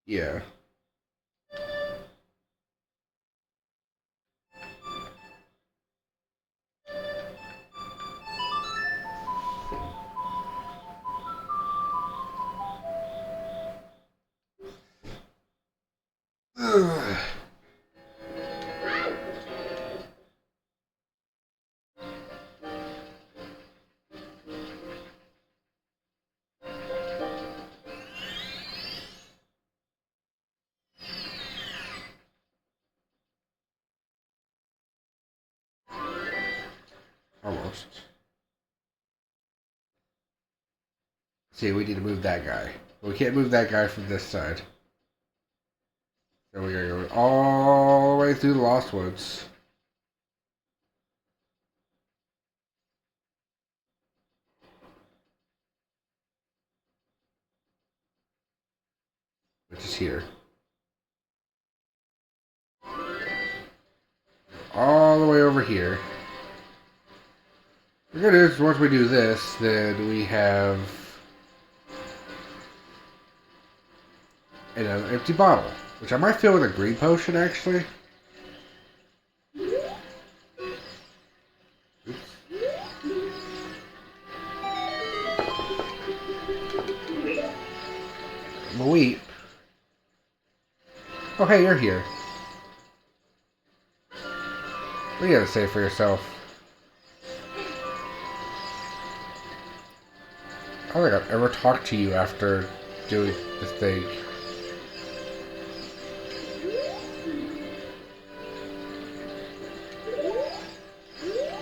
Yeah. Almost. See, we need to move that guy. We can't move that guy from this side. So we're gonna go all the way through the Lost Woods. Which is here. All the way over here. The good news is once we do this, then we have an empty bottle, which I might fill with a green potion actually. Weep. Oh hey, you're here. What do you gotta say for yourself? I don't think I've ever talked to you after doing this thing.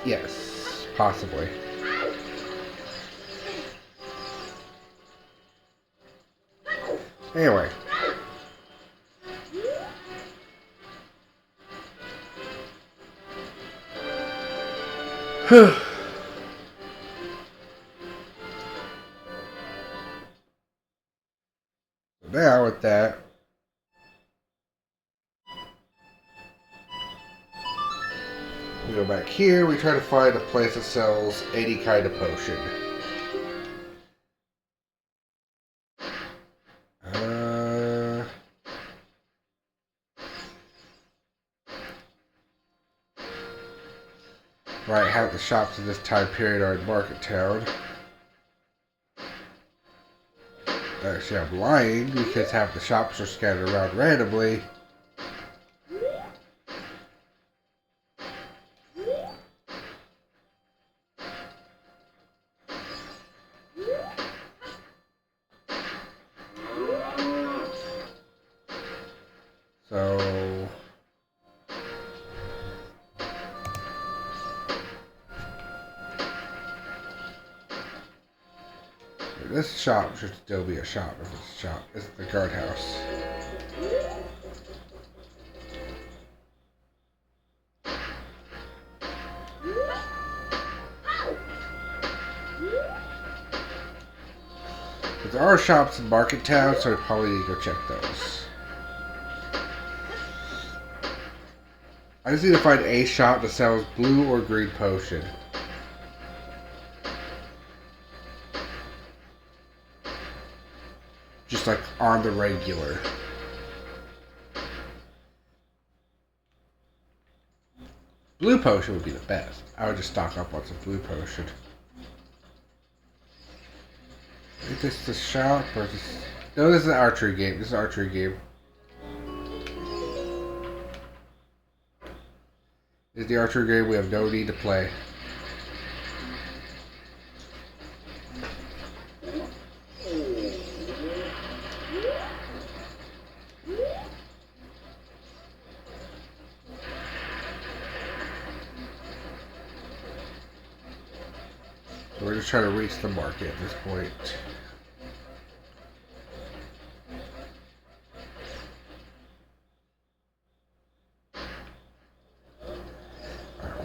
Yes, possibly. Anyway. Now with that, we go back here, we try to find a place that sells any kind of potion. Right, half the shops in this time period are in Market Town. Actually, I'm lying because half the shops are scattered around randomly. So this shop should still be a shop if it's a shop. It's the guardhouse. But there are shops in Market Town, so we probably need to go check those. I just need to find a shop that sells blue or green potion. Just like on the regular. Blue potion would be the best. I would just stock up on some blue potion. Is this the shop or is this... No, this is an archery game. This is an archery game. This is the archery game we have no need to play. So we're just trying to reach the market at this point.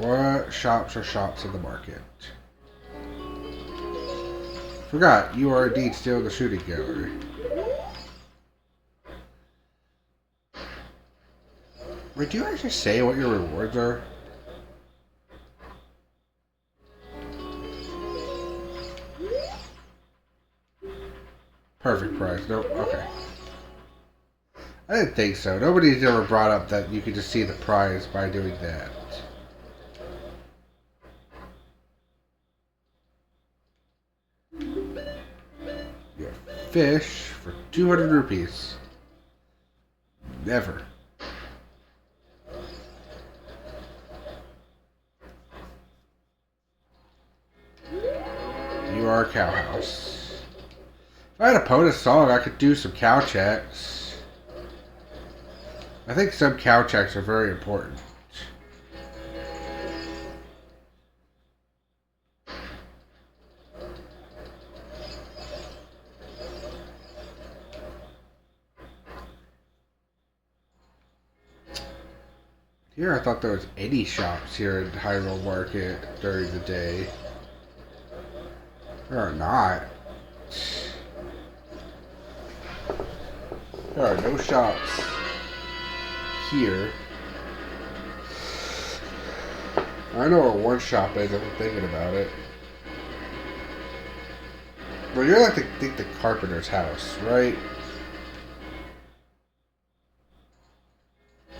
what shops are shops in the market? Forgot, you are indeed still in the shooting gallery. Wait, do you actually say what your rewards are? Perfect price. Nope. Okay. I didn't think so. Nobody's ever brought up that you could just see the prize by doing that. You have fish for 200 rupees. Never. You are a cow house. If I had a POTUS song, I could do some cow checks. I think some cow checks are very important. Here, I thought there was any shops here in Hyrule Market during the day. There are not. There are no shops here. I know where one shop is if I'm thinking about it. But you're like the carpenter's house, right?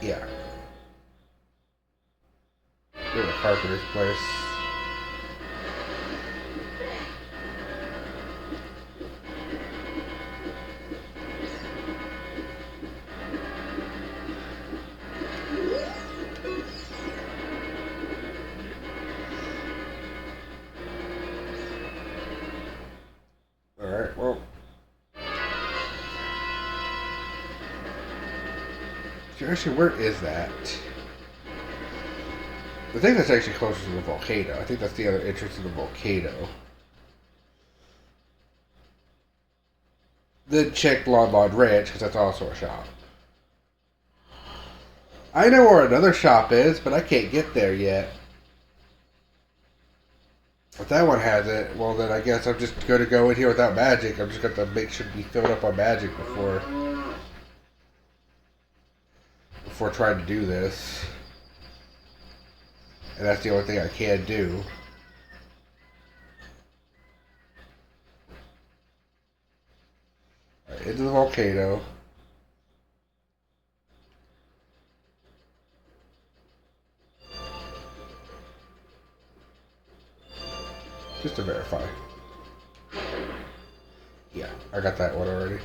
Yeah. You're the carpenter's place. Alright, well. Actually, where is that? I think that's actually closer to the volcano. I think that's the other entrance to the volcano. Then check Lon Lon Ranch, because that's also a shop. I know where another shop is, but I can't get there yet. If that one has it, well then I guess I'm just going to go in here without magic. I'm just going to make sure to be filled up on magic before trying to do this. And that's the only thing I can do. Right, into the volcano. Just to verify. Yeah, I got that one already.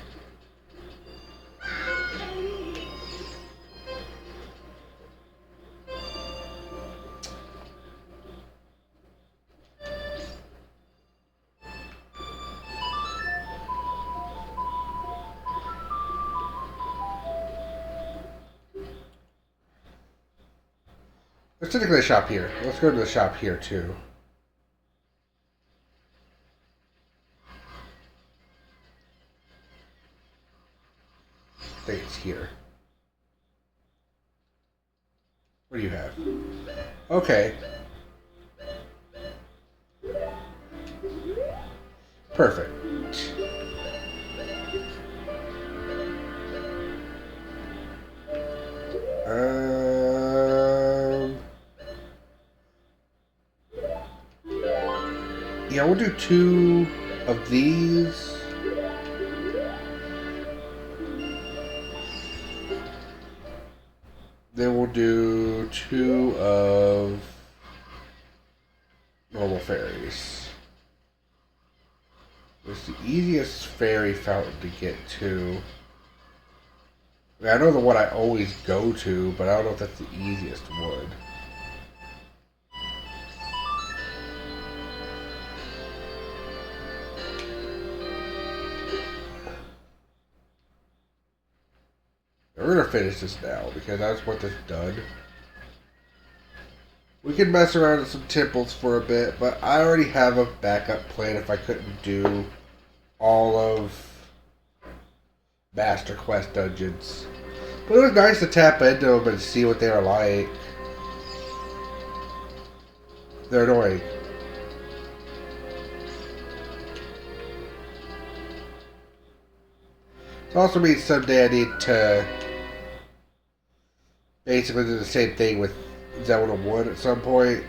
There's technically a shop here. Let's go to the shop here too. I think it's here. What do you have? Okay. Perfect. Yeah, we'll do 2 of these. Then we'll do 2 of normal fairies. It's the easiest fairy fountain to get to. I mean, I know the one I always go to, but I don't know if that's the easiest one. We're gonna finish this now because I just want this done. We can mess around with some temples for a bit, but I already have a backup plan if I couldn't do all of Master Quest dungeons. But it was nice to tap into them and see what they were like. They're annoying. It also means someday I need to basically do the same thing with Zelda OOT at some point.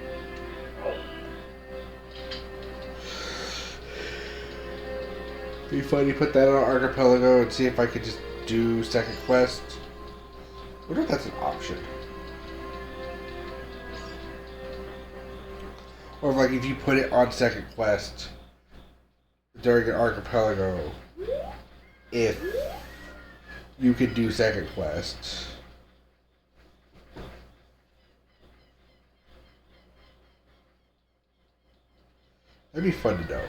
Be funny, put that on Archipelago and see if I could just do second quest. I wonder if that's an option. Or like if you put it on second quest during an Archipelago, if you could do second quest. That'd be fun to know.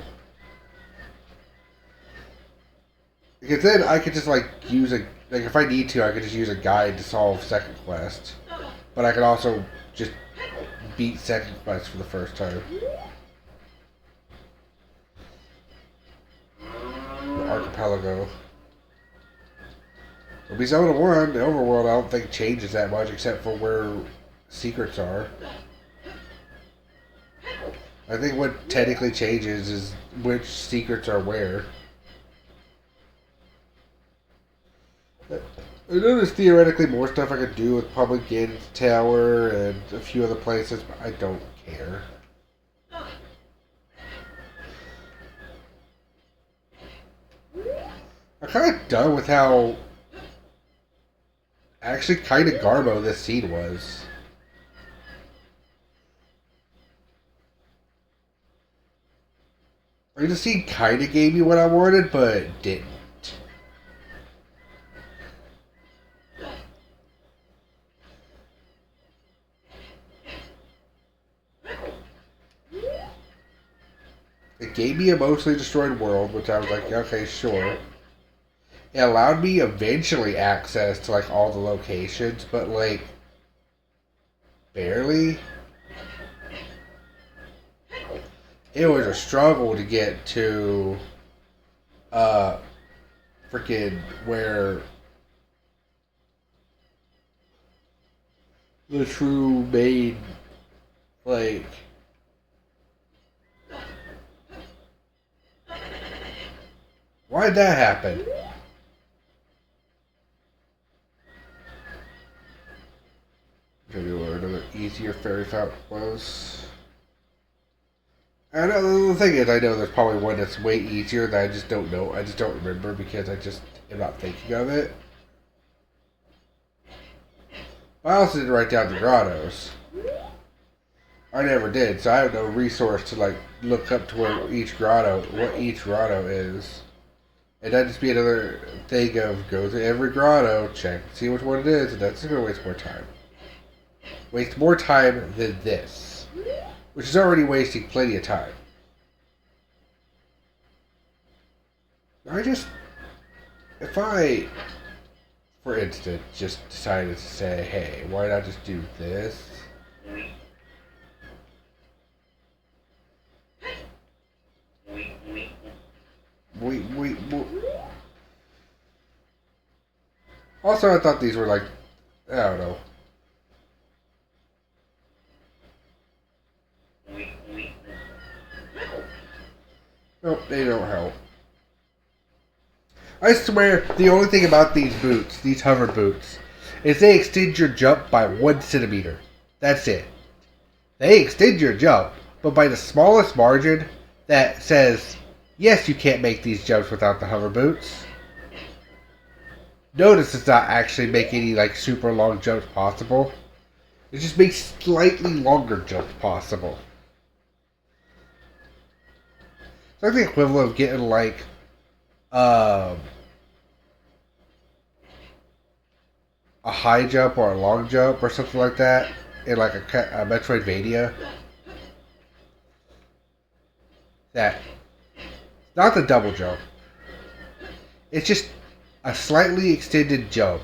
Because then I could just like use a, like if I need to, I could just use a guide to solve second quest. But I could also just beat second quest for the first time. The Archipelago. It'll be Zelda 1. The overworld I don't think changes that much except for where secrets are. I think what technically changes is which secrets are where. I know there's theoretically more stuff I could do with Public Games Tower and a few other places, but I don't care. I'm kind of done with how actually kind of garbo this scene was. I mean, the scene kind of gave me what I wanted, but didn't. It gave me a mostly destroyed world, which I was like, okay, sure. It allowed me eventually access to like all the locations, but like barely. It was a struggle to get to freaking where the true main, like, why'd that happen? Maybe where another easier fairy fountain was. And the thing is, I know there's probably one that's way easier that I just don't know. I just don't remember because I just am not thinking of it. I also didn't write down the grottos. I never did, so I have no resource to like look up to where each grotto, what each grotto is. And that'd just be another thing of go to every grotto, check, see which one it is, and that's gonna waste more time. Waste more time than this, which is already wasting plenty of time. If I, for instance, just decided to say, hey, why not just do this? Also, I thought these were like, I don't know. Nope, they don't help. I swear, the only thing about these boots, these hover boots, is they extend your jump by 1 centimeter. That's it. They extend your jump, but by the smallest margin that says, yes, you can't make these jumps without the hover boots. Notice it's not actually make any like super long jumps possible. It just makes slightly longer jumps possible. It's like the equivalent of getting like a high jump or a long jump or something like that in like a Metroidvania. That, not the double jump. It's just a slightly extended jump.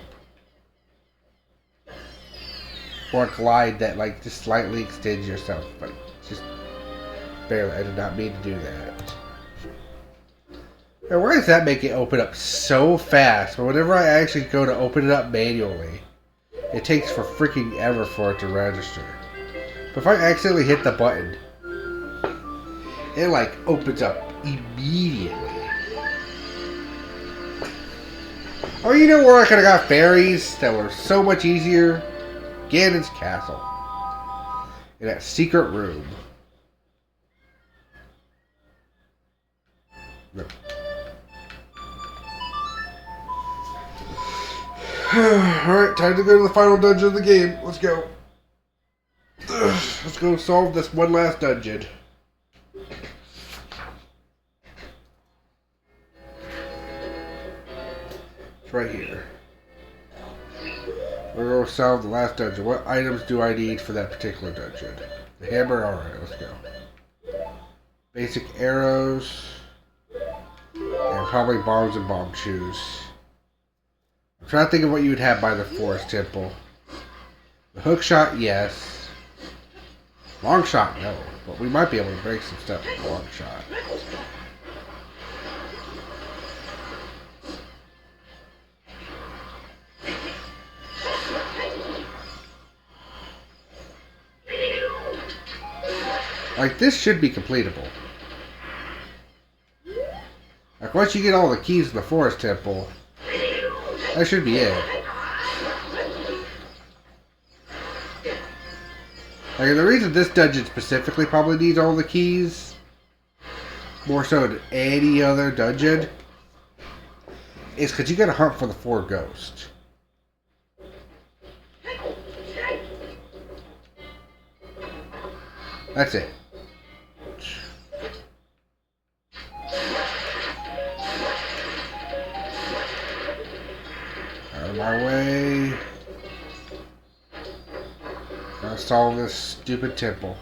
Or a glide that like just slightly extends yourself. But just barely. I did not mean to do that. And why does that make it open up so fast? But whenever I actually go to open it up manually, it takes for freaking ever for it to register. But if I accidentally hit the button it like opens up immediately. Oh, you know where I could have got fairies that were so much easier? Ganon's castle. In that secret room. No. Alright, time to go to the final dungeon of the game. Let's go. Let's go solve this one last dungeon. It's right here. We're going to solve the last dungeon. What items do I need for that particular dungeon? The hammer? Alright, let's go. Basic arrows. And probably bombs and bomb shoes. I'm trying to think of what you would have by the forest temple. The hook shot, yes. Long shot, no. But we might be able to break some stuff with long shot. Like, this should be completable. Like, once you get all the keys to the forest temple, that should be it. Like, the reason this dungeon specifically probably needs all the keys, more so than any other dungeon, is because you gotta hunt for the 4 ghosts. That's it. Out of my way. Gotta solve this stupid temple.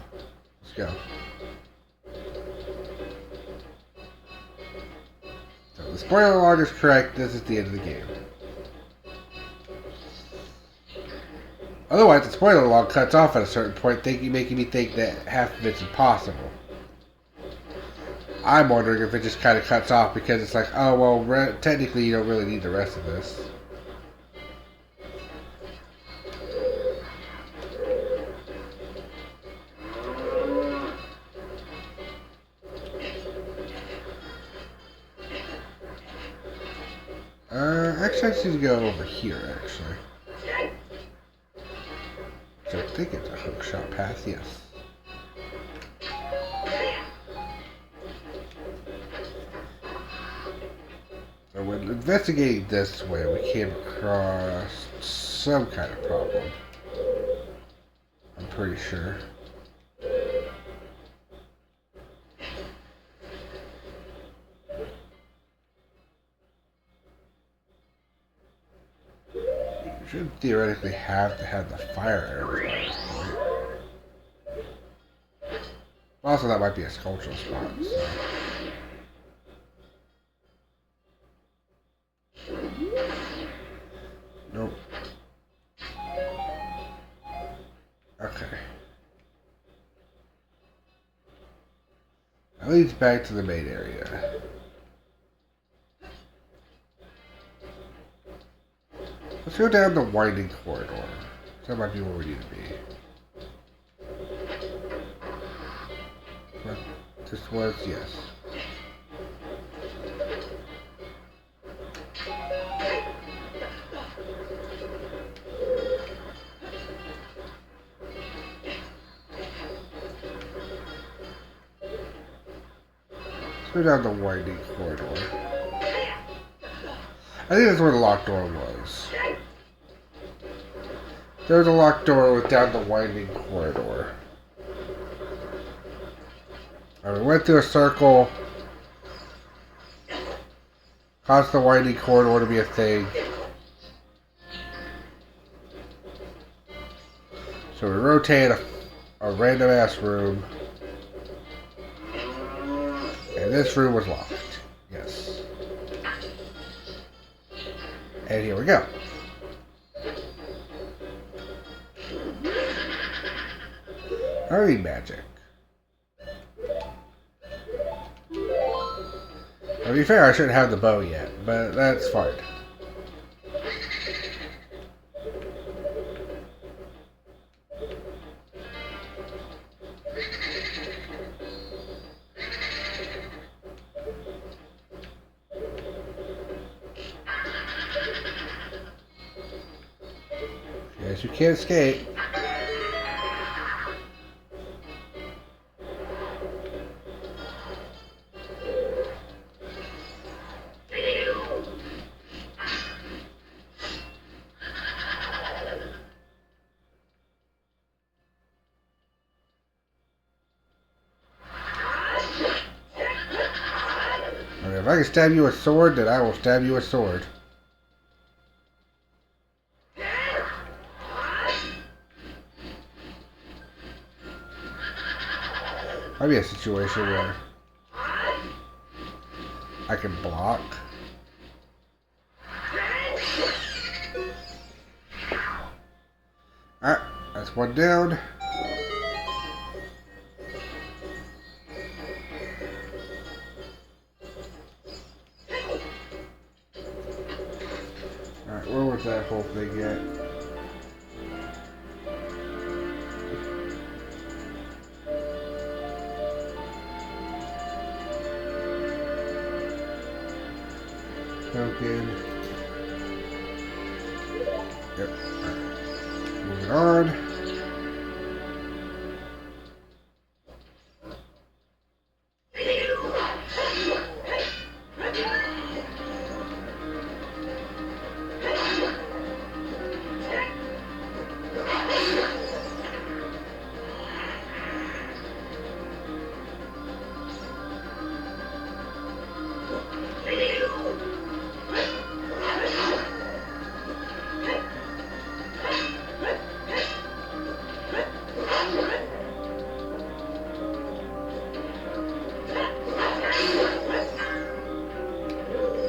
Let's go. So the spoiler log is correct. This is the end of the game. Otherwise, the spoiler log cuts off at a certain point, making me think that half of it's impossible. I'm wondering if it just kind of cuts off because it's like, oh, well, technically you don't really need the rest of this. Actually, I just need to go over here, actually. So I think it's a hookshot path, yes. So when investigating this way, we came across some kind of problem. I'm pretty sure. You should theoretically have to have the fire arrows. Also, that might be a sculptural spot. So. Nope. Okay. That leads back to the main area. Let's go down the winding corridor. That might be where we need to be. But this was, yes. Let's go down the winding corridor. I think that's where the locked door was. There was a locked door down the winding corridor. And we went through a circle. Caused the winding corridor to be a thing. So we rotate a random ass room. And this room was locked. Yes. And here we go. I need magic. To be fair, I shouldn't have the bow yet, but that's fine. can't escape. If I can stab you with a sword, then I will stab you with a sword. Might be a situation where I can block. Alright, that's one down. Alright, where was that whole thing at? Token. Yep. Alright. Moving on.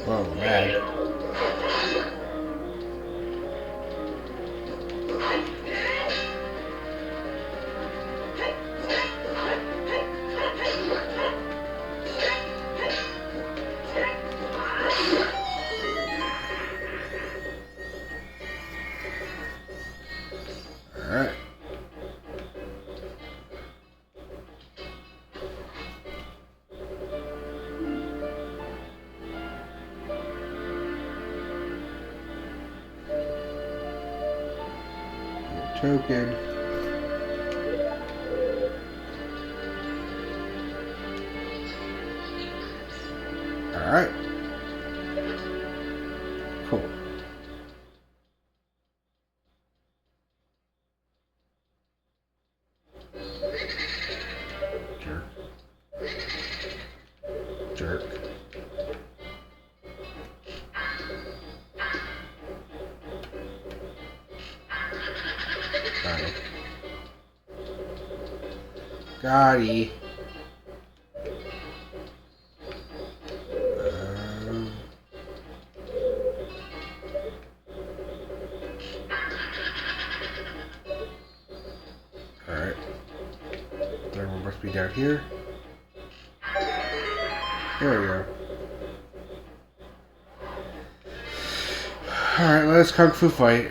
Oh, man. All right. Token. All right. Cool. Jerk. Jerk. Gotti. Alright. Third one must be down here. There we go. Alright, let's kung fu fight.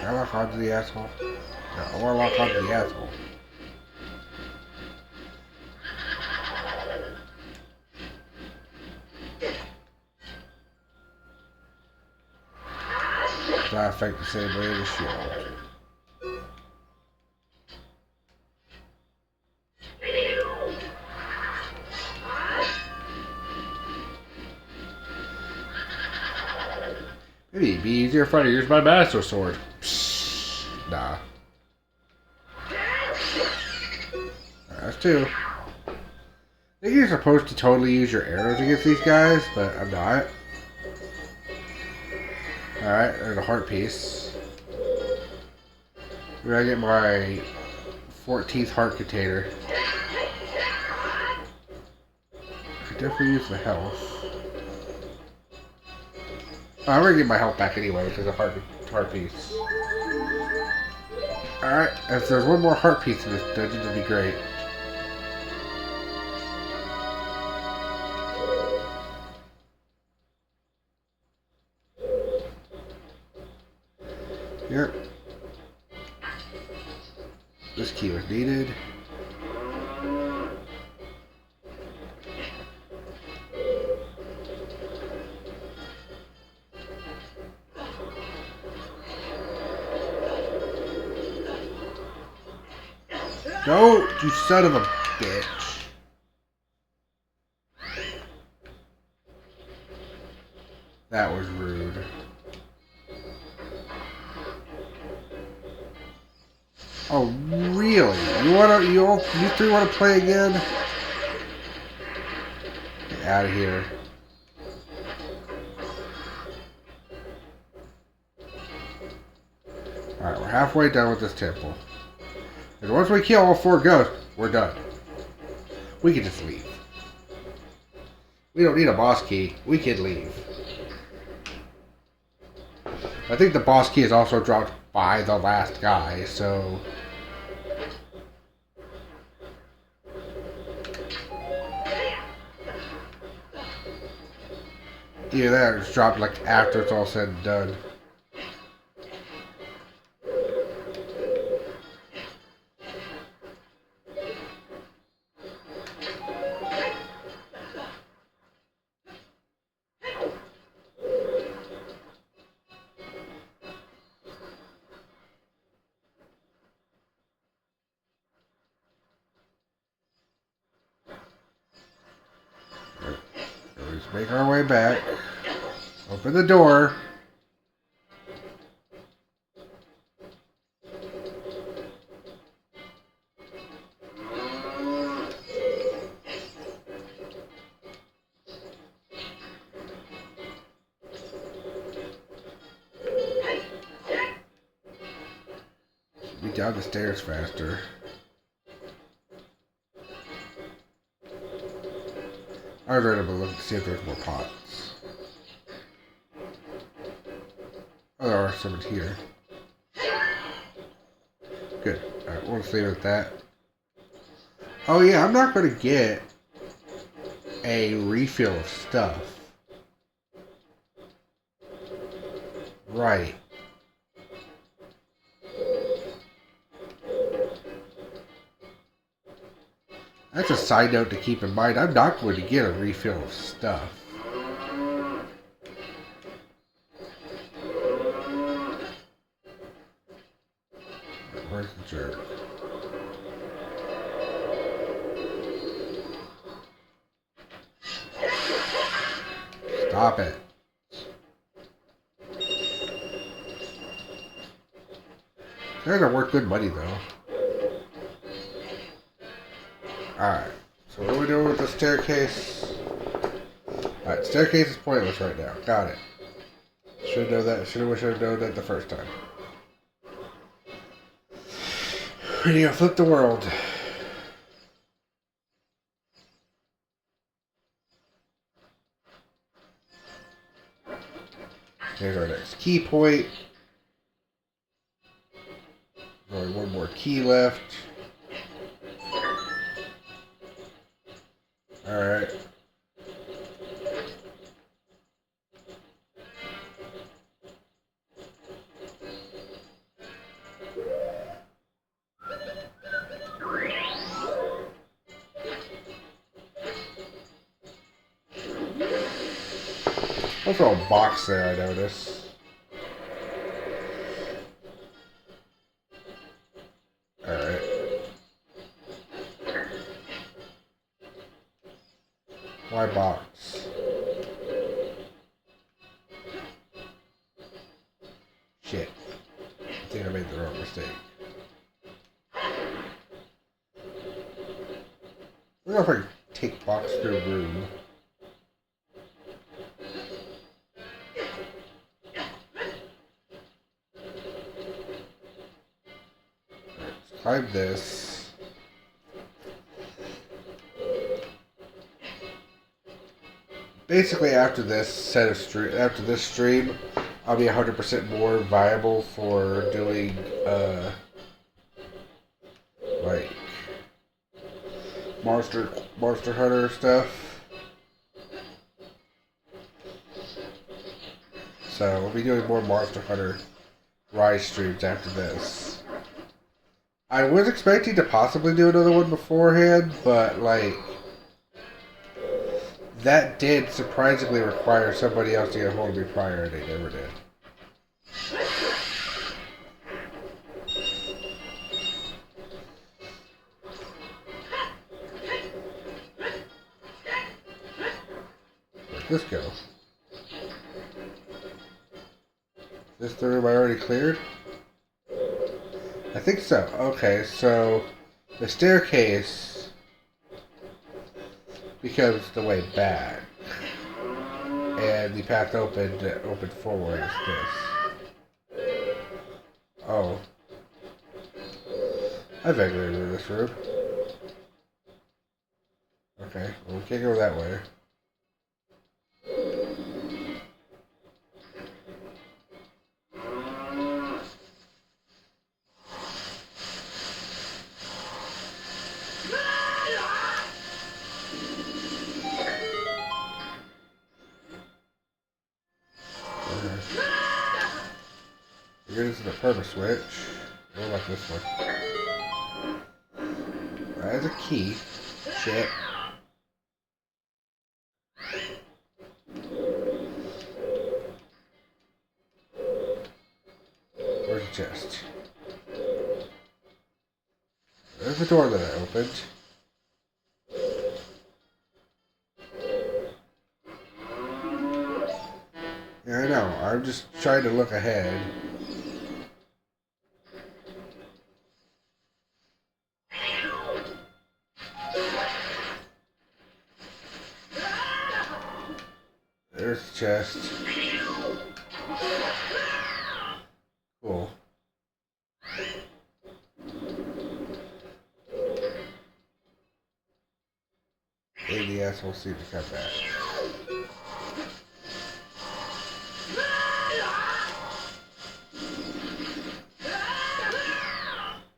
I lock onto the asshole. No, I want to lock onto the asshole. Does not affect the same way as the shield. Maybe it'd be easier if I use my master sword. Psst, nah. That's two. I think you're supposed to totally use your arrows against these guys, but I'm not. Alright, there's a heart piece. I'm gonna get my 14th heart container. I could definitely use the health. Oh, I'm gonna get my health back anyway because of heart piece. Alright, if there's one more heart piece in this dungeon, that'd be great. Yep. This key was needed. Go, you son of a bitch. That was rude. Oh, really? You three wanna play again? Get out of here. Alright, we're halfway done with this temple. And once we kill all 4 ghosts, we're done. We can just leave. We don't need a boss key. We can leave. I think the boss key is also dropped by the last guy, so... either that or it's dropped like after it's all said and done. Let's make our way back. Open the door. Be down the stairs faster. I was ready to look to see if there's more pots. Oh, there are some in here. Good. Alright, we'll just leave it at that. Oh yeah, I'm not going to get a refill of stuff. Right. That's a side note to keep in mind. I'm not going to get a refill of stuff. Where's the jerk? Stop it. They're gonna worth good money though. Alright, so what are we doing with the staircase? Alright, staircase is pointless right now. Got it. Should have known that. Should have known that the first time. We're gonna flip the world. Here's our next key point. Only one more key left. Alright. Also a box there, I noticed. Alright. Why box? Shit. I think I made the wrong mistake. I don't know if I can take box to a room. Climb this. Basically, after this stream, I'll be 100% more viable for doing like Monster Hunter stuff. So we'll be doing more Monster Hunter Rise streams after this. I was expecting to possibly do another one beforehand, but like that did surprisingly require somebody else to get a hold of me prior, and they never did. this go? This the room I already cleared? I think so. Okay, so the staircase becomes the way back. And the path open forward is this. Oh. I vaguely remember this room. Okay, well we can't go that way. We're going to the purpose switch. What about this one? There's a key. Shit. Where's the chest? There's the door that I opened. Yeah, I know. I'm just trying to look ahead. There's the chest. Cool. And the asshole seemed to come back.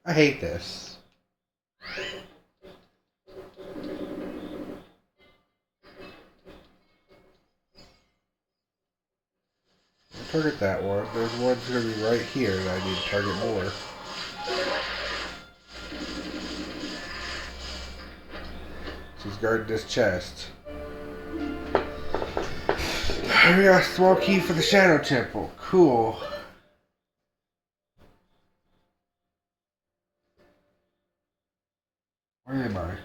I hate this. I'll target that one. There's one that's going to be right here that I need to target more. She's guarding this chest. And we got a small key for the Shadow Temple. Cool. Where am I?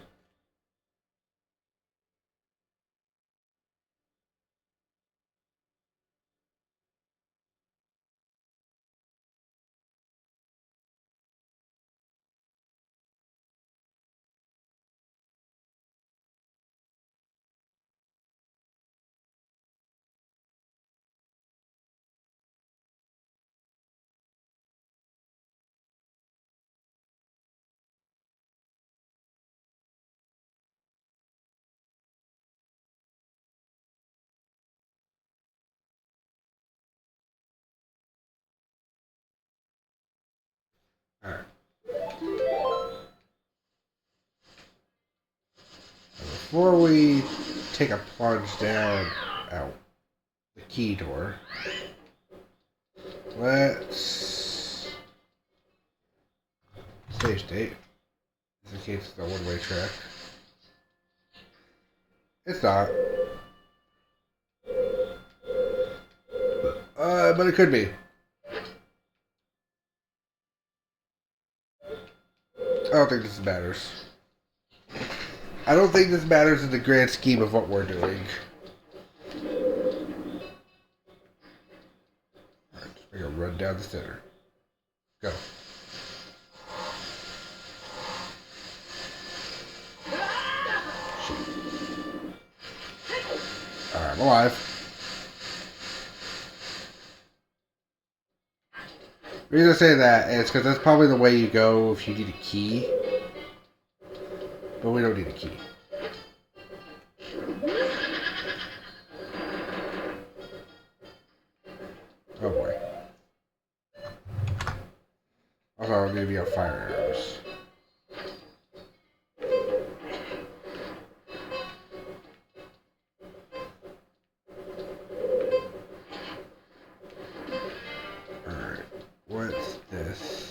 Alright. Before we take a plunge down out the key door, let's save state. Just in case it's a one-way track. It's not. But it could be. I don't think this matters. I don't think this matters in the grand scheme of what we're doing. Alright, we're gonna run down the center. Go. Alright, I'm alive. The reason I say that is because that's probably the way you go if you need a key. But we don't need a key. Oh boy. Also, I'll need to be on fire arrows. Alright. What's this?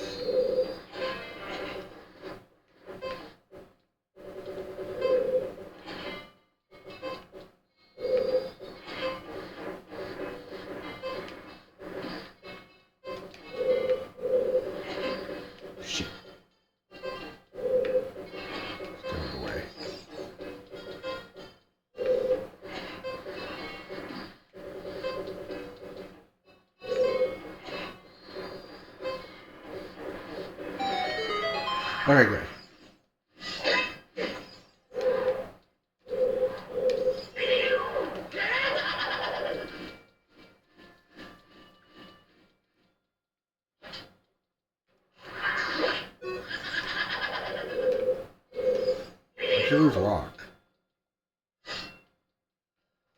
Shit. Okay, good. Killer's lock.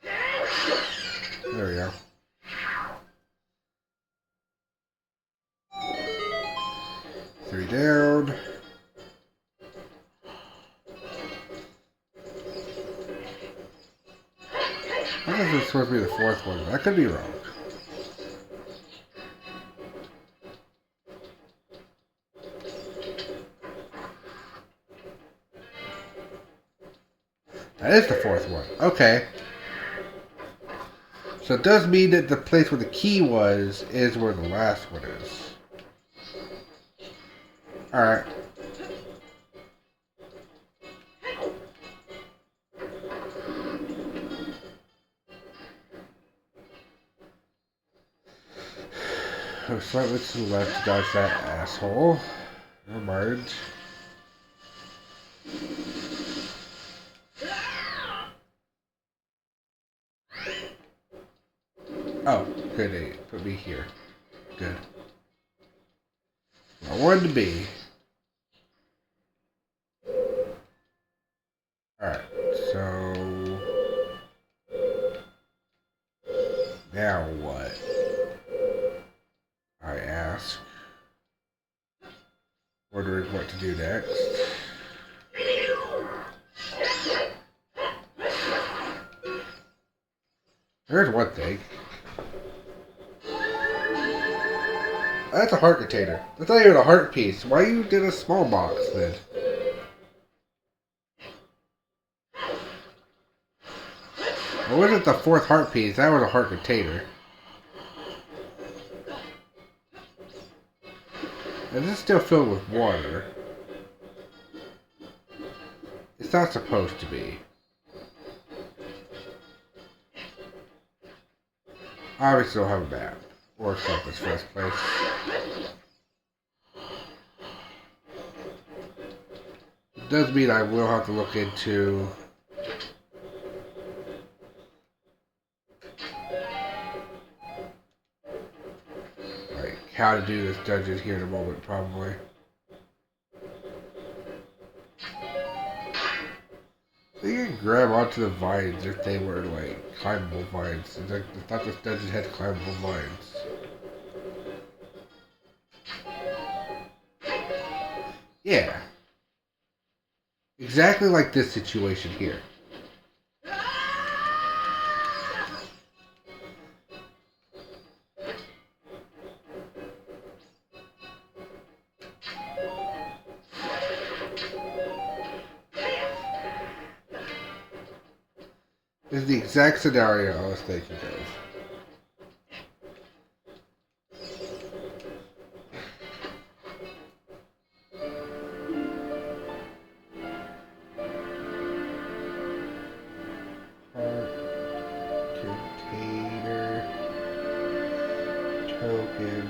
There we go. Three down. I think it's supposed to be the fourth one. I could be wrong. That is the fourth one. Okay. So it does mean that the place where the key was is where the last one is. Alright. Go slightly to the left to dodge that asshole. Never mind. Oh, good aid. Put me here. Good. I wanted to be. Alright, so... now what? I ask. Wondering what to do next. There's one thing. That's a heart container. That's not even a heart piece. Why you did a small box then? It wasn't the fourth heart piece. That was a heart container. And this is still filled with water. It's not supposed to be. I obviously don't have a map or a compass for this place. It does mean I will have to look into like how to do this dungeon here in a moment, probably. You can grab onto the vines if they were like climbable vines. I thought this dungeon had climbable vines. Yeah. Exactly like this situation here. This is the exact scenario I was thinking of. Container token.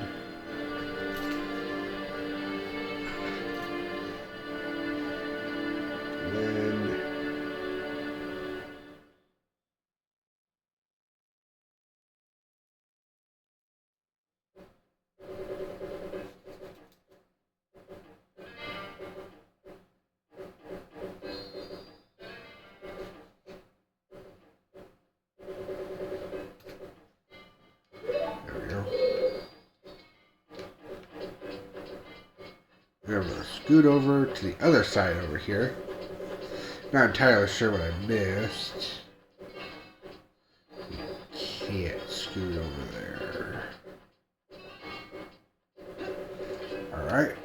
Lynn. I'm going to scoot over to the other side over here. Not entirely sure what I missed. Can't scoot over there. Alright.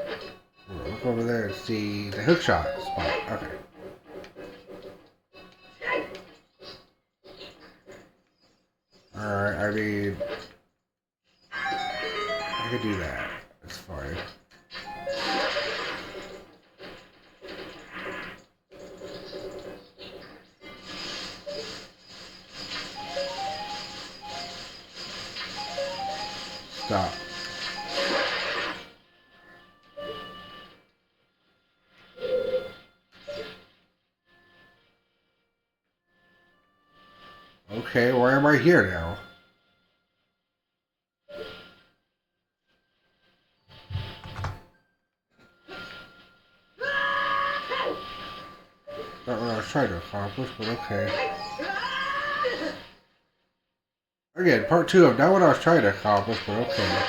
We're going to look over there and see the hookshot spot. Okay. Alright, I mean... I could do that. It's fine. Stop. Okay, why am I here now? Not what I was trying to accomplish, but okay. Again, part 2 of not what I was trying to accomplish, but okay.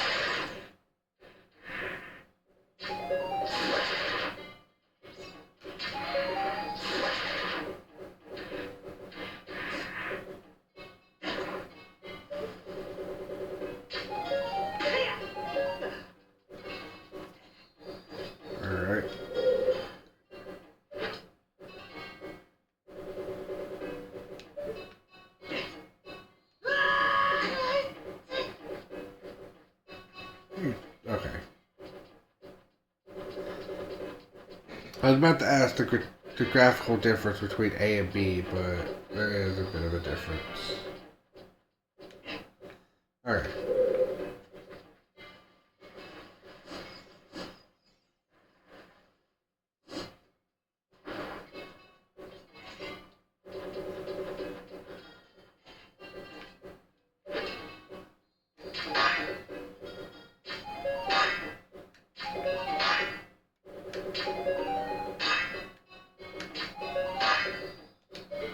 Alright. Okay. I was about to ask the graphical difference between A and B, but there is a bit of a difference. Alright.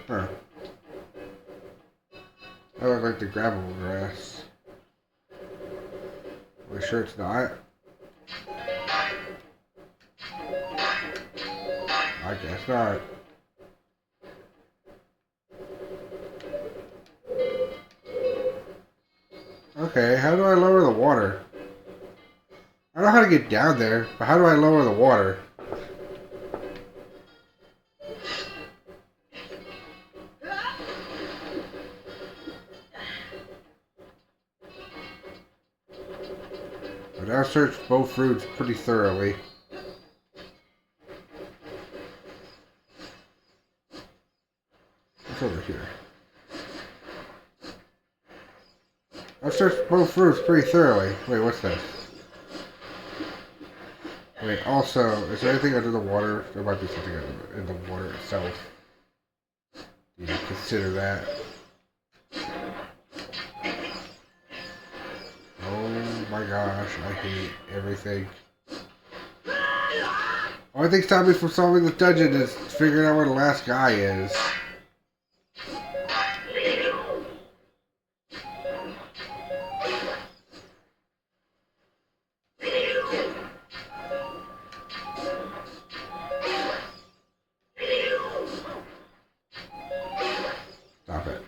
Huh. I look like the gravel grass. Are we sure it's not? I guess not. Okay, how do I lower the water? I know how to get down there, but how do I lower the water? But I've searched both routes pretty thoroughly. What's over here? I've searched both routes pretty thoroughly. Wait, what's this? Wait, also, is there anything under the water? There might be something in the water itself. You need to consider that. Oh my gosh, I hate everything. Only thing stopping me from solving the dungeon is figuring out where the last guy is. Stop it.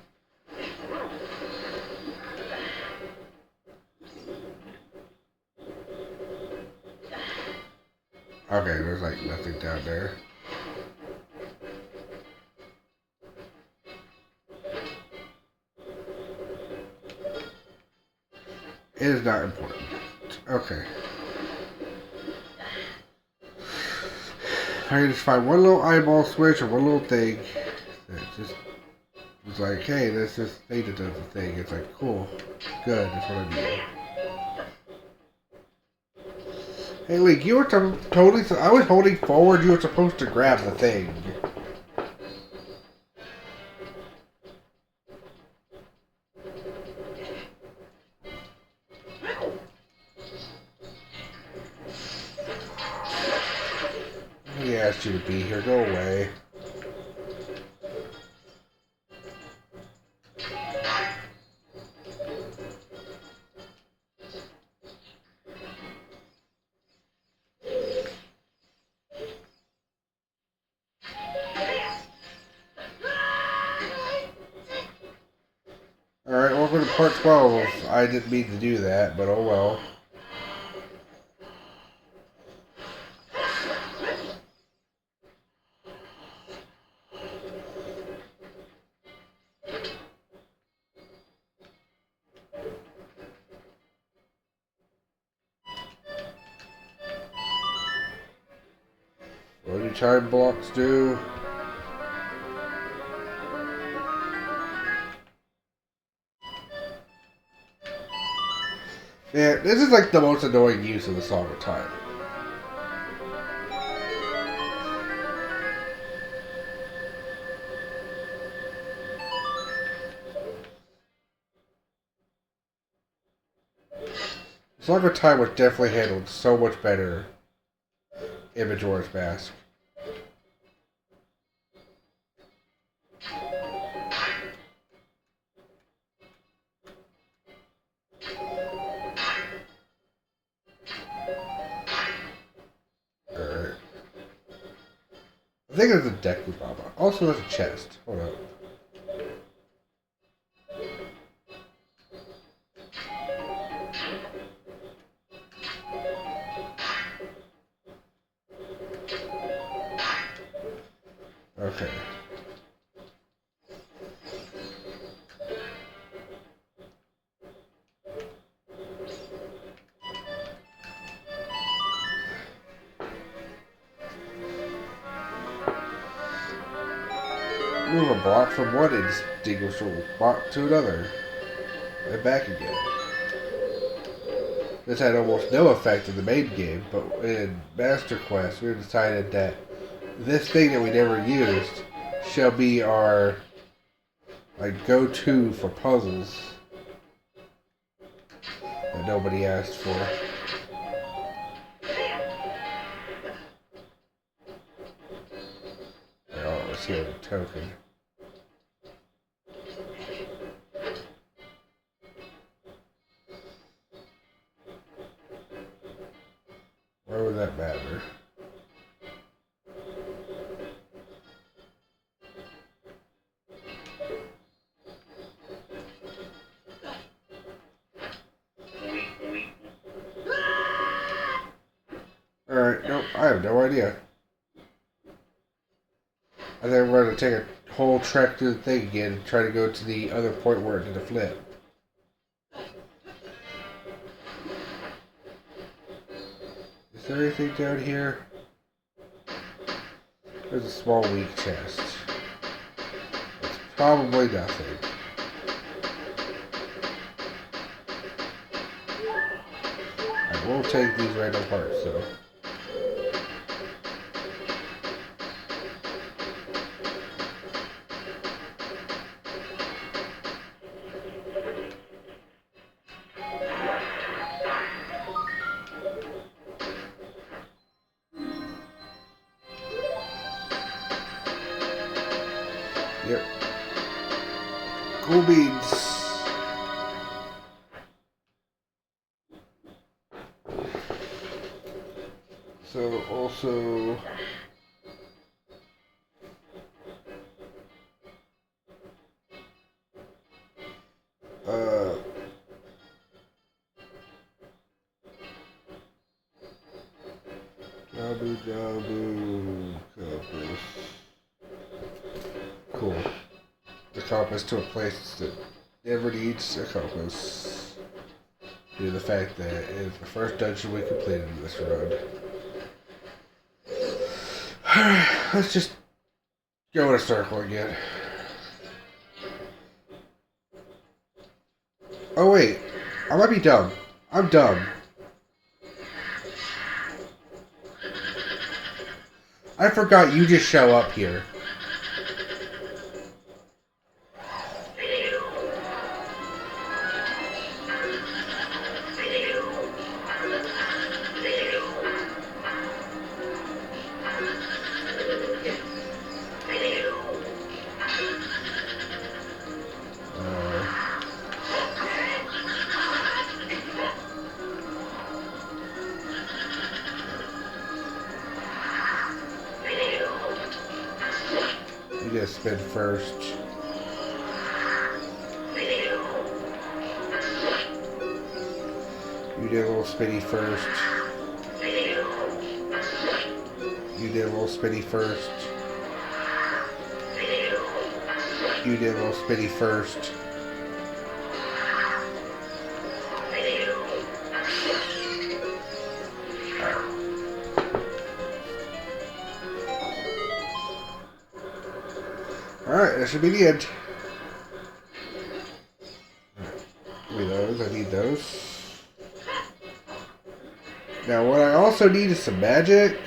Okay, there's like nothing down there. It is not important. Okay. I can just find one little eyeball switch or one little thing that just was like, hey, this is thing that does the thing. It's like, cool. Good, that's what I need. Hey, Link, you were totally... I was holding forward, you were supposed to grab the thing. He asked you to be here, go away. Alright, welcome to part 12. I didn't mean to do that, but oh well. What do time blocks do? Yeah, this is like the most annoying use of the Song of Time. Slug of Time was definitely handled so much better in Majora's Mask. Alright. I think there's a Deku Baba. Also, there's a chest. Hold up. Okay. Move a block from one extinguishable block to another, and back again. This had almost no effect in the main game, but in Master Quest, we decided that this thing that we never used shall be our go-to for puzzles that nobody asked for. Oh, let's hear the token. Why would that matter? Alright, nope, I have no idea. I think we're going to take a whole trek through the thing again and try to go to the other point where it did a flip. Is there anything down here? There's a small weak chest. It's probably nothing. I will take these random parts though. Yep. Cool beans. So also Jabu compass. Cool. The compass to a place that never needs a compass. Due to the fact that it is the first dungeon we completed in this run. Alright, let's just go in a circle again. Oh wait, I might be dumb. I'm dumb. I forgot you just show up here. You just spin first. You did a little spinny first. You did a little spinny first. You did a little spinny first. Alright, that should be the end. Give me those, I need those. Now what I also need is some magic.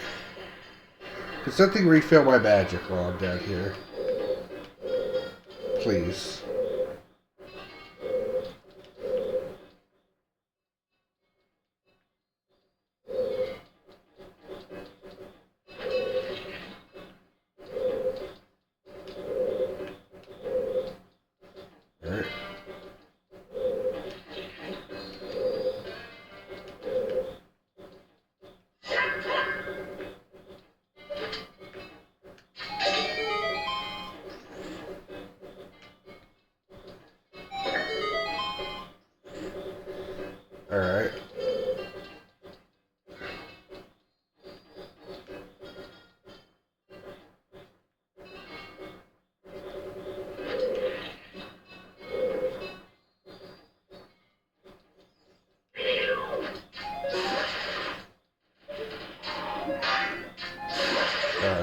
Can something refill my magic while I'm down here? Please. Alright.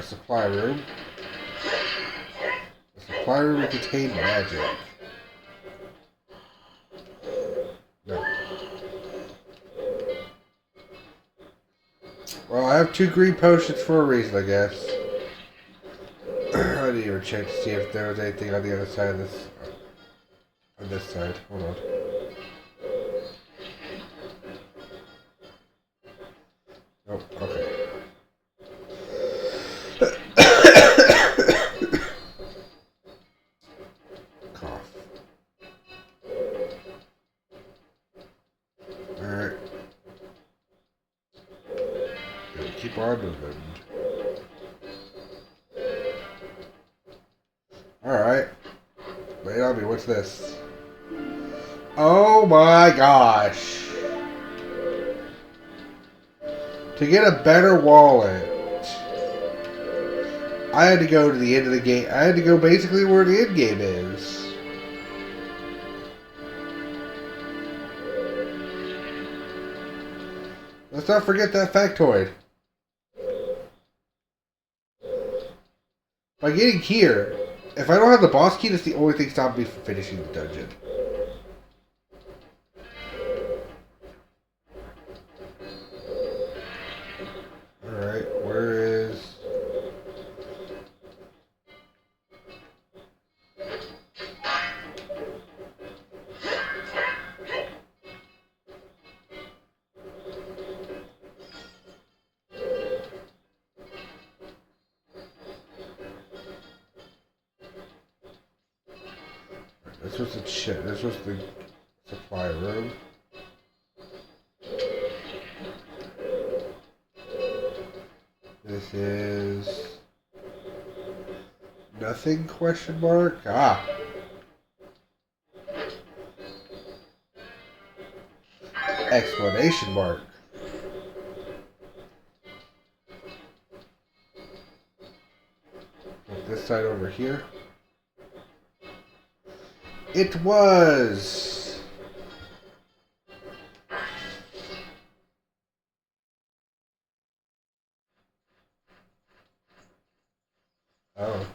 Supply room. The supply room will contain magic. No. Well, I have 2 green potions for a reason, I guess. I didn't even check to see if there was anything on the other side of this. On this side. Hold on. Oh, okay. Cough. Alright. Keep on moving. Alright. Wait on me, what's this? Oh my gosh. To get a better wallet, I had to go to the end of the game. I had to go basically where the end game is. Let's not forget that factoid. By getting here, if I don't have the boss key, that's the only thing stopping me from finishing the dungeon. Alright, where is... This was the shit. This was the supply room. This is nothing? Question mark. Ah. Explanation mark. This side over here. It was. Oh.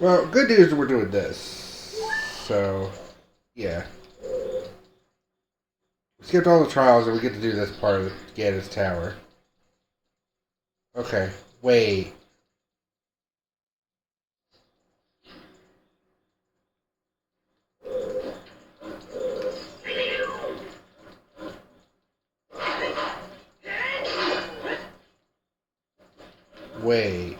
Well, good news is we're doing this. So, yeah. We skipped all the trials and we get to do this part of Ganon's Tower. Okay, wait. Wait.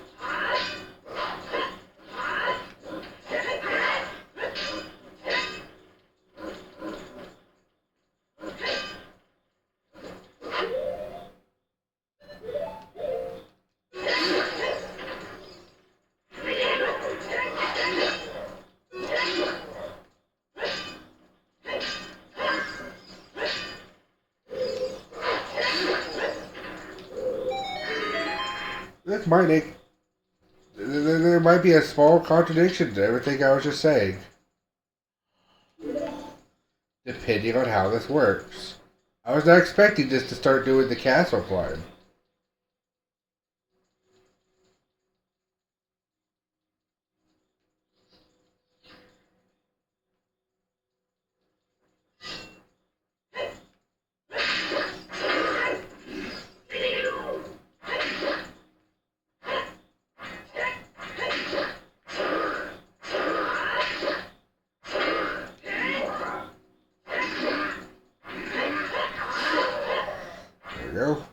This might make... There might be a small contradiction to everything I was just saying. Depending on how this works. I was not expecting this to start doing the castle climb. There we go.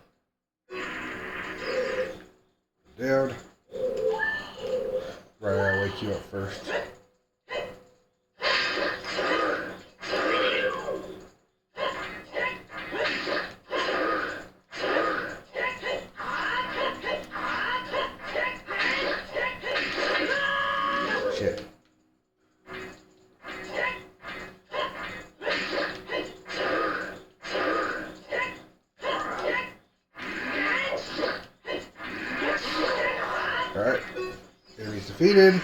down. Right, I'll wake you up first. Shit. Alright. Enemy's defeated.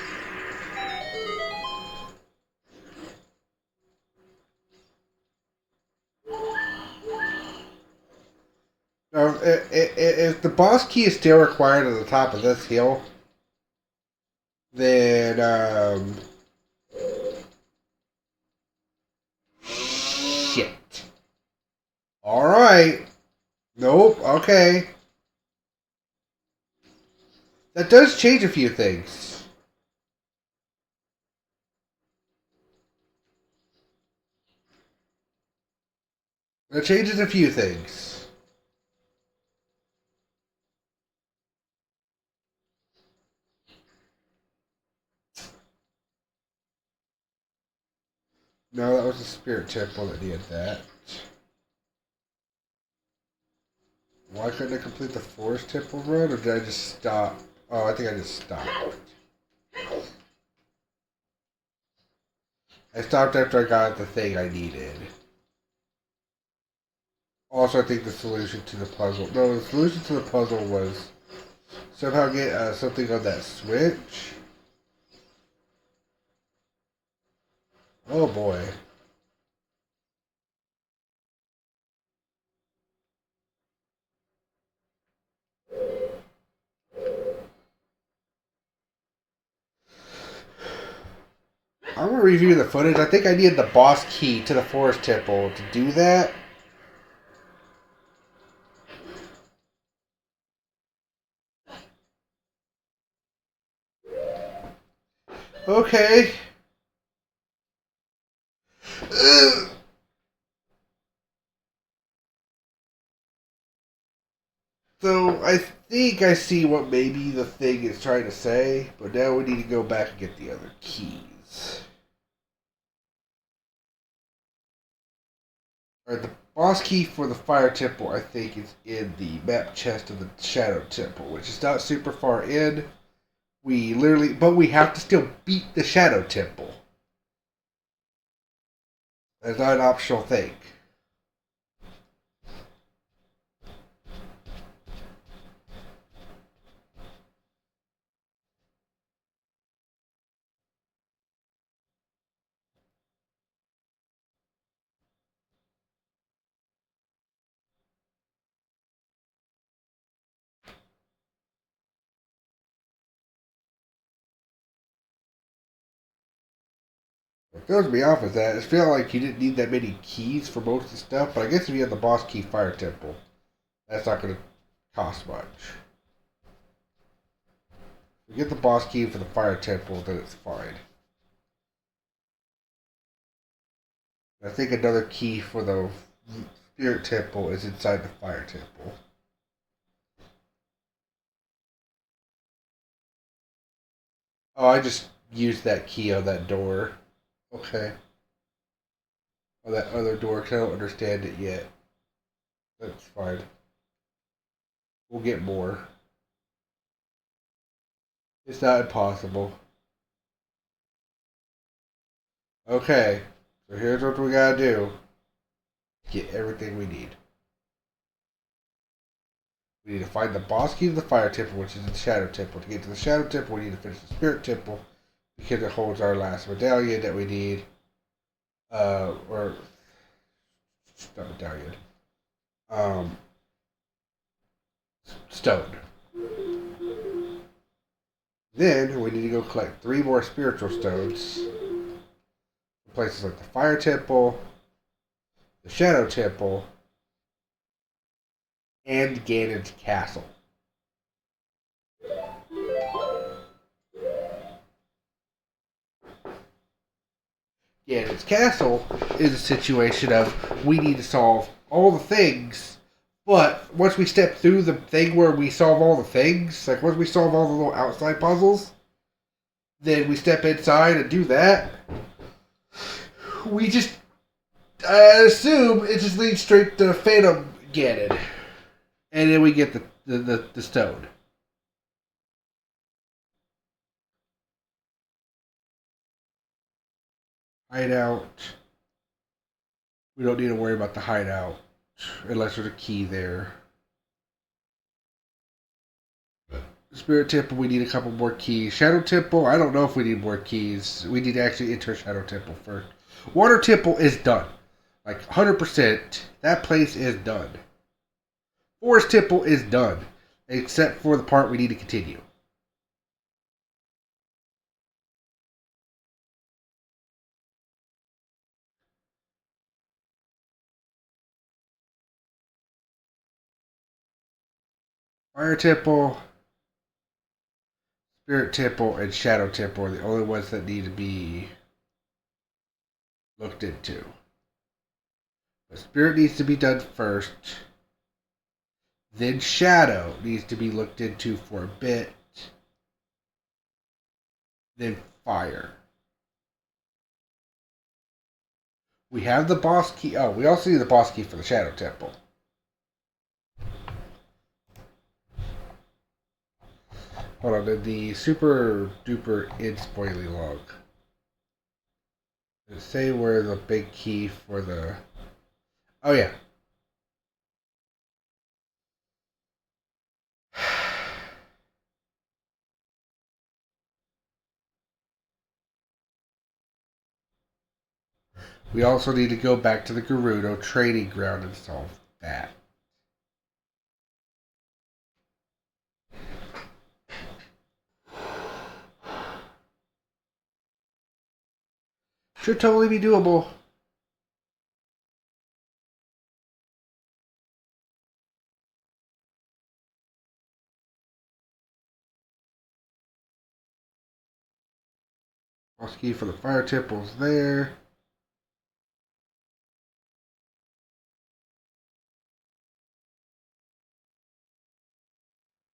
Now, if the boss key is still required at the top of this hill, then, shit. Alright. Nope, okay. That does change a few things. That changes a few things. No, that was the spirit temple that did that. Why couldn't I complete the forest temple run, or did I just stop? Oh, I think I just stopped. I stopped after I got the thing I needed. Also, I think the solution to the puzzle... No, the solution to the puzzle was somehow get something on that switch. Oh boy. I'm going to review the footage. I think I needed the boss key to the forest temple to do that. Okay. So, I think I see what maybe the thing is trying to say, but now we need to go back and get the other keys. Alright, the boss key for the fire temple, I think, is in the map chest of the shadow temple, which is not super far in. But we have to still beat the shadow temple. That's not an optional thing. What throws me off is that it feels like you didn't need that many keys for most of the stuff, but I guess if you have the boss key fire temple, that's not going to cost much. If you get the boss key for the fire temple, then it's fine. I think another key for the spirit temple is inside the fire temple. Oh, I just used that key on that door. Okay. On that other door, because I don't understand it yet. That's fine. We'll get more. It's not impossible. Okay. So here's what we gotta do. Get everything we need. We need to find the boss key to the fire temple, which is in the shadow temple. To get to the shadow temple, we need to finish the spirit temple, because it holds our last medallion that we need. Or not medallion. Stone. Then we need to go collect 3 more spiritual stones in places like the fire temple, the shadow temple, and Ganon's castle. Ganon's castle is a situation of we need to solve all the things But once we step through the thing where we solve all the things, like once we solve all the little outside puzzles, then we step inside and do that. We just, I assume it just leads straight to Phantom Ganon. And then we get the stone. Hideout. We don't need to worry about the hideout unless there's a key there. Spirit Temple, we need a couple more keys. Shadow Temple, I don't know if we need more keys. We need to actually enter Shadow Temple first. Water Temple is done. Like 100%. That place is done. Forest Temple is done. Except for the part we need to continue. Fire Temple, Spirit Temple, and Shadow Temple are the only ones that need to be looked into. But Spirit needs to be done first. Then Shadow needs to be looked into for a bit. Then Fire. We have the boss key. Oh, we also need the boss key for the Shadow Temple. Hold on, did the super duper id spoily log? Does it say where the big key for the... Oh yeah. We also need to go back to the Gerudo training ground and solve that. Should totally be doable. Boss key for the Fire Temple's there.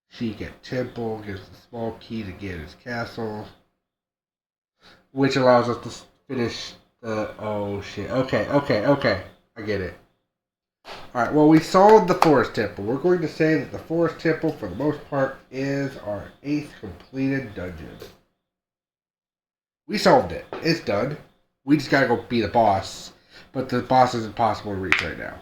Sheik at Temple gives the small key to get his castle. Which allows us to finish the... Oh shit. Okay. I get it. Alright, well we solved the Forest Temple. We're going to say that the Forest Temple, for the most part, is our 8th completed dungeon. We solved it. It's done. We just gotta go be the boss. But the boss is impossible to reach right now.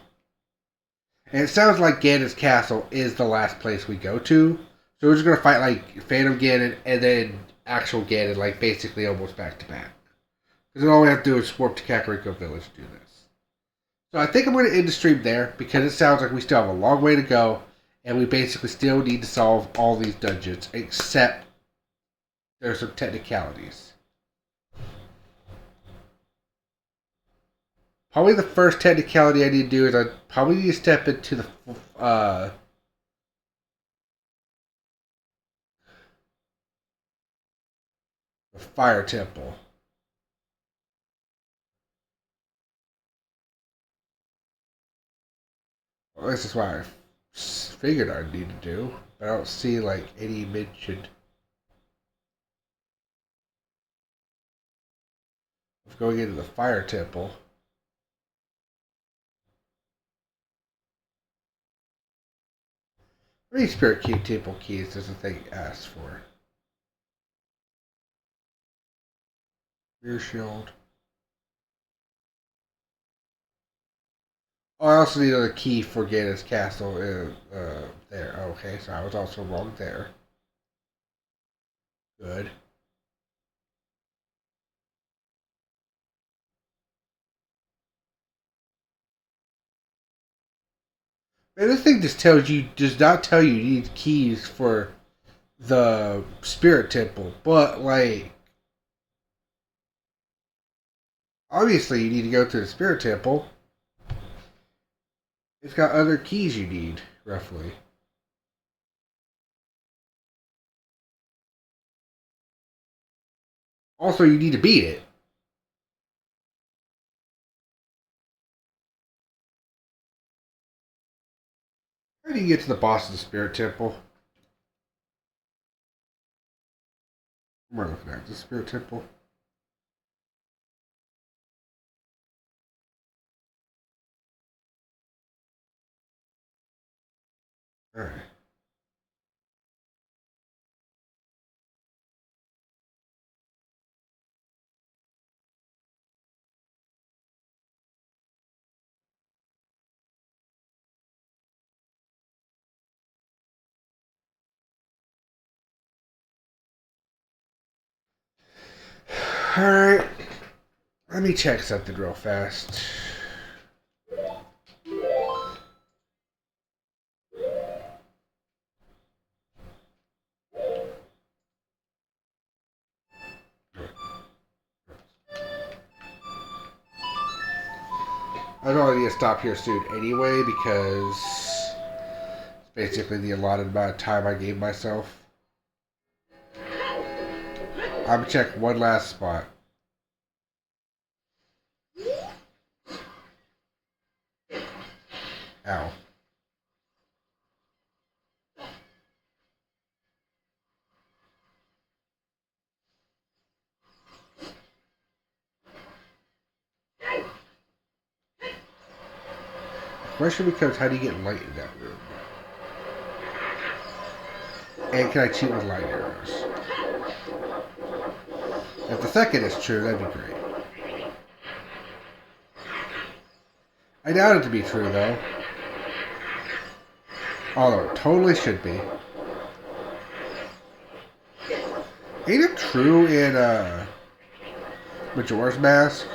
And it sounds like Ganon's castle is the last place we go to. So we're just gonna fight like Phantom Ganon and then actual Ganon, like basically almost back to back. Because all we have to do is warp to Kakariko Village to do this. So I think I'm going to end the stream there because it sounds like we still have a long way to go. And we basically still need to solve all these dungeons except there's some technicalities. Probably the first technicality I need to do is I probably need to step into the Fire Temple. Well, this is what I figured I'd need to do, but I don't see like any mention of going into the Fire Temple. How many Spirit Key Temple keys does the thing ask for? Rear shield. Oh, I also need a key for Ganon's castle there. Okay, so I was also wrong there. Good. Man, this thing just does not tell you need keys for the Spirit Temple, but like, obviously you need to go to the Spirit Temple. It's got other keys you need, roughly. Also, you need to beat it. you get to the boss of the Spirit Temple? What am I looking at? The Spirit Temple? Alright. Alright. Let me check something real fast. I know I need to stop here soon anyway because it's basically the allotted amount of time I gave myself. I'm gonna check one last spot. Ow. The question becomes, how do you get light in that room? And can I cheat with light arrows? If the second is true, that'd be great. I doubt it to be true, though. Although it totally should be. Ain't it true in Majora's Mask?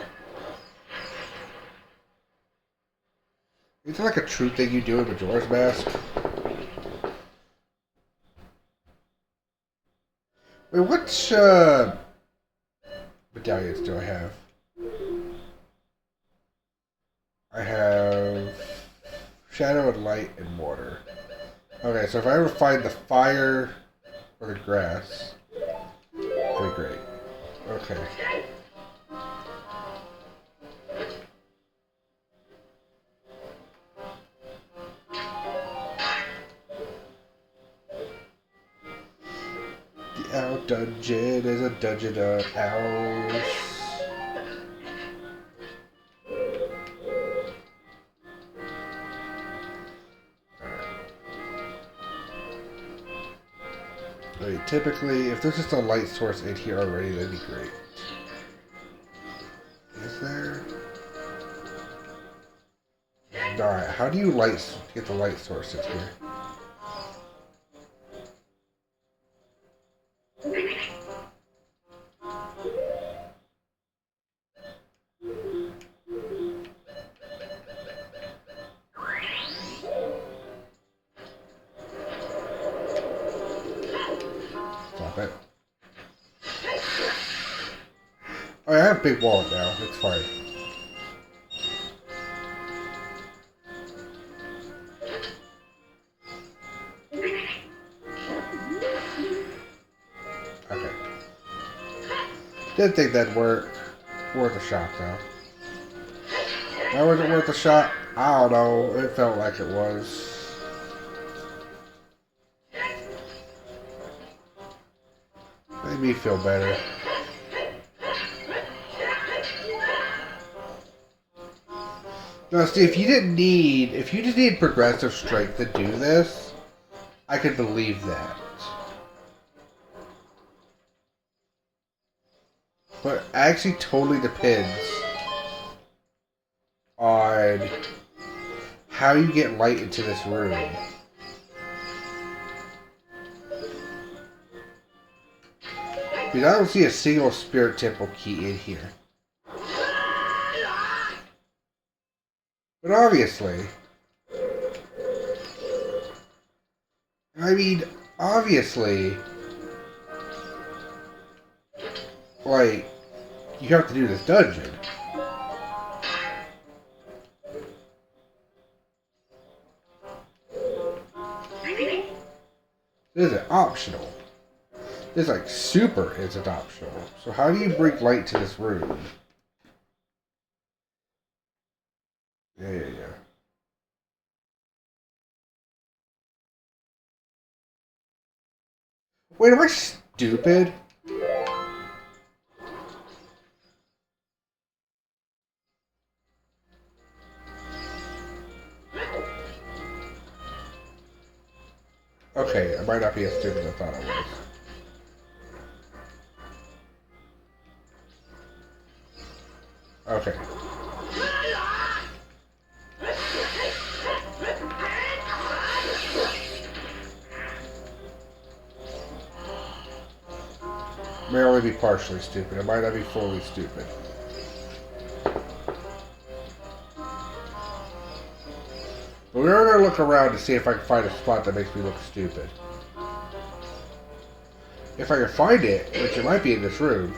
Is it like a true thing you do in Majora's Mask? Wait, which medallions do I have? I have shadow and light and water. Okay, so if I ever find the fire or the grass, that'd be great. Okay. The owl dungeon is a dungeon of owls. I mean, typically, if there's just a light source in here already, that'd be great. Is there? Alright, how do you get the light source in here? Stop it. Oh, I have a big wallet now. It's fine. Okay. Didn't think that'd work. Worth a shot, though. Why was it worth a shot? I don't know. It felt like it was. Made me feel better. Now, see, if you just need progressive strength to do this, I could believe that. But it actually totally depends on how you get light into this room. Because I don't see a single Spirit Temple key in here. But obviously, like, you have to do this dungeon. This isn't optional. This, like, super isn't optional. So how do you bring light to this room? Yeah. Wait, am I stupid? Okay, I might not be as stupid as I thought I was. Okay. May only be partially stupid. It might not be fully stupid. But we're going to look around to see if I can find a spot that makes me look stupid. If I can find it, which it might be in this room.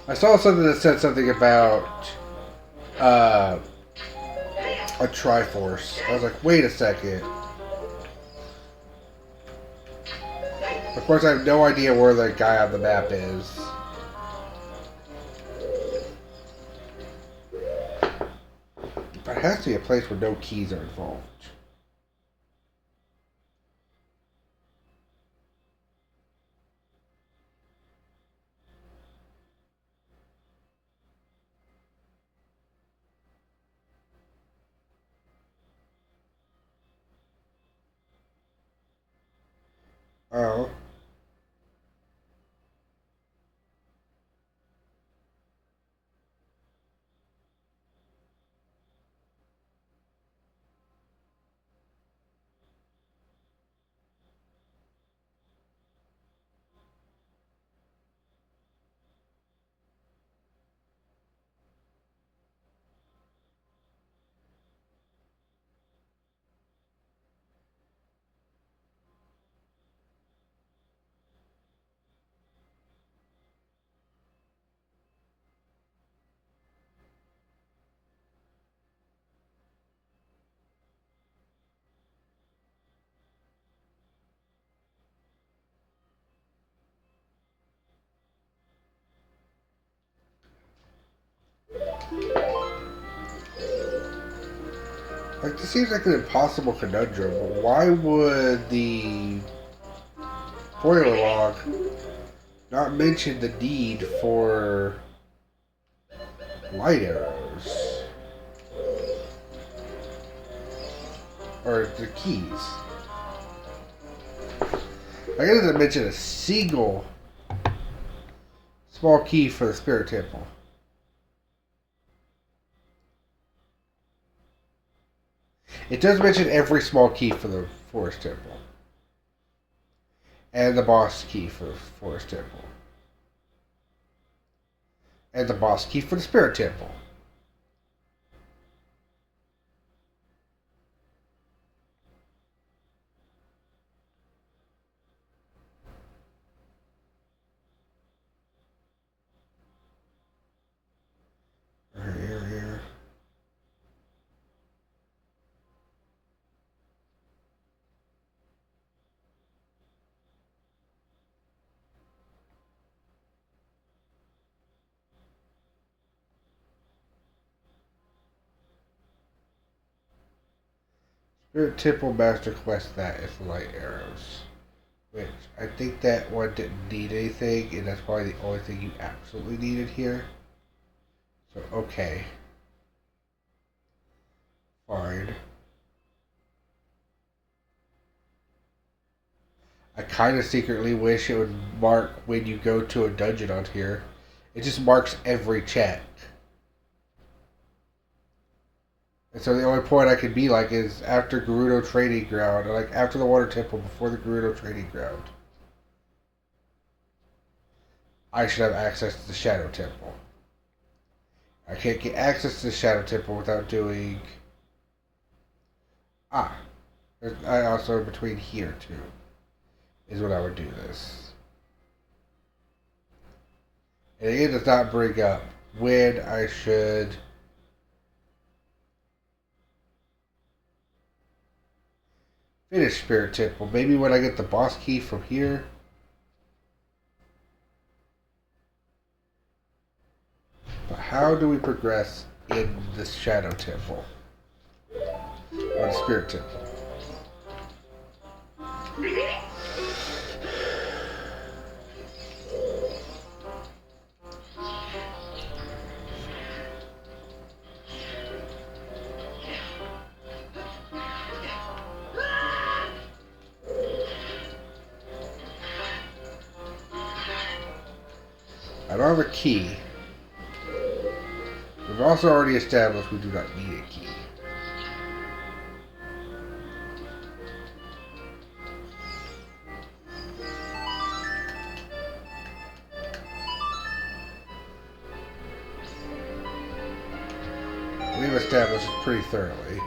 I saw something that said something about a Triforce. I was like, wait a second. Of course, I have no idea where the guy on the map is. But it has to be a place where no keys are involved. Oh. Like, this seems like an impossible conundrum, but why would the spoiler log not mention the need for light arrows? Or the keys? I guess it doesn't mention a single small key for the Spirit Temple. It does mention every small key for the Forest Temple. And the boss key for the Forest Temple. And the boss key for the Spirit Temple. Here. Spirit Temple Master Quest, that is light arrows. Which, I think that one didn't need anything, and that's probably the only thing you absolutely needed here. So, okay. Fine. I kind of secretly wish it would mark when you go to a dungeon on here. It just marks every check. And so the only point I could be like is after Gerudo Training Ground, or like after the Water Temple, before the Gerudo Training Ground. I should have access to the Shadow Temple. I can't get access to the Shadow Temple without doing... I also, between here too, is when I would do this. And it does not bring up when I should finish Spirit Temple. Maybe when I get the boss key from here. But how do we progress in the Shadow Temple? Or the Spirit Temple? I don't have a key. We've also already established we do not need a key. We've established it pretty thoroughly.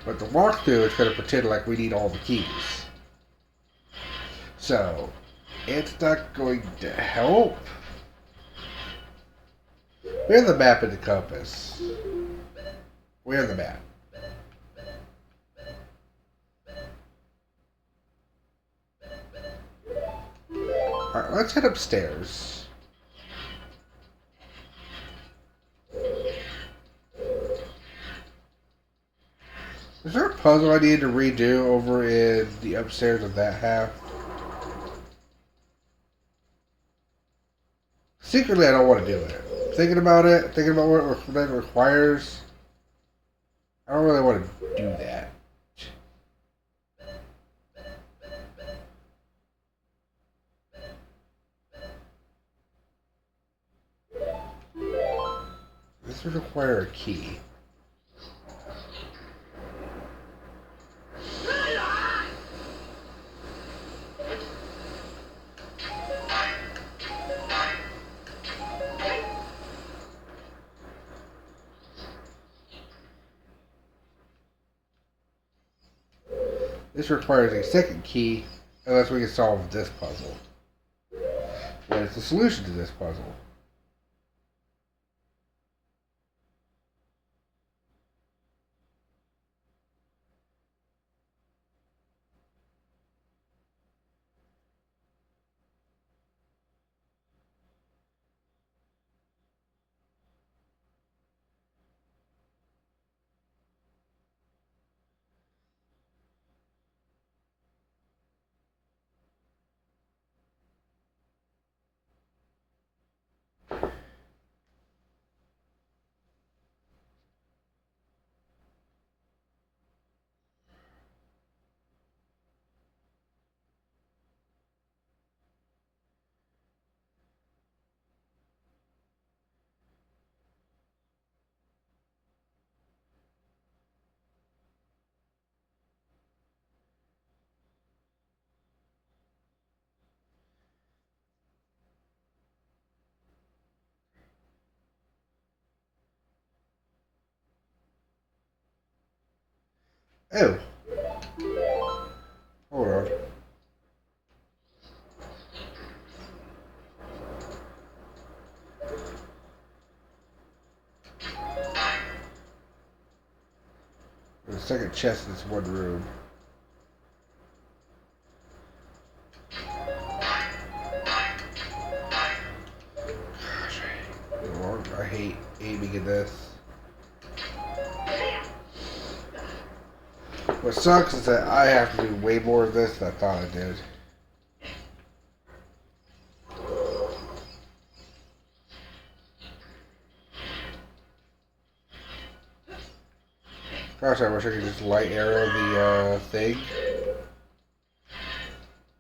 But the walkthrough is going to pretend like we need all the keys. So, it's not going to help. We have the map and the compass. We have the map. Alright, let's head upstairs. Is there a puzzle I need to redo over in the upstairs of that half? Secretly, I don't want to do it. Thinking about what that requires, I don't really want to do that. This would require a key. This requires a second key, unless we can solve this puzzle. What is the solution to this puzzle? Oh. Hold on. There's a second chest in this one room. Gosh, I hate aiming at this. What sucks is that I have to do way more of this than I thought I did. Gosh, I wish I could just light arrow the thing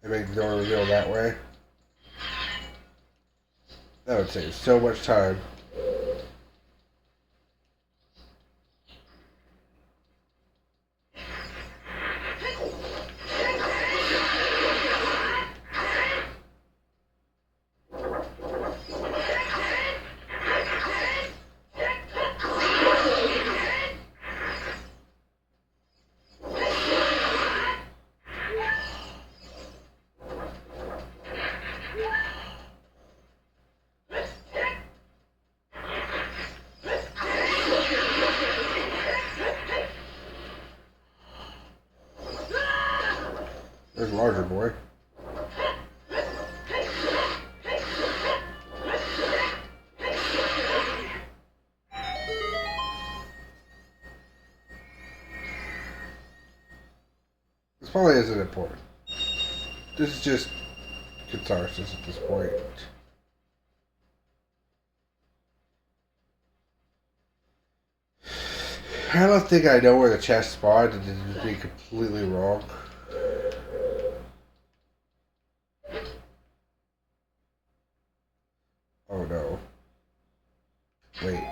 and make the door reveal that way. That would save so much time. There's a larger boy. This probably isn't important. This is just catharsis at this point. I don't think I know where the chest spawned and didn't be completely wrong. Oh no. Wait.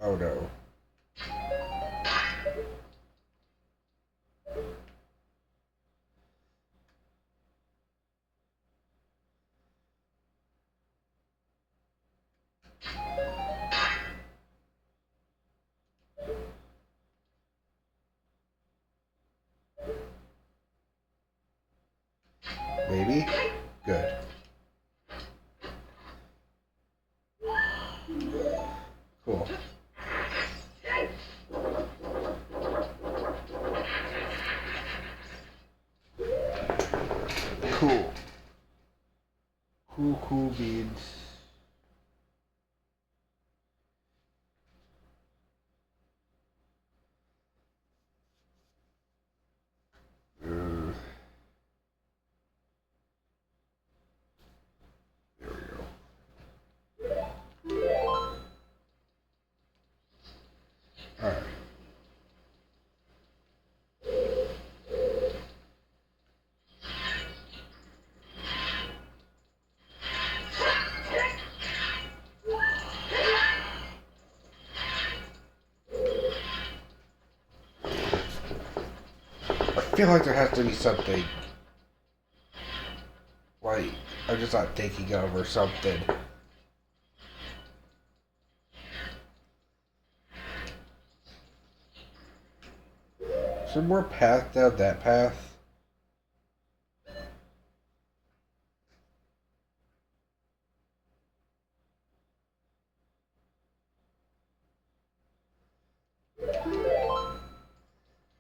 Oh no. Maybe? Good. Cool. Cool. Cool beans. There we go. Alright. I feel like there has to be something like I'm just not thinking of or something. Is there more path down that path?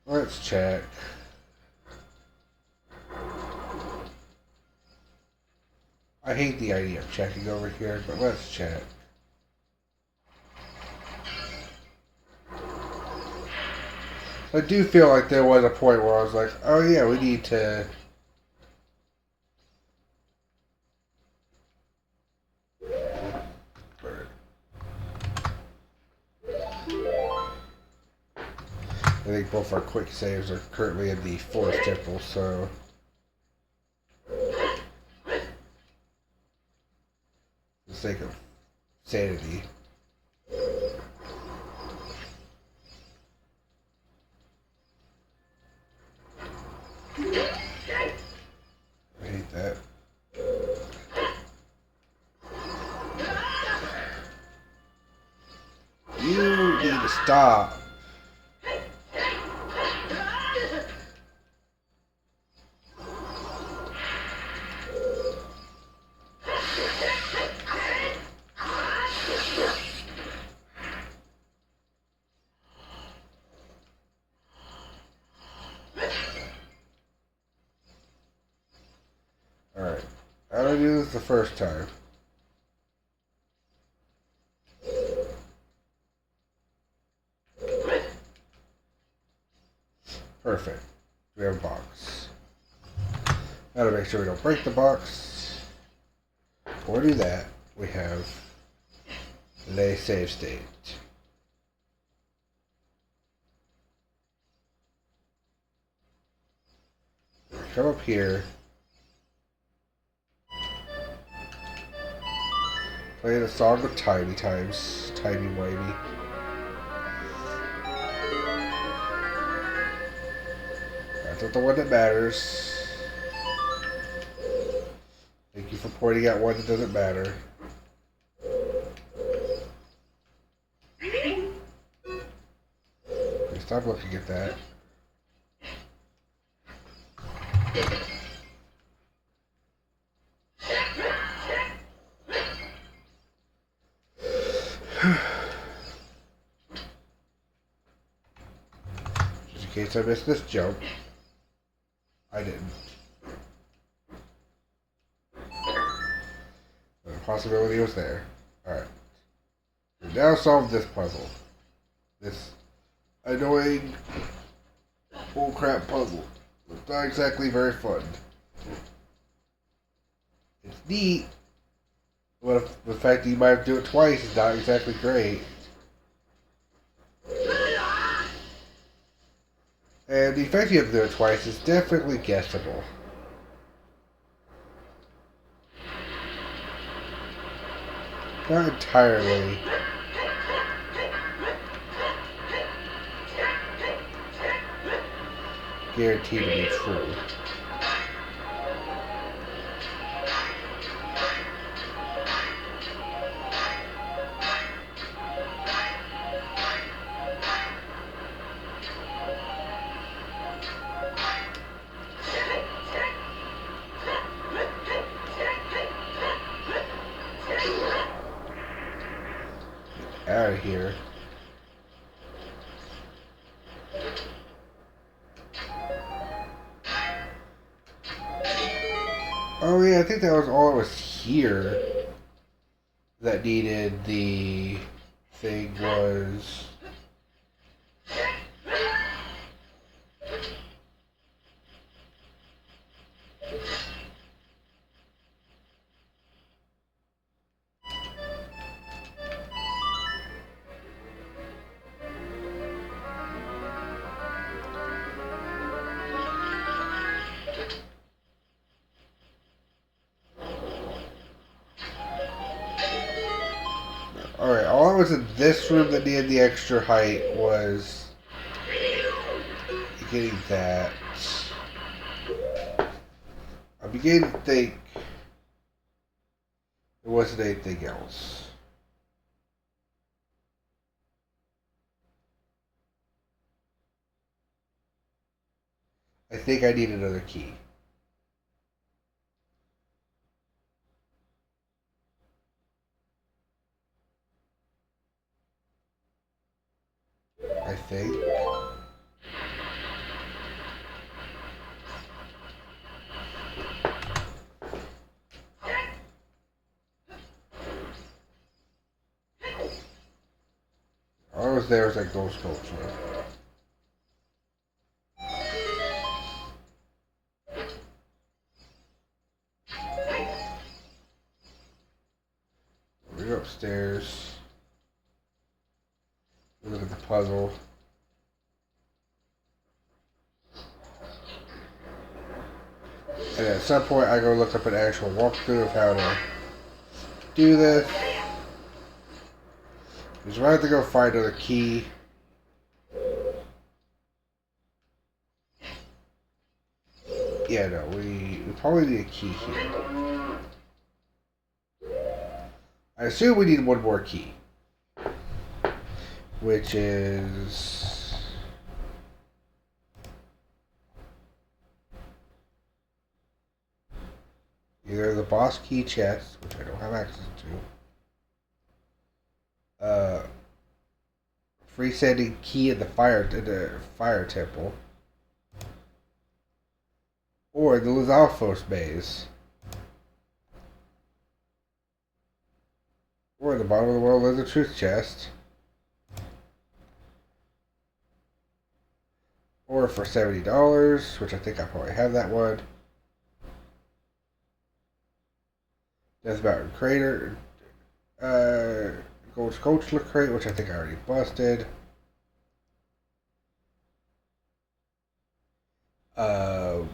Let's check. I hate the idea of checking over here, but let's check. I do feel like there was a point where I was like, oh yeah, we need to... I think both our quick saves are currently in the forest temple, so... For the sake of sanity. I hate that. You need to stop. Alright. How did I do this the first time? Perfect. We have a box. Now to make sure we don't break the box or do that, we have lay save state. Come up here. Play the song of Tiny Times. Timey wimey. That's not the one that matters. Thank you for pointing out one that doesn't matter. Okay, stop looking at that. Just in case I missed this jump. I didn't. The possibility was there. Alright. We now solved this puzzle. This annoying bullcrap puzzle. It's not exactly very fun. It's neat, but the fact that you might have to do it twice is not exactly great. And the fact you have to do it twice is definitely guessable. Not entirely. Guaranteed to be true. Out of here. Oh yeah, I think that was all it was here that needed the thing was... Alright, all that was in this room that needed the extra height was getting that. I'm beginning to think there wasn't anything else. I think I need another key. I think. All I was there was that ghost sculpture. We go upstairs. Look at the puzzle. And at some point I go look up an actual walkthrough of how to do this. Because I have to go find another key. Yeah, no, we probably need a key here. I assume we need one more key. Which is... either the boss key chest, which I don't have access to. Freestanding key in the fire temple. Or the Lizalfos maze. Or at the bottom of the world there's a truth chest. Or for $70, which I think I probably have that one. Death Mountain Crater. Gold Sculpture Crate, which I think I already busted.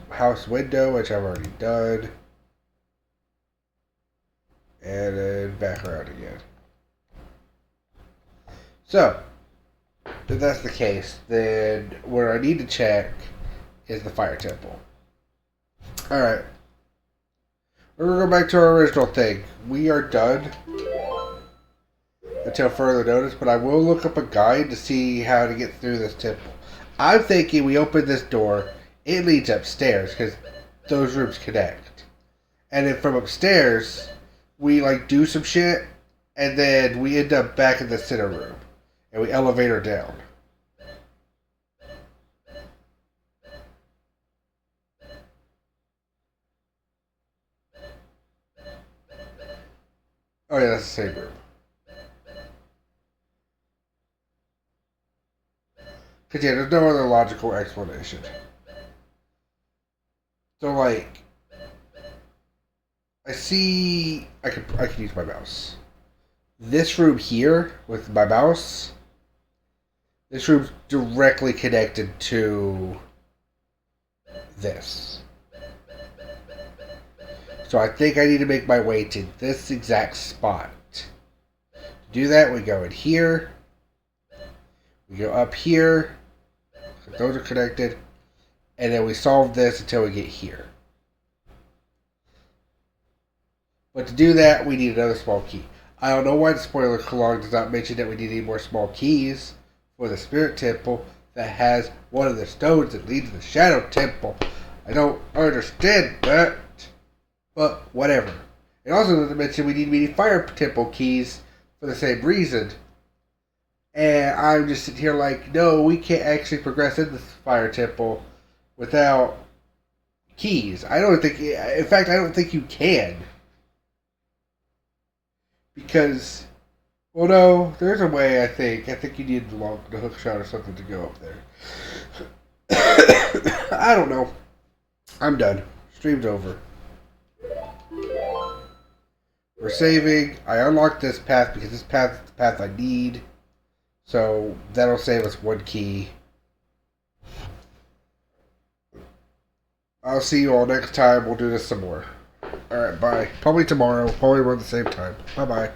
House Window, which I've already done. And then back around again. So, if that's the case, then what I need to check is the fire temple. Alright. We're going to go back to our original thing. We are done until further notice, but I will look up a guide to see how to get through this temple. I'm thinking we open this door, it leads upstairs, because those rooms connect. And then from upstairs, we like do some shit, and then we end up back in the center room. And we elevate her down. that's the same room. Because, yeah, there's no other logical explanation. So, like, I see... I can use my mouse. This room here, with my mouse, this room's directly connected to this. So I think I need to make my way to this exact spot. To do that, we go in here. We go up here. Those are connected. And then we solve this until we get here. But to do that, we need another small key. I don't know why the spoiler log does not mention that we need any more small keys for the Spirit Temple that has one of the stones that leads to the Shadow Temple. I don't understand that. But whatever. It also doesn't mention we need many Fire Temple keys for the same reason. And I'm just sitting here like, no, we can't actually progress in the Fire Temple without keys. I don't think, in fact, I don't think you can. Because, well, no, there's a way, I think. I think you need the hook shot or something to go up there. I don't know. I'm done. Stream's over. We're saving. I unlocked this path because this path is the path I need. So that'll save us one key. I'll see you all next time. We'll do this some more. Alright, bye. Probably tomorrow. Probably around the same time. Bye-bye.